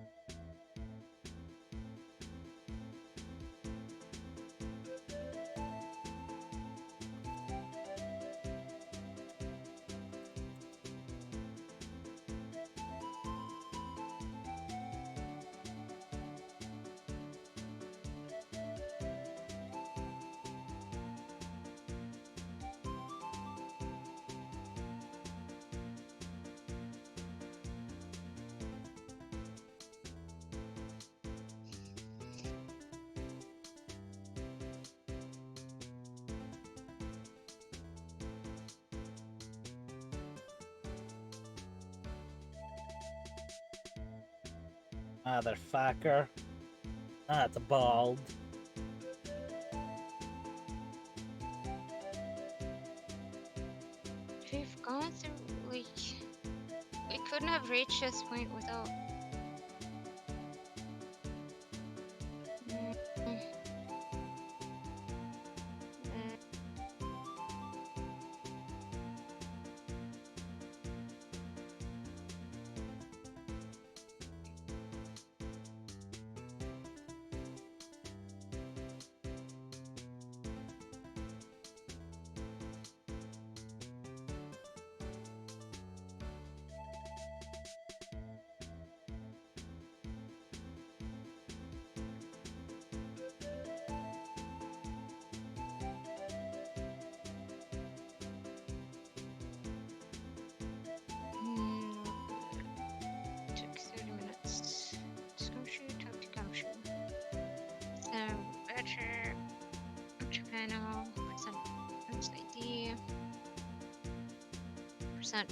Motherfucker. That's a bald. We've gone through, like, we couldn't have reached this point without. Mm. Took 30 minutes. Gumshoe, talk to Gumshoe. Badger, panel, percent ID, percent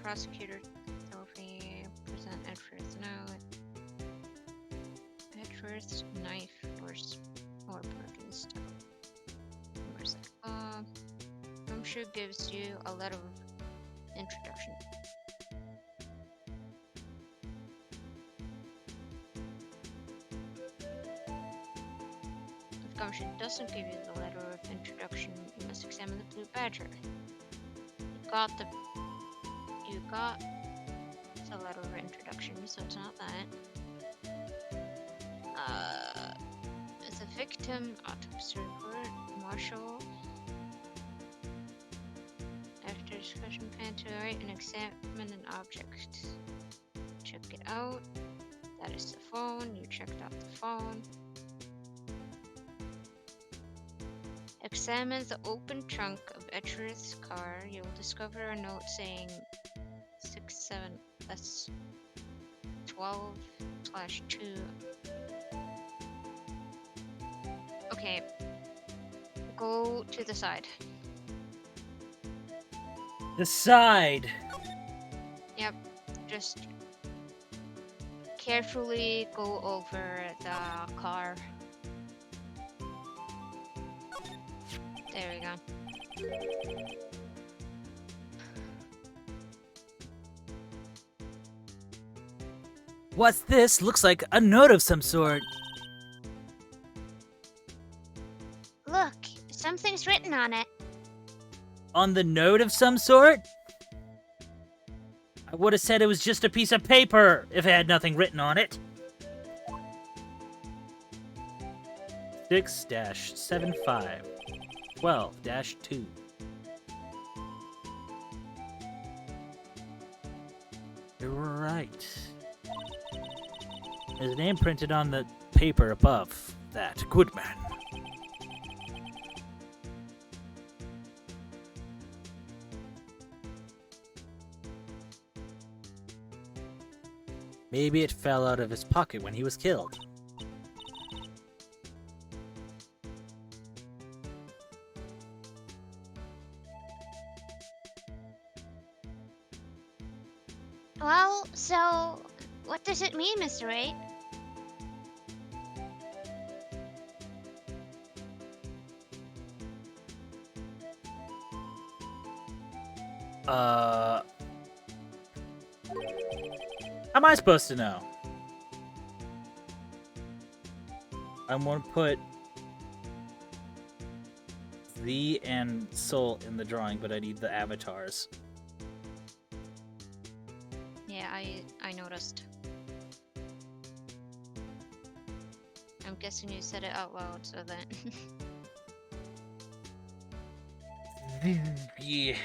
prosecutor Sophie, percent Edgeworth note, Edgeworth's knife or parking stop. Gumshoe gives you a letter of introduction. If Gumshoe doesn't give you the letter of introduction, you must examine the blue badger. You got the letter of introduction, so it's not that. The victim autopsy report, Marshall. After discussion, plan to write and examine an object. Check it out. That is the phone. You checked out the phone. Examine the open trunk of Edgeworth's car. You'll discover a note saying 67 that's 12/2. Okay. Go to the side. The side. Yep. Just carefully go over the car. There we go. What's this? Looks like a note of some sort. Look, something's written on it. On the note of some sort? I would have said it was just a piece of paper if it had nothing written on it. 6-75 12-2. You're right. There's a name printed on the paper above that. Goodman. Maybe it fell out of his pocket when he was killed. Well, so what does it mean, Mr. Wright? How am I supposed to know? I'm gonna put Z and Soul in the drawing, but I need the avatars. Yeah, I noticed. I'm guessing you said it out loud, so then. Yeah.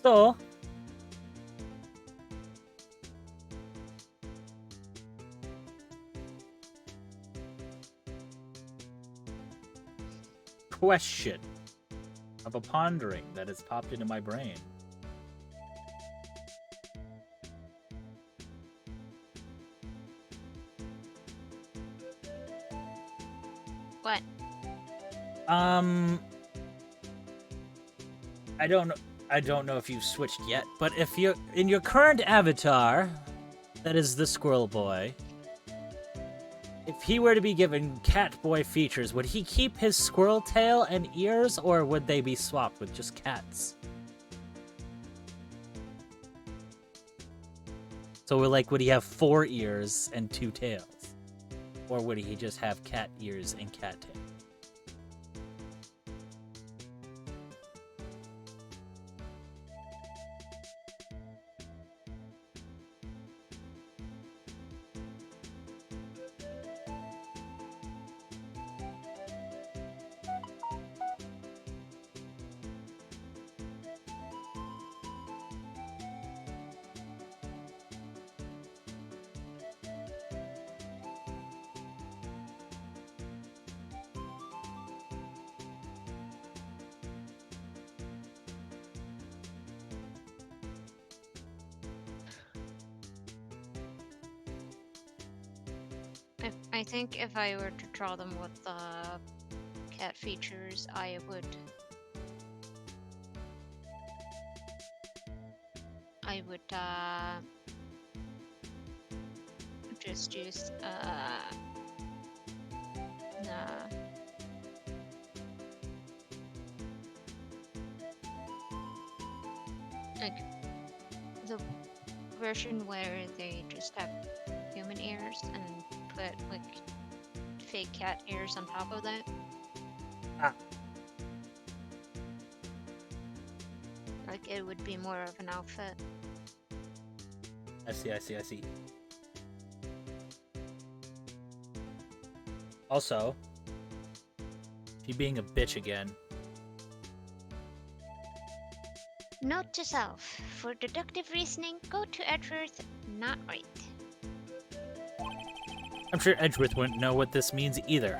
So, question of a pondering that has popped into my brain. What? I don't know if you've switched yet, but if you're in your current avatar, that is the Squirrel Boy, if he were to be given Cat Boy features, would he keep his squirrel tail and ears, or would they be swapped with just cats? So would he have 4 ears and 2 tails? Or would he just have cat ears and cat tail? I think if I were to draw them with cat features, I would just use like the version where they just have human ears and put like fake cat ears on top of that. Ah. Like it would be more of an outfit. I see. Also, he being a bitch again. Note to self: for deductive reasoning, go to Edgeworth, not Wright. I'm sure Edgeworth wouldn't know what this means either.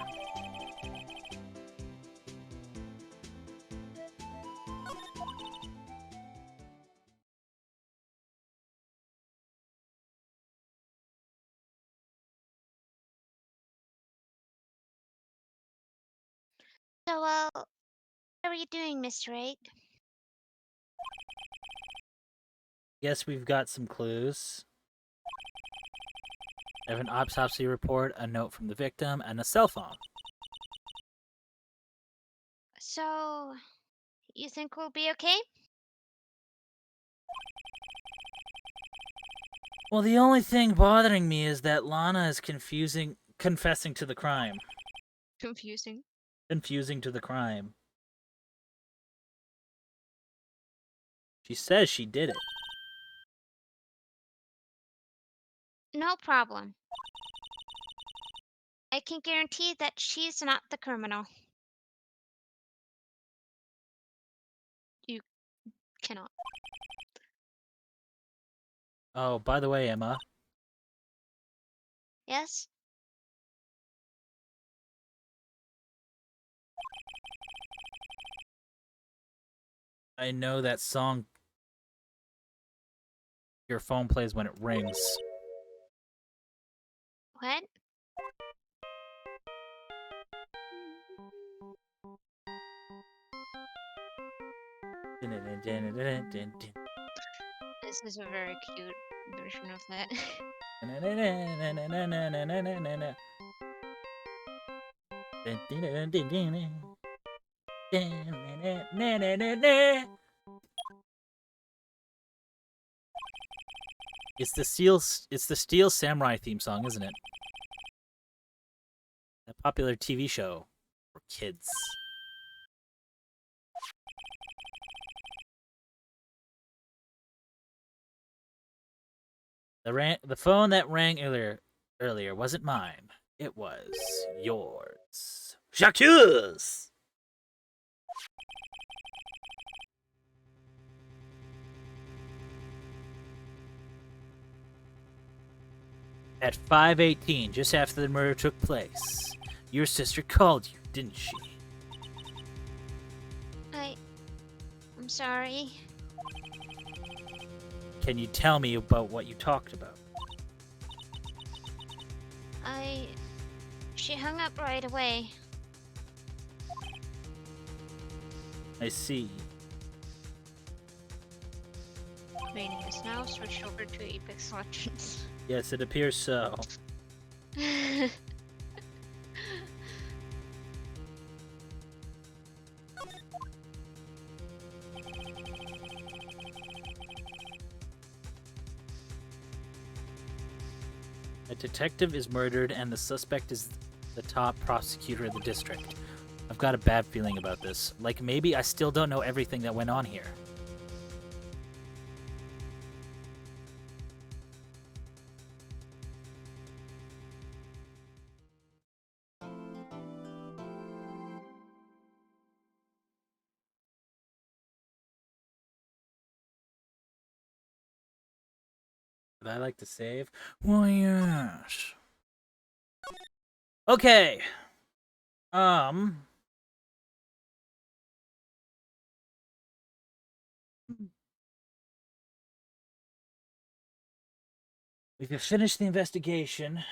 So, what are you doing, Mr. Wright? Yes, we've got some clues. I have an autopsy report, a note from the victim, and a cell phone. So, you think we'll be okay? Well, the only thing bothering me is that Lana is confessing to the crime. Confusing. Confusing to the crime. She says she did it. No problem. I can guarantee that she's not the criminal. Cannot. Oh, by the way, Emma, Yes? I know that song your phone plays when it rings. What? This is a very cute version of that. It's the Steel Samurai theme song, isn't it? A popular TV show for kids. The phone that rang earlier wasn't mine. It was yours. Jacques! At 5:18, just after the murder took place, your sister called you, didn't she? I'm sorry. Can you tell me about what you talked about? She hung up right away. I see. Training is now switched over to Apex Legends. Yes, it appears so. A detective is murdered and the suspect is the top prosecutor of the district. I've got a bad feeling about this. Like, maybe I still don't know everything that went on here. Would I like to save? Why, yes. Okay. We've finished the investigation.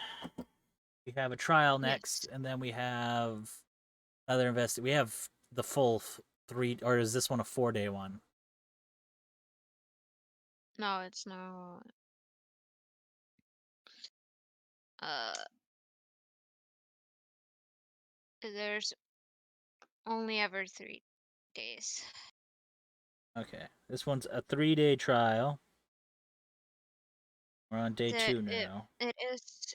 We have a trial next, and then we have another We have the full 3, or is this one a 4-day one? No, it's no. There's only ever 3 days. Okay, this one's a 3-day trial. We're on day 2 now. It is.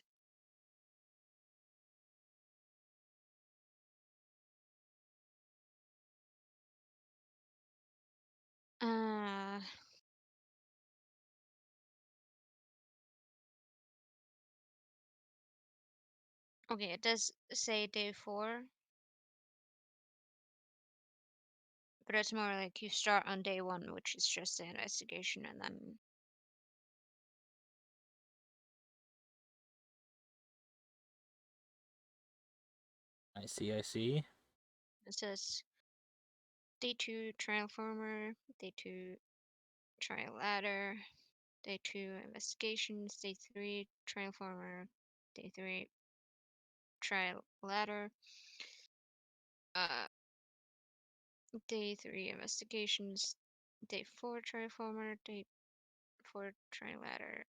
Okay, it does say day 4, but it's more like you start on day 1, which is just the investigation, and then I see. it says day 2 trial former, day 2 trial ladder, day 2 investigations, day 3 trial former, day 3 trial ladder, day 3 investigations, day 4 trial former, day 4 trial ladder,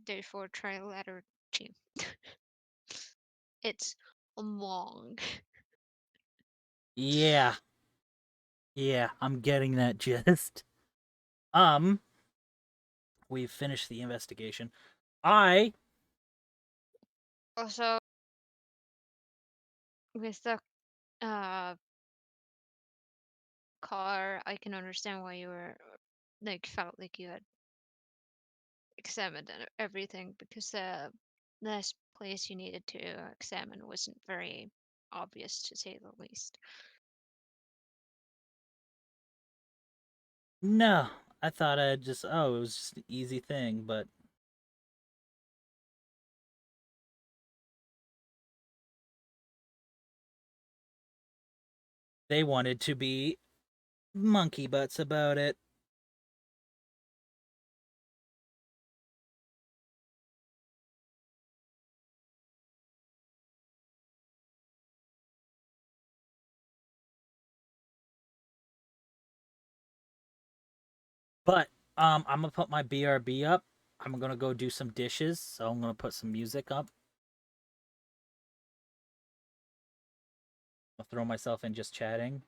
day 4 trial ladder, team. It's long. Yeah. Yeah, I'm getting that gist. We've finished the investigation. I Also, with the uh car, I can understand why you were like felt like you had examined everything because the last place you needed to examine wasn't very obvious to say the least. no, I thought I'd just it was just an easy thing, but they wanted to be monkey butts about it. But I'm gonna put my BRB up. I'm gonna go do some dishes, so I'm gonna put some music up. I'll throw myself in just chatting.